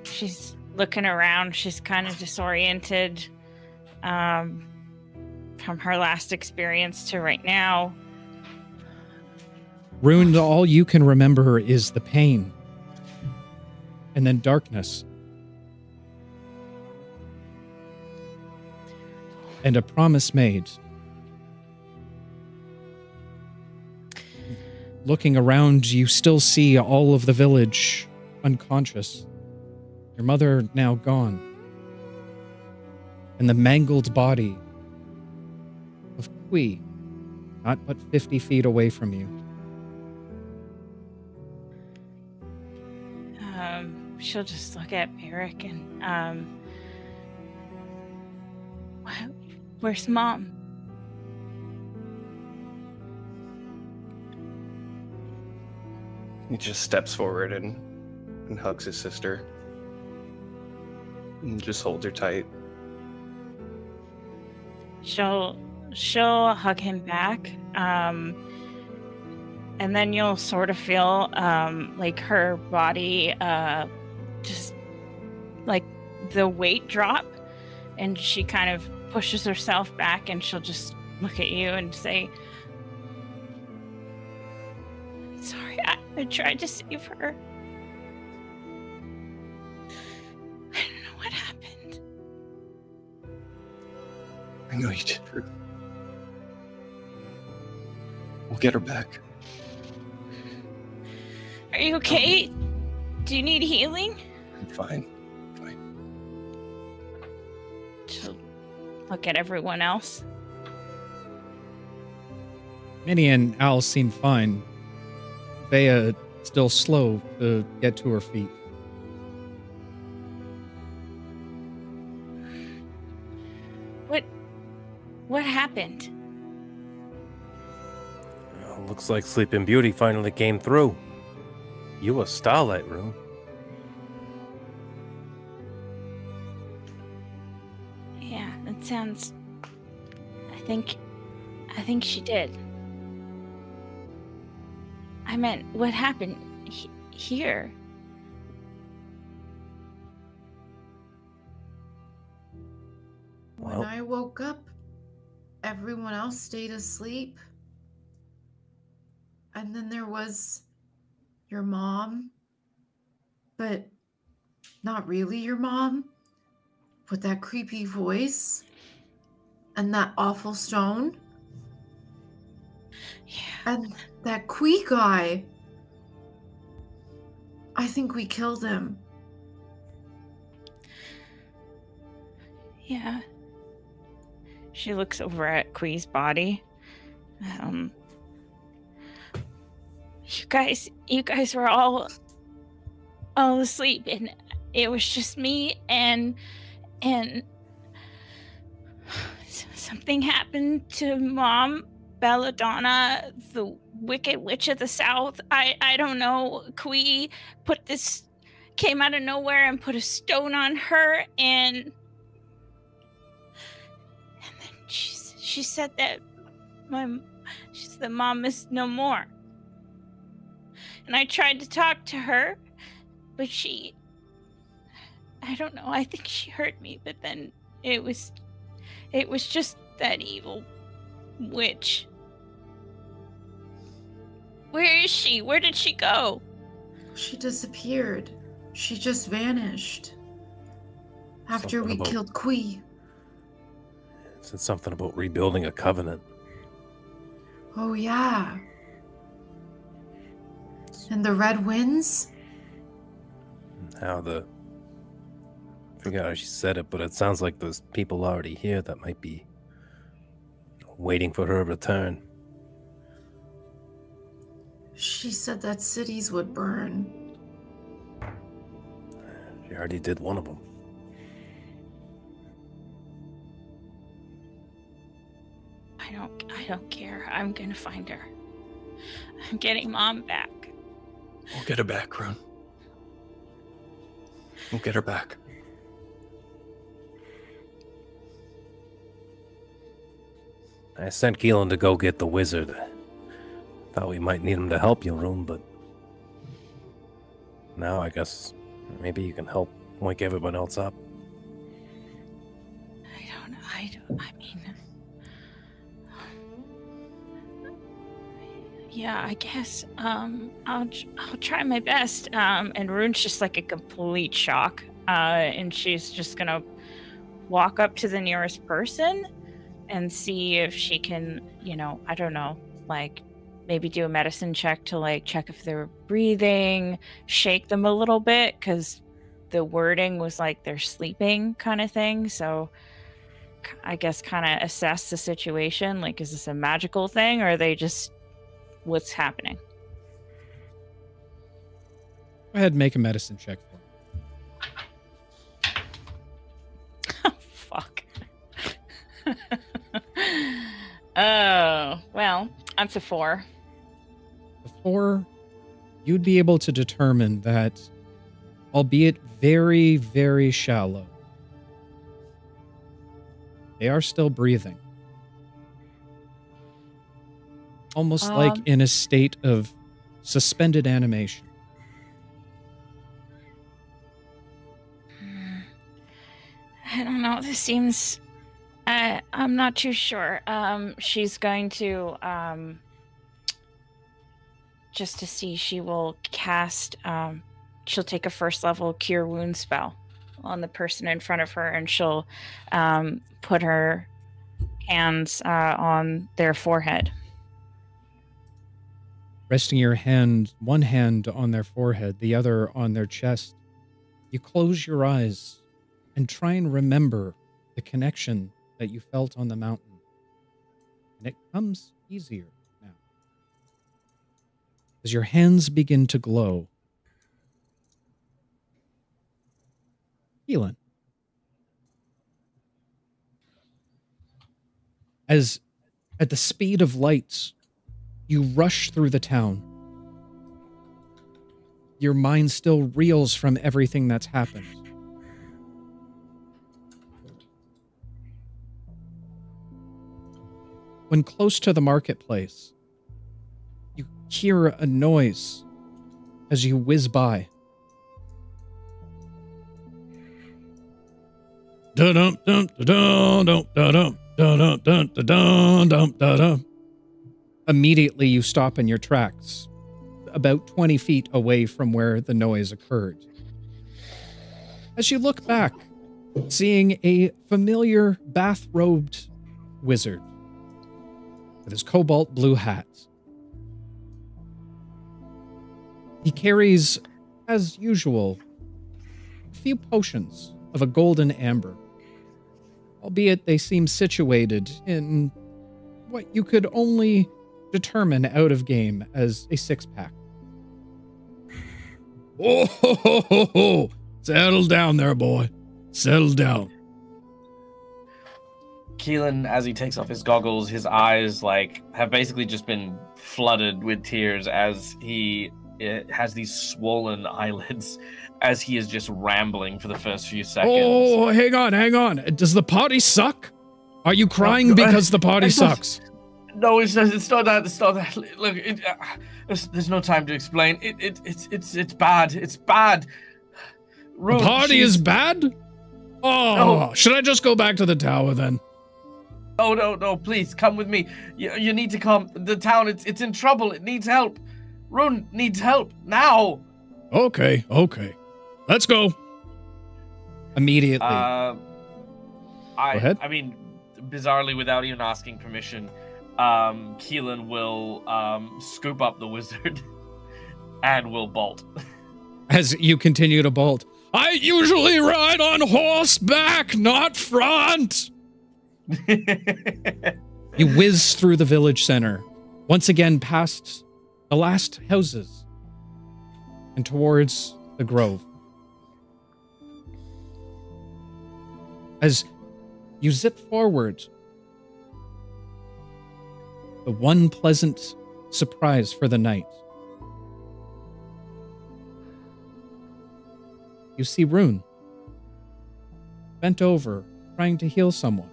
[SPEAKER 3] She's looking around. She's kind of disoriented from her last experience to right now.
[SPEAKER 1] Rune, all you can remember is the pain. And then darkness. And a promise made. Looking around, you still see all of the village unconscious. Your mother now gone. And the mangled body of Qwee, not but 50 feet away from you.
[SPEAKER 3] She'll just look at Eric and, where's Mom?
[SPEAKER 5] He just steps forward and hugs his sister. And just holds her tight.
[SPEAKER 3] She'll hug him back. And then you'll sort of feel like her body just like the weight drop, and she kind of pushes herself back, and she'll just look at you and say, "Sorry, I tried to save her. I don't know what happened."
[SPEAKER 5] I know you did, Rune. We'll get her back.
[SPEAKER 3] Are you okay? Do you need healing?
[SPEAKER 5] I'm fine.
[SPEAKER 3] She'll look at everyone else.
[SPEAKER 1] Minnie and Al seem fine. Vea still slow to get to her feet.
[SPEAKER 3] What happened?
[SPEAKER 2] Well, looks like Sleeping Beauty finally came through. You a Starlight, Rune.
[SPEAKER 3] Yeah, that sounds... I think she did. I meant, what happened here?
[SPEAKER 4] When I woke up, everyone else stayed asleep. And then there was your mom, but not really your mom, with that creepy voice and that awful stone.
[SPEAKER 3] Yeah.
[SPEAKER 4] And that Qwee guy. I think we killed him.
[SPEAKER 3] Yeah. She looks over at Qwee's body. You guys were all asleep, and it was just me, and something happened to Mom, Belladonna, the Wicked Witch of the South. I don't know. Qwee came out of nowhere and put a stone on her, and then she said that Mom is no more. And I tried to talk to her, but I don't know, I think she hurt me, but then it was just that evil witch. Where is she? Where did she go?
[SPEAKER 4] She disappeared. She just vanished. After we killed Qwee.
[SPEAKER 2] Said something about rebuilding a covenant.
[SPEAKER 4] Oh, yeah. And the Red Winds?
[SPEAKER 2] I forgot how she said it, but it sounds like there's people already here that might be waiting for her return.
[SPEAKER 4] She said that cities would burn.
[SPEAKER 2] She already did one of them.
[SPEAKER 3] I don't care. I'm gonna find her. I'm getting Mom back.
[SPEAKER 5] We'll get her back, Rune. We'll get her back.
[SPEAKER 2] I sent Keelan to go get the wizard. Thought we might need him to help you, Rune, but now I guess maybe you can help wake everyone else up.
[SPEAKER 3] I mean, yeah, I guess, I'll try my best. And Rune's just like a complete shock. And she's just gonna walk up to the nearest person and see if she can, I don't know, like maybe do a medicine check to like check if they're breathing, shake them a little bit, because the wording was like they're sleeping kind of thing. So I guess kind of assess the situation. Like, is this a magical thing, or are they just, what's happening?
[SPEAKER 1] Go ahead and make a medicine check for me.
[SPEAKER 3] Oh, fuck. Oh, well, that's a 4.
[SPEAKER 1] The 4, you'd be able to determine that, albeit very, very shallow, they are still breathing. Almost like in a state of suspended animation.
[SPEAKER 3] I don't know. This seems... I'm not too sure. She's going to... just to see, she will cast... she'll take a first level Cure Wound spell on the person in front of her, and she'll put her hands on their forehead.
[SPEAKER 1] Resting your hand, one hand on their forehead, the other on their chest, you close your eyes and try and remember the connection that you felt on the mountain. And it comes easier now. as your hands begin to glow. Keelan. As at the speed of lights, you rush through the town. Your mind still reels from everything that's happened. When close to the marketplace, you hear a noise as you whiz by. Dum dum dum dum dum dum dum dum dum dum. Immediately, you stop in your tracks, about 20 feet away from where the noise occurred. As you look back, seeing a familiar bathrobed wizard with his cobalt blue hat. He carries, as usual, a few potions of a golden amber, albeit they seem situated in what you could only determine out of game as a 6-pack. Oh, ho, ho, ho, ho. Settle down there, boy. Settle down.
[SPEAKER 6] Keelan, as he takes off his goggles, his eyes have basically just been flooded with tears as he has these swollen eyelids as he is just rambling for the first few seconds.
[SPEAKER 1] Oh, hang on. Does the party suck? Are you crying because the party sucks?
[SPEAKER 6] No, it's not that. It's not that. Look, there's no time to explain. It's bad. It's bad.
[SPEAKER 1] Rune, the party is bad? Oh, no. Should I just go back to the tower then?
[SPEAKER 6] Oh, no, please, come with me. You need to come. The town, it's in trouble. It needs help. Rune needs help, now.
[SPEAKER 1] Okay. Let's go. Immediately. Go ahead.
[SPEAKER 6] I mean, bizarrely, without even asking permission, Keelan will scoop up the wizard and will bolt.
[SPEAKER 1] As you continue to bolt. I usually ride on horseback, not front. You whiz through the village center, once again past the last houses and towards the grove. As you zip forward, the one pleasant surprise for the night. You see Rune, bent over, trying to heal someone.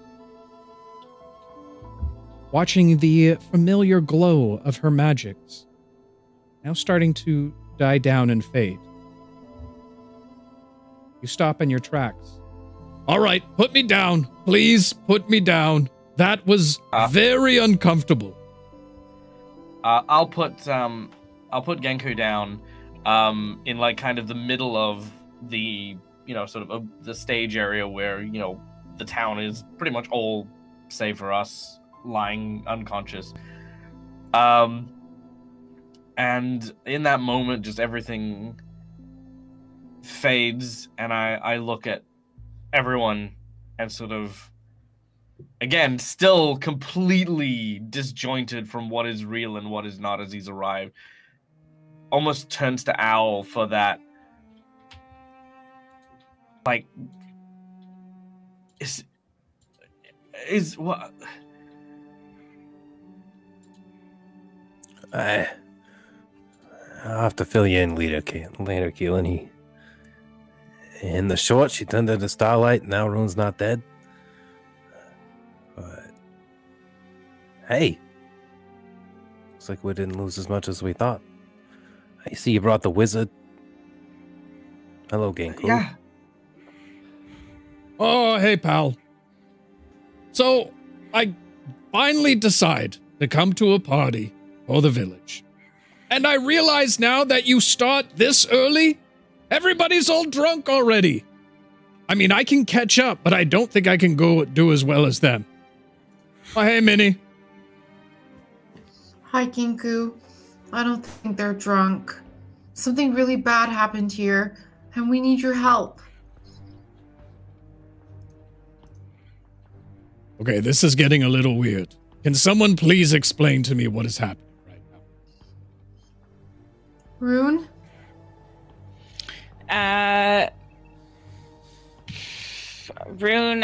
[SPEAKER 1] Watching the familiar glow of her magics, now starting to die down and fade. You stop in your tracks. All right, put me down. Please put me down. That was very uncomfortable.
[SPEAKER 6] I'll put Ginku down in kind of the middle of the sort of the stage area where the town is pretty much all save for us lying unconscious, and in that moment just everything fades and I look at everyone and sort of, again, still completely disjointed from what is real and what is not as he's arrived, almost turns to Owl for that is what
[SPEAKER 2] I'll have to fill you in later, Keelan. In the short, she turned into Starlight. Now Rune's not dead. But hey, looks like we didn't lose as much as we thought. I see you brought the wizard. Hello, Ginku.
[SPEAKER 6] Yeah.
[SPEAKER 1] Oh, hey, pal. So, I finally decide to come to a party for the village. And I realize now that you start this early, everybody's all drunk already. I mean, I can catch up, but I don't think I can go do as well as them. Oh, hey, Minnie.
[SPEAKER 4] Hi, Ginku. I don't think they're drunk. Something really bad happened here, and we need your help.
[SPEAKER 1] Okay, this is getting a little weird. Can someone please explain to me what is happening right
[SPEAKER 4] Rune?
[SPEAKER 3] Rune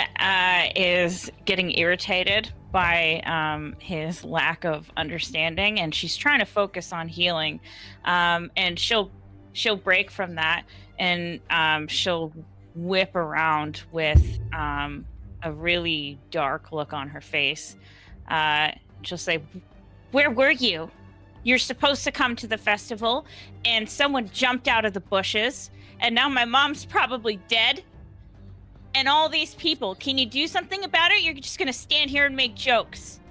[SPEAKER 3] is getting irritated by his lack of understanding, and she's trying to focus on healing. And she'll break from that, and she'll whip around with a really dark look on her face. She'll say, "Where were you? You're supposed to come to the festival, and someone jumped out of the bushes, and now my mom's probably dead. And all these people, can you do something about it? You're just gonna stand here and make jokes."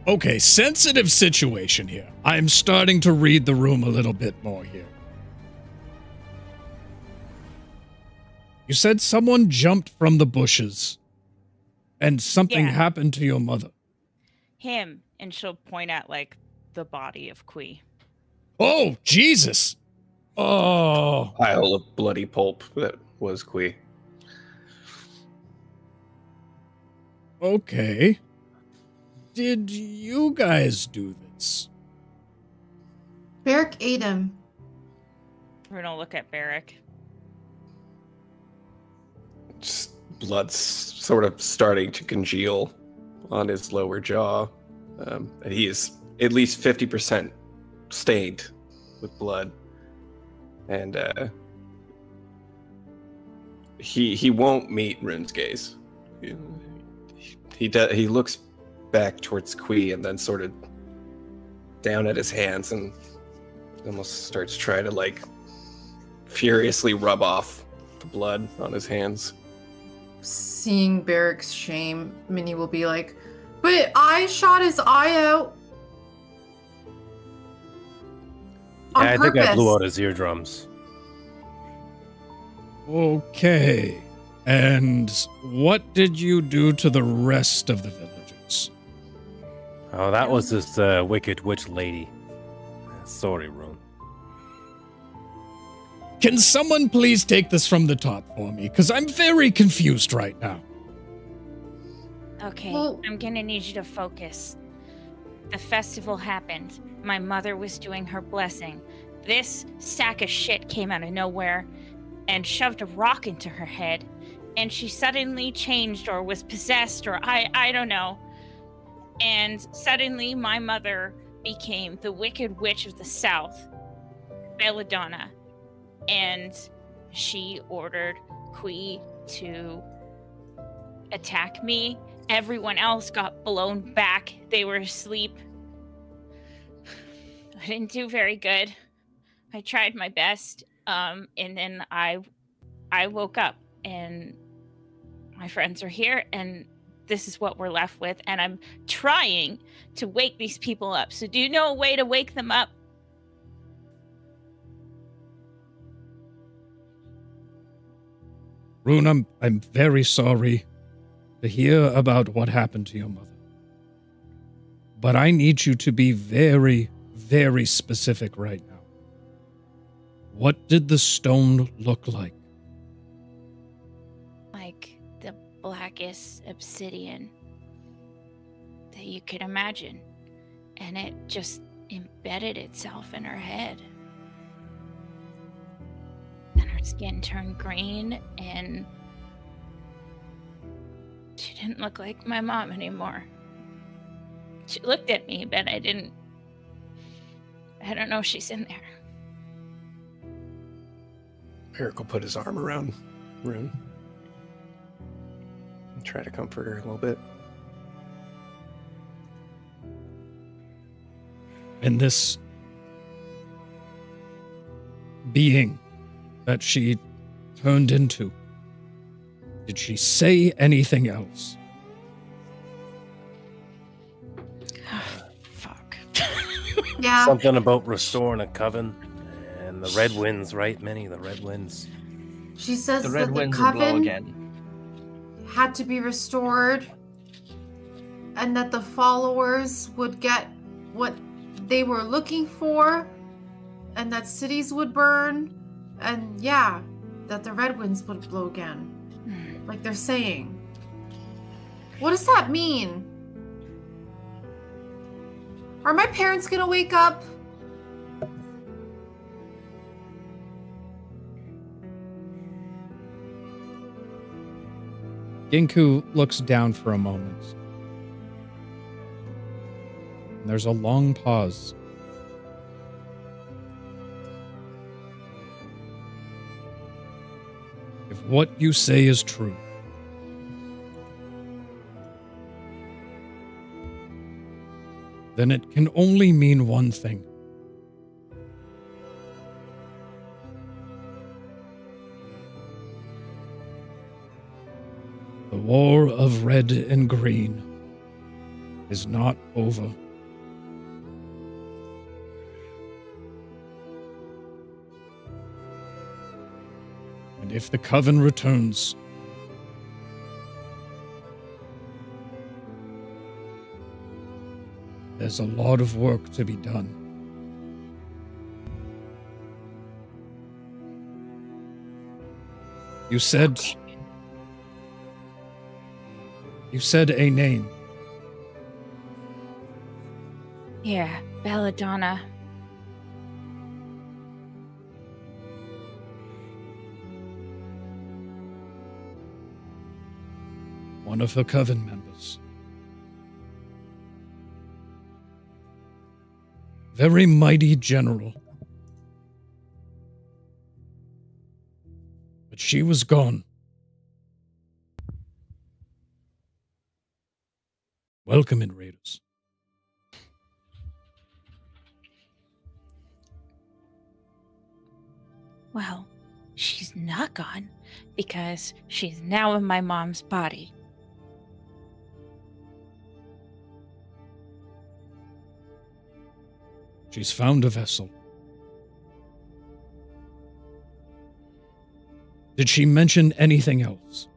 [SPEAKER 1] Okay, sensitive situation here. I'm starting to read the room a little bit more here. You said someone jumped from the bushes and something happened to your mother.
[SPEAKER 3] Him. And she'll point at, like, the body of Qwee.
[SPEAKER 1] Oh, Jesus! Oh.
[SPEAKER 5] Pile of bloody pulp that was Qwee.
[SPEAKER 1] Okay. Did you guys do this?
[SPEAKER 4] Beric ate him.
[SPEAKER 3] We're gonna look at Beric.
[SPEAKER 5] Just blood's sort of starting to congeal on his lower jaw. He is at least 50% stained with blood. And he won't meet Rune's gaze. He looks back towards Qwee and then sort of down at his hands and almost starts trying to like furiously rub off the blood on his hands.
[SPEAKER 4] Seeing Beric's shame, Minnie will be like, "But I shot his eye out."
[SPEAKER 8] Yeah, I think I
[SPEAKER 4] purpose.
[SPEAKER 8] blew out his eardrums.
[SPEAKER 1] Okay. And what did you do to the rest of the villagers?
[SPEAKER 8] Oh, that was this wicked witch lady. Sorry, Rune.
[SPEAKER 1] Can someone please take this from the top for me? Because I'm very confused right now.
[SPEAKER 3] Okay,
[SPEAKER 4] Well-
[SPEAKER 3] I'm gonna need you to focus. The festival happened. My mother was doing her blessing. This sack of shit came out of nowhere and shoved a rock into her head. And she suddenly changed or was possessed or I don't know. And suddenly my mother became the Wicked Witch of the South, Belladonna. And she ordered Qwee to attack me. Everyone else got blown back. They were asleep. I didn't do very good. I tried my best. And then I woke up and my friends are here and this is what we're left with. And I'm trying to wake these people up. So do you know a way to wake them up?
[SPEAKER 1] Rune, I'm very sorry to hear about what happened to your mother. But I need you to be very, very specific right now. What did the stone look like?
[SPEAKER 3] Like the blackest obsidian that you could imagine. And it just embedded itself in her head. Then her skin turned green and she didn't look like my mom anymore. She looked at me, but I don't know if she's in there.
[SPEAKER 5] Eric will put his arm around Rune and try to comfort her a little bit.
[SPEAKER 1] And this being that she turned into, did she say anything else?
[SPEAKER 3] Fuck.
[SPEAKER 4] Yeah.
[SPEAKER 8] Something about restoring a coven. And the red winds, right, Minnie? The red winds.
[SPEAKER 4] She says
[SPEAKER 6] The red
[SPEAKER 4] that the
[SPEAKER 6] winds will blow
[SPEAKER 4] coven
[SPEAKER 6] again.
[SPEAKER 4] had to be restored and that the followers would get what they were looking for and that cities would burn and yeah, that the red winds would blow again. Like they're saying. What does that mean? Are my parents gonna wake up?
[SPEAKER 1] Ginku looks down for a moment. And there's a long pause. If what you say is true, then it can only mean one thing. The war of red and green is not over. And if the Coven returns, there's a lot of work to be done. You said a name.
[SPEAKER 3] Yeah, Belladonna.
[SPEAKER 1] One of her Coven members. Very mighty general. But she was gone. Welcome in, Raiders.
[SPEAKER 3] Well, she's not gone because she's now in my mom's body.
[SPEAKER 1] She's found a vessel. Did she mention anything else?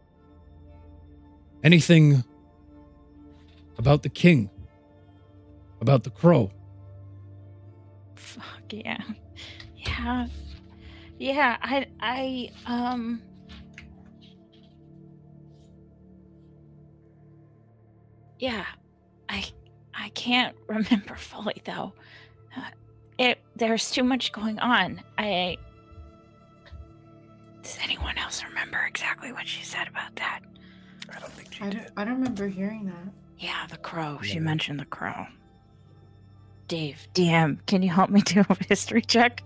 [SPEAKER 1] Anything about the king? About the crow?
[SPEAKER 3] Fuck yeah. Yeah. Yeah, yeah, I can't remember fully though. There's too much going on. Does anyone else remember exactly what she said about that?
[SPEAKER 5] I don't think she did.
[SPEAKER 4] I don't remember hearing that.
[SPEAKER 3] Yeah, the crow. She mentioned the crow. Dave, DM, can you help me do a history check?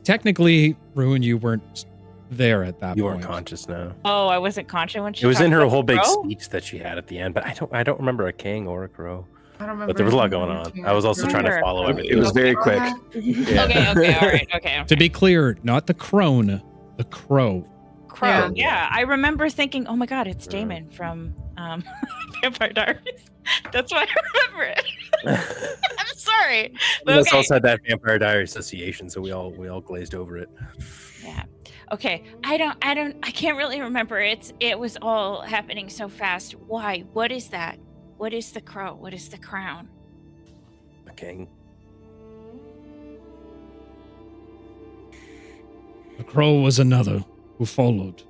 [SPEAKER 1] Technically, Rune, you weren't there at that
[SPEAKER 8] You
[SPEAKER 1] point.
[SPEAKER 8] weren't conscious now.
[SPEAKER 3] Oh, I wasn't conscious when she
[SPEAKER 8] It was
[SPEAKER 3] talked
[SPEAKER 8] in her
[SPEAKER 3] about
[SPEAKER 8] whole
[SPEAKER 3] the
[SPEAKER 8] big
[SPEAKER 3] crow?
[SPEAKER 8] speech that she had at the end, but I don't remember a king or a crow.
[SPEAKER 4] I don't remember.
[SPEAKER 8] But there was a lot
[SPEAKER 4] anything
[SPEAKER 8] going
[SPEAKER 4] about
[SPEAKER 8] on.
[SPEAKER 4] it.
[SPEAKER 8] I was also trying to
[SPEAKER 3] Remember.
[SPEAKER 8] follow everything.
[SPEAKER 5] It was very quick.
[SPEAKER 8] Yeah.
[SPEAKER 3] Okay, all right, okay.
[SPEAKER 1] To be clear, not the crone, the crow.
[SPEAKER 3] Crow,
[SPEAKER 4] Yeah.
[SPEAKER 3] yeah. I remember thinking, oh my god, it's Damon from Vampire Diaries. That's why I remember it. I'm sorry. But
[SPEAKER 8] Let's
[SPEAKER 3] okay.
[SPEAKER 8] also had that Vampire Diary association, so we all glazed over it.
[SPEAKER 3] Yeah. Okay. I can't really remember. It was all happening so fast. Why? What is that? What is the crow? What is the crown?
[SPEAKER 8] The king.
[SPEAKER 1] The crow was another who followed.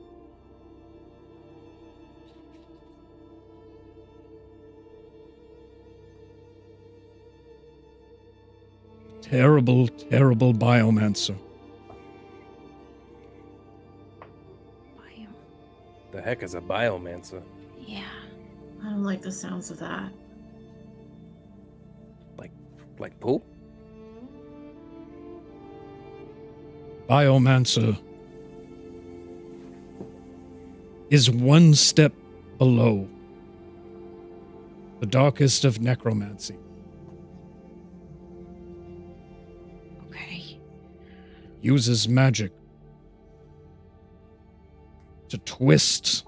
[SPEAKER 1] Terrible, terrible biomancer.
[SPEAKER 8] The heck is a biomancer?
[SPEAKER 3] Yeah.
[SPEAKER 4] I don't like the sounds of that.
[SPEAKER 8] Like poop?
[SPEAKER 1] Biomancer is one step below the darkest of necromancy.
[SPEAKER 3] Okay.
[SPEAKER 1] Uses magic to twist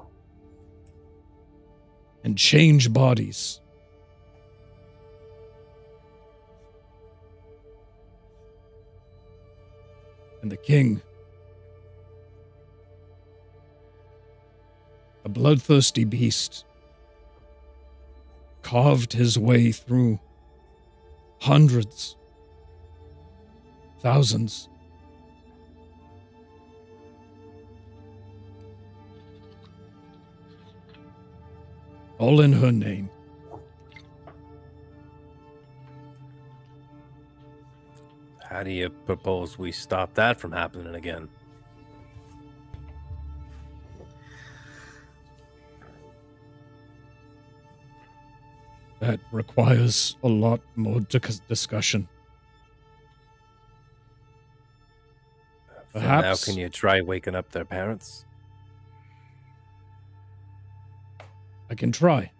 [SPEAKER 1] and change bodies. And the king, a bloodthirsty beast, carved his way through hundreds, thousands. All in her name.
[SPEAKER 8] How do you propose we stop that from happening again?
[SPEAKER 1] That requires a lot more discussion. Perhaps.
[SPEAKER 8] So now can you try waking up their parents?
[SPEAKER 1] I can try.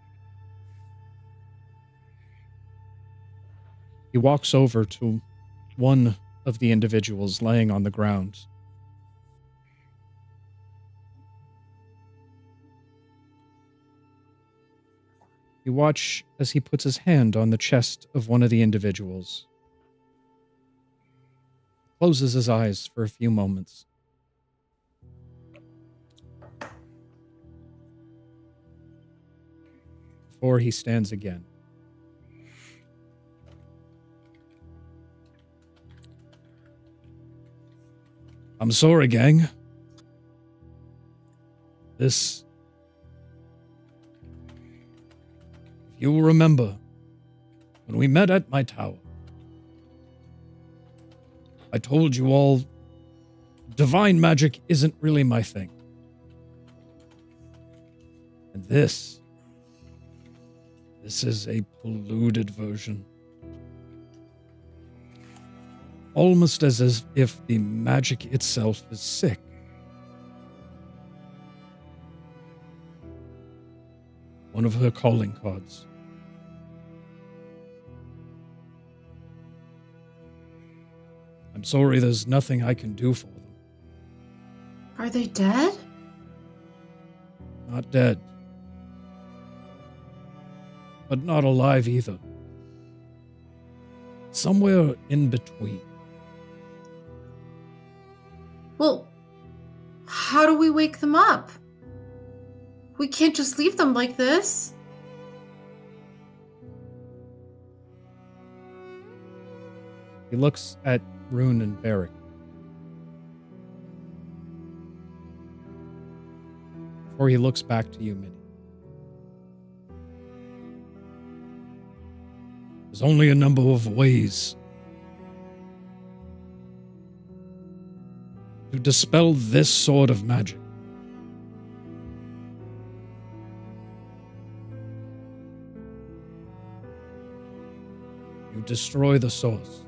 [SPEAKER 1] He walks over to one of the individuals laying on the ground. You watch as he puts his hand on the chest of one of the individuals. Closes his eyes for a few moments. Before he stands again. I'm sorry, gang. This... If you will remember, when we met at my tower, I told you all divine magic isn't really my thing. And this is a polluted version. Almost as if the magic itself is sick. One of her calling cards. I'm sorry, there's nothing I can do for them.
[SPEAKER 4] Are they dead?
[SPEAKER 1] Not dead. But not alive either. Somewhere in between.
[SPEAKER 4] Well, how do we wake them up? We can't just leave them like this.
[SPEAKER 1] He looks at Rune and Barrick. Before he looks back to you, Minnie. There's only a number of ways to dispel this sort of magic. You destroy the source.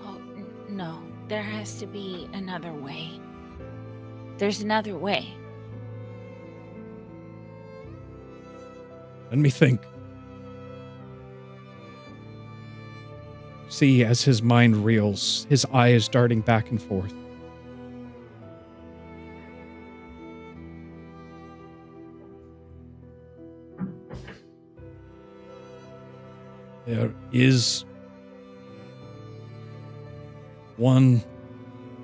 [SPEAKER 3] Oh, no. There has to be another way. There's another way.
[SPEAKER 1] Let me think. See, as his mind reels, his eyes darting back and forth. There is one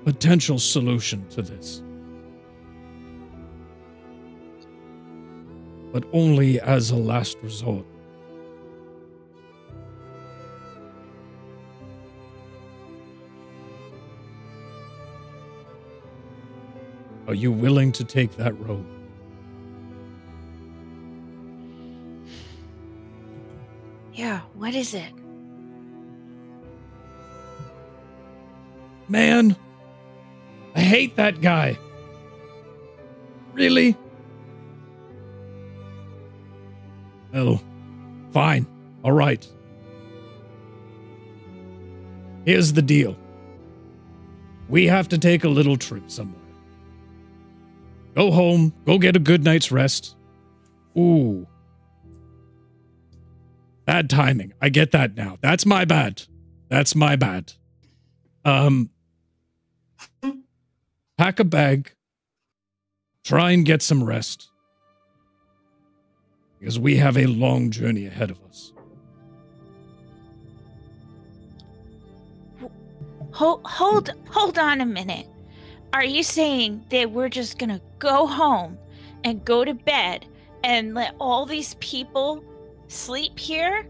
[SPEAKER 1] potential solution to this. But only as a last resort. Are you willing to take that road?
[SPEAKER 3] Yeah, what is it?
[SPEAKER 1] Man, I hate that guy. Really? Oh, fine. All right. Here's the deal. We have to take a little trip somewhere. Go home, go get a good night's rest. Ooh. Bad timing. I get that now. That's my bad. That's my bad. Pack a bag. Try and get some rest. Because we have a long journey ahead of us.
[SPEAKER 3] Hold on a minute. Are you saying that we're just gonna go home and go to bed and let all these people sleep here?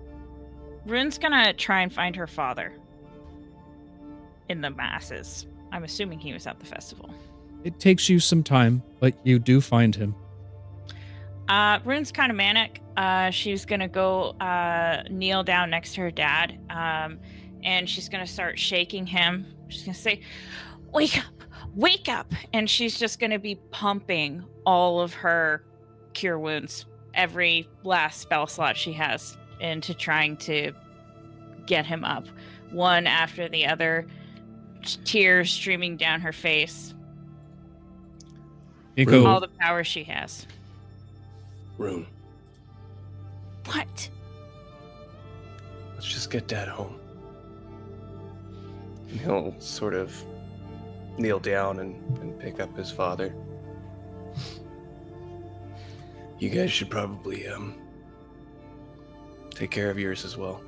[SPEAKER 3] Rune's gonna try and find her father in the masses. I'm assuming he was at the festival.
[SPEAKER 1] It takes you some time, but you do find him.
[SPEAKER 3] Rune's kind of manic. She's gonna go kneel down next to her dad, and she's gonna start shaking him. She's gonna say, "Wake up! Wake up!" And she's just gonna be pumping all of her cure wounds, every last spell slot she has, into trying to get him up, one after the other, tears streaming down her face. All the power she has.
[SPEAKER 5] Rune,
[SPEAKER 3] What?
[SPEAKER 5] let's just get Dad home. And he'll sort of kneel down and pick up his father. You guys should probably take care of yours as well.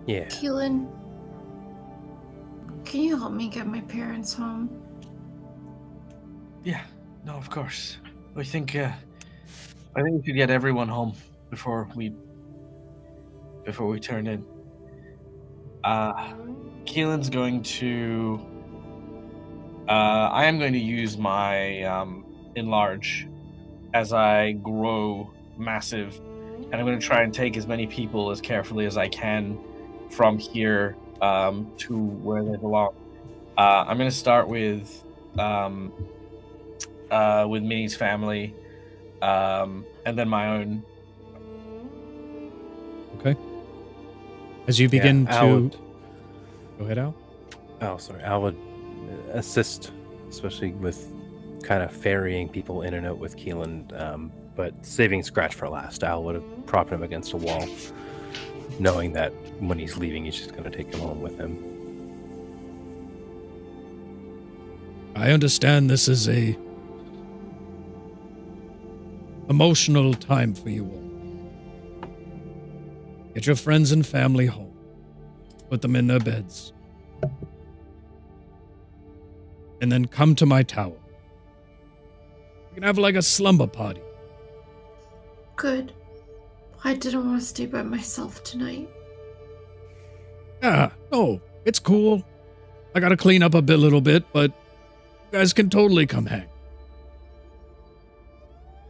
[SPEAKER 8] Yeah.
[SPEAKER 4] Keelan, can you help me get my parents home?
[SPEAKER 6] Yeah, no, of course. I think we should get everyone home before we turn in. Keelan's going to. I am going to use my enlarge as I grow massive, and I'm going to try and take as many people as carefully as I can from here to where they belong. I'm going to start with Minnie's family, and then my own.
[SPEAKER 1] Okay. As you begin to... Go ahead, Al.
[SPEAKER 8] Oh, sorry. I would assist, especially with kind of ferrying people in and out with Keelan, but saving Scratch for last. Al would have propped him against a wall, knowing that when he's leaving, he's just going to take him home with him.
[SPEAKER 1] I understand this is a emotional time for you all. Get your friends and family home. Put them in their beds. And then come to my tower. We can have like a slumber party.
[SPEAKER 4] Good. I didn't want to stay by myself tonight.
[SPEAKER 1] Yeah, no, it's cool. I gotta clean up a little bit, but you guys can totally come hang.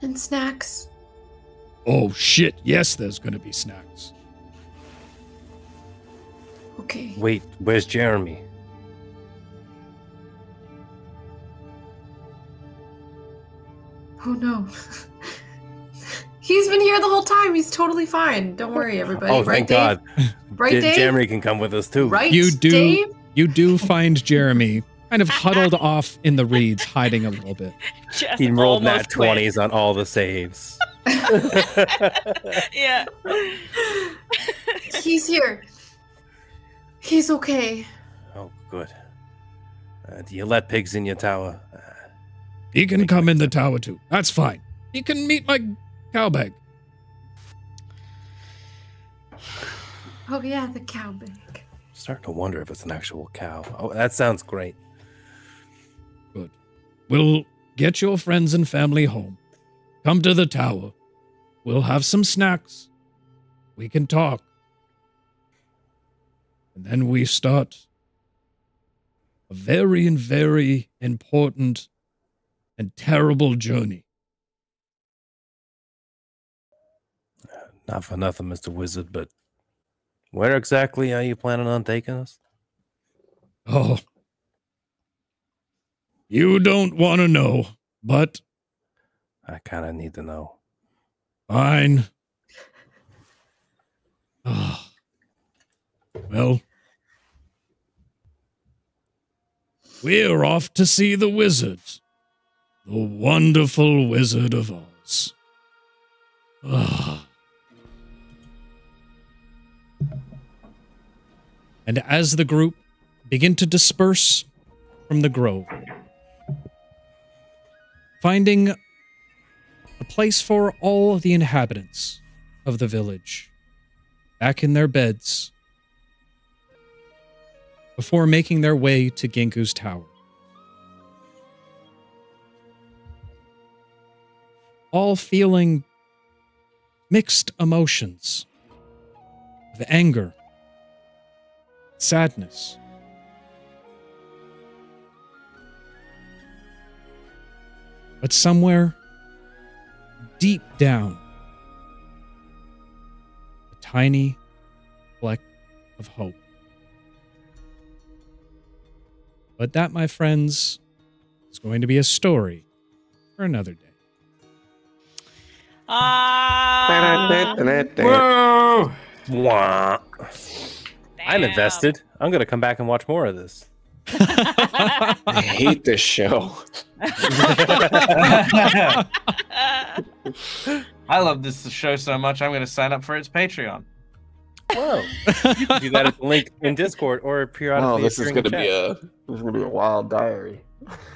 [SPEAKER 4] And snacks?
[SPEAKER 1] Oh shit, yes, there's gonna be snacks.
[SPEAKER 4] Okay.
[SPEAKER 8] Wait, where's Jeremy?
[SPEAKER 4] Oh no. He's been here the whole time. He's totally fine. Don't worry, everybody.
[SPEAKER 8] Oh,
[SPEAKER 4] right,
[SPEAKER 8] thank God.
[SPEAKER 4] Right, Dave?
[SPEAKER 8] Jeremy can come with us too.
[SPEAKER 4] Right,
[SPEAKER 1] Dave?
[SPEAKER 4] Dave?
[SPEAKER 1] You do find Jeremy kind of huddled off in the reeds, hiding a little bit.
[SPEAKER 3] Just
[SPEAKER 8] He rolled nat
[SPEAKER 3] almost quit.
[SPEAKER 8] 20s on all the saves.
[SPEAKER 3] Yeah.
[SPEAKER 4] He's here. He's okay.
[SPEAKER 8] Oh, good. Do you let pigs in your tower?
[SPEAKER 1] He can come in the tower too. That's fine. He can meet my cowbag.
[SPEAKER 4] Oh yeah, the cow bag.
[SPEAKER 8] Starting to wonder if it's an actual cow. Oh, that sounds great.
[SPEAKER 1] Good. We'll get your friends and family home. Come to the tower. We'll have some snacks. We can talk. And then we start a very, very important and terrible journey.
[SPEAKER 8] Not for nothing, Mr. Wizard, but where exactly are you planning on taking us?
[SPEAKER 1] Oh. You don't want to know, but...
[SPEAKER 8] I kind of need to know.
[SPEAKER 1] Fine. Oh. Well, we're off to see the wizard. The wonderful Wizard of Oz. Ah. And as the group begin to disperse from the grove, finding a place for all the inhabitants of the village back in their beds before making their way to Ginku's tower. All feeling mixed emotions of anger, sadness, But somewhere deep down, a tiny fleck of hope. But that, my friends, is going to be a story for another day.
[SPEAKER 6] Whoa!
[SPEAKER 8] Wah. I'm
[SPEAKER 3] Damn.
[SPEAKER 8] invested. I'm going to come back and watch more of this.
[SPEAKER 5] I hate this show.
[SPEAKER 6] I love this show so much, I'm going to sign up for its Patreon.
[SPEAKER 8] Whoa. You can do that at the link in Discord or periodically.
[SPEAKER 5] Oh, this is
[SPEAKER 8] appearing
[SPEAKER 5] gonna
[SPEAKER 8] in
[SPEAKER 5] be a wild diary.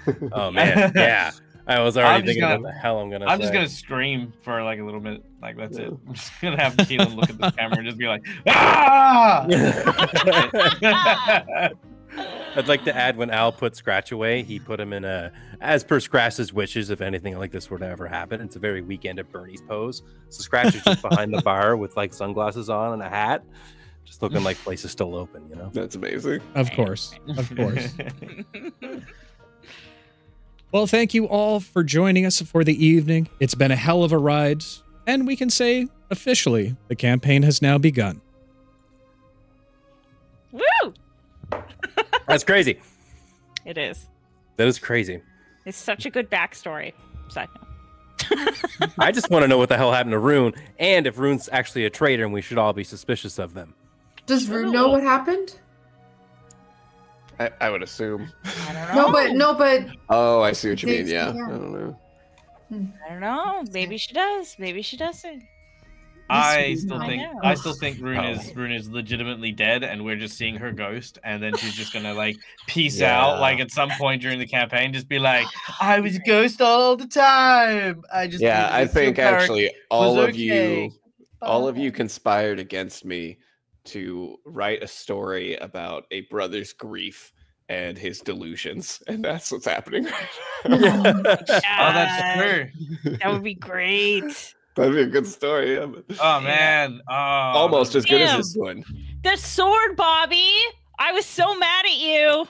[SPEAKER 8] chat. Oh, man. Yeah. I was already
[SPEAKER 6] I'm just
[SPEAKER 8] thinking
[SPEAKER 6] gonna-
[SPEAKER 8] what the hell I'm going to say.
[SPEAKER 6] I'm just going to scream for like a little bit. Like, that's it. I'm just going to have Keelan look at the camera and just be like, ah!
[SPEAKER 8] I'd like to add when Al put Scratch away, he put him in a, as per Scratch's wishes, if anything like this were to ever happen. It's a very Weekend at Bernie's pose. So Scratch is just behind the bar with like sunglasses on and a hat, just looking like place is still open, you know?
[SPEAKER 5] That's amazing.
[SPEAKER 1] Of course. Of course. Well, thank you all for joining us for the evening. It's been a hell of a ride, and we can say officially the campaign has now begun.
[SPEAKER 3] Woo!
[SPEAKER 8] That's crazy.
[SPEAKER 3] It is.
[SPEAKER 8] That is crazy.
[SPEAKER 3] It's such a good backstory. Side note.
[SPEAKER 8] I just want to know what the hell happened to Rune, and if Rune's actually a traitor and we should all be suspicious of them.
[SPEAKER 4] Does Rune know what happened?
[SPEAKER 5] I would assume.
[SPEAKER 3] I don't know.
[SPEAKER 4] No, but
[SPEAKER 5] Oh, I see what you mean.
[SPEAKER 4] Thanks,
[SPEAKER 5] Yeah.
[SPEAKER 4] yeah.
[SPEAKER 5] I don't know.
[SPEAKER 3] I don't know. Maybe she does. Maybe she doesn't.
[SPEAKER 6] I
[SPEAKER 4] Yes,
[SPEAKER 6] still
[SPEAKER 3] I
[SPEAKER 6] think
[SPEAKER 3] know.
[SPEAKER 6] I still think Rune
[SPEAKER 8] Oh.
[SPEAKER 6] is legitimately dead, and we're just seeing her ghost, and then she's just gonna like peace
[SPEAKER 5] Yeah.
[SPEAKER 6] out, like at some point during the campaign, just be like, "I was a ghost all the time. I just
[SPEAKER 5] Yeah,
[SPEAKER 6] needed
[SPEAKER 5] I
[SPEAKER 6] to feel
[SPEAKER 5] think
[SPEAKER 6] character
[SPEAKER 5] actually
[SPEAKER 6] was okay."
[SPEAKER 5] all of you conspired against me to write a story about a brother's grief and his delusions, and that's what's happening right now.
[SPEAKER 6] Oh, that's true.
[SPEAKER 3] That would be great.
[SPEAKER 5] That'd be a good story. Yeah, but
[SPEAKER 6] Oh man, oh,
[SPEAKER 5] almost as good as
[SPEAKER 3] Damn.
[SPEAKER 5] this one.
[SPEAKER 3] The sword, Bobby. I was so mad at you.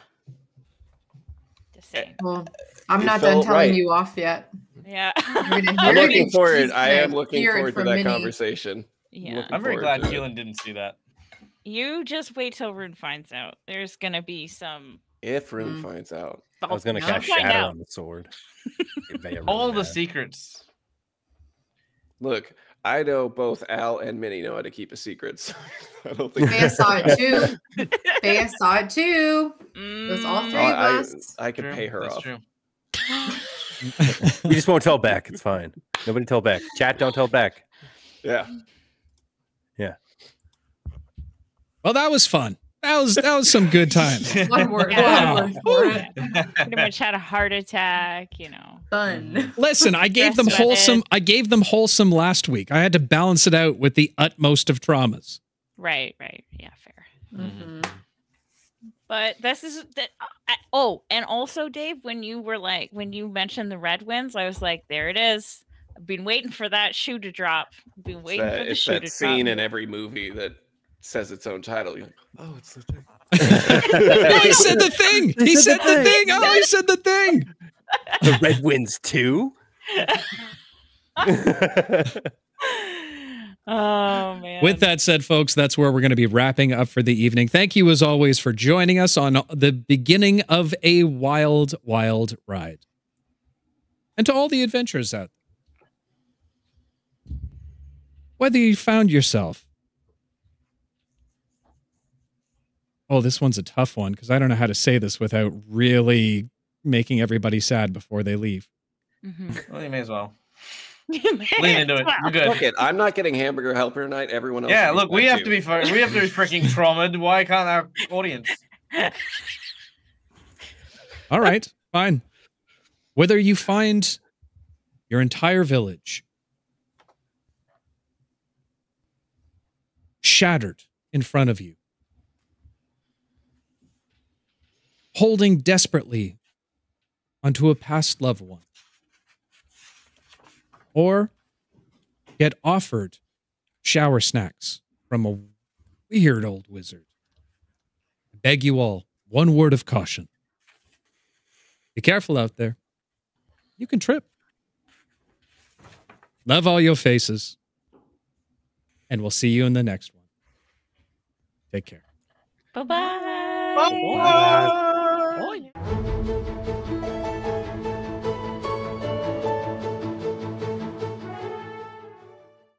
[SPEAKER 3] Just saying.
[SPEAKER 4] well, I'm
[SPEAKER 5] You
[SPEAKER 4] not done
[SPEAKER 5] felt
[SPEAKER 4] telling
[SPEAKER 5] right.
[SPEAKER 4] you off yet.
[SPEAKER 3] Yeah.
[SPEAKER 4] You're gonna
[SPEAKER 5] I'm
[SPEAKER 4] hear
[SPEAKER 5] looking
[SPEAKER 4] it.
[SPEAKER 5] forward.
[SPEAKER 4] She's
[SPEAKER 5] I
[SPEAKER 4] gonna
[SPEAKER 5] am looking
[SPEAKER 4] hear it
[SPEAKER 5] forward to
[SPEAKER 4] from
[SPEAKER 5] that
[SPEAKER 4] Minnie.
[SPEAKER 5] conversation.
[SPEAKER 3] Yeah.
[SPEAKER 5] Looking
[SPEAKER 6] I'm very
[SPEAKER 5] forward
[SPEAKER 6] glad
[SPEAKER 5] to it.
[SPEAKER 6] Keelan didn't see that.
[SPEAKER 3] You just wait till Rune finds out. There's gonna be some.
[SPEAKER 5] If Rune finds out.
[SPEAKER 8] I was going to
[SPEAKER 3] She'll
[SPEAKER 8] cast
[SPEAKER 3] find
[SPEAKER 8] Shatter
[SPEAKER 3] out.
[SPEAKER 8] on the sword.
[SPEAKER 6] All the secrets.
[SPEAKER 5] Look, I know both Al and Minnie know how to keep a secret, so I don't think
[SPEAKER 4] Bea saw it too. Bea saw it too. It was all three of
[SPEAKER 5] I,
[SPEAKER 4] us.
[SPEAKER 5] I could
[SPEAKER 6] True,
[SPEAKER 5] pay her
[SPEAKER 6] that's
[SPEAKER 5] off.
[SPEAKER 6] True.
[SPEAKER 8] We just won't tell Beck. It's fine. Nobody tell Beck. Chat, don't tell Beck.
[SPEAKER 5] Yeah.
[SPEAKER 1] Well, that was fun. That was some good times.
[SPEAKER 4] One word.
[SPEAKER 3] Yeah.
[SPEAKER 4] One word for it.
[SPEAKER 3] Pretty much had a heart attack. You know.
[SPEAKER 4] Fun.
[SPEAKER 1] Listen, I gave them
[SPEAKER 3] Stress with
[SPEAKER 1] wholesome.
[SPEAKER 3] it.
[SPEAKER 1] I gave them wholesome last week. I had to balance it out with the utmost of traumas.
[SPEAKER 3] Right. Right. Yeah. Fair.
[SPEAKER 4] Mhm.
[SPEAKER 3] But this is that. Oh, and also, Dave, when you mentioned the Red Winds, I was like, there it is. I've been waiting for that shoe to drop. I've been waiting for the
[SPEAKER 5] It's
[SPEAKER 3] shoe
[SPEAKER 5] that
[SPEAKER 3] to
[SPEAKER 5] scene
[SPEAKER 3] drop.
[SPEAKER 5] in every movie that says its own title. You're like, oh, it's the thing.
[SPEAKER 1] Oh, he said the thing. He said the thing. Oh, he said the thing.
[SPEAKER 8] The Red Winds too?
[SPEAKER 3] Oh man.
[SPEAKER 1] With that said, folks, that's where we're going to be wrapping up for the evening. Thank you, as always, for joining us on the beginning of a wild, wild ride. And to all the adventurers out there, whether you found yourself, oh, this one's a tough one because I don't know how to say this without really making everybody sad before they leave.
[SPEAKER 3] Mhm.
[SPEAKER 6] Well, you may as well.
[SPEAKER 3] You may
[SPEAKER 6] Lean into
[SPEAKER 3] as
[SPEAKER 6] it.
[SPEAKER 3] well.
[SPEAKER 6] We're good.
[SPEAKER 5] Look it, I'm not getting hamburger helper tonight. Everyone else.
[SPEAKER 6] Yeah,
[SPEAKER 5] is
[SPEAKER 6] look, we
[SPEAKER 5] that
[SPEAKER 6] have
[SPEAKER 5] too.
[SPEAKER 6] to be we have to be freaking traumatized. Why can't our audience?
[SPEAKER 1] All right, fine. Whether you find your entire village shattered in front of you, holding desperately onto a past loved one, or get offered shower snacks from a weird old wizard, I beg you all, one word of caution. Be careful out there. You can trip. Love all your faces. And we'll see you in the next one. Take care.
[SPEAKER 3] Bye-bye.
[SPEAKER 6] Bye.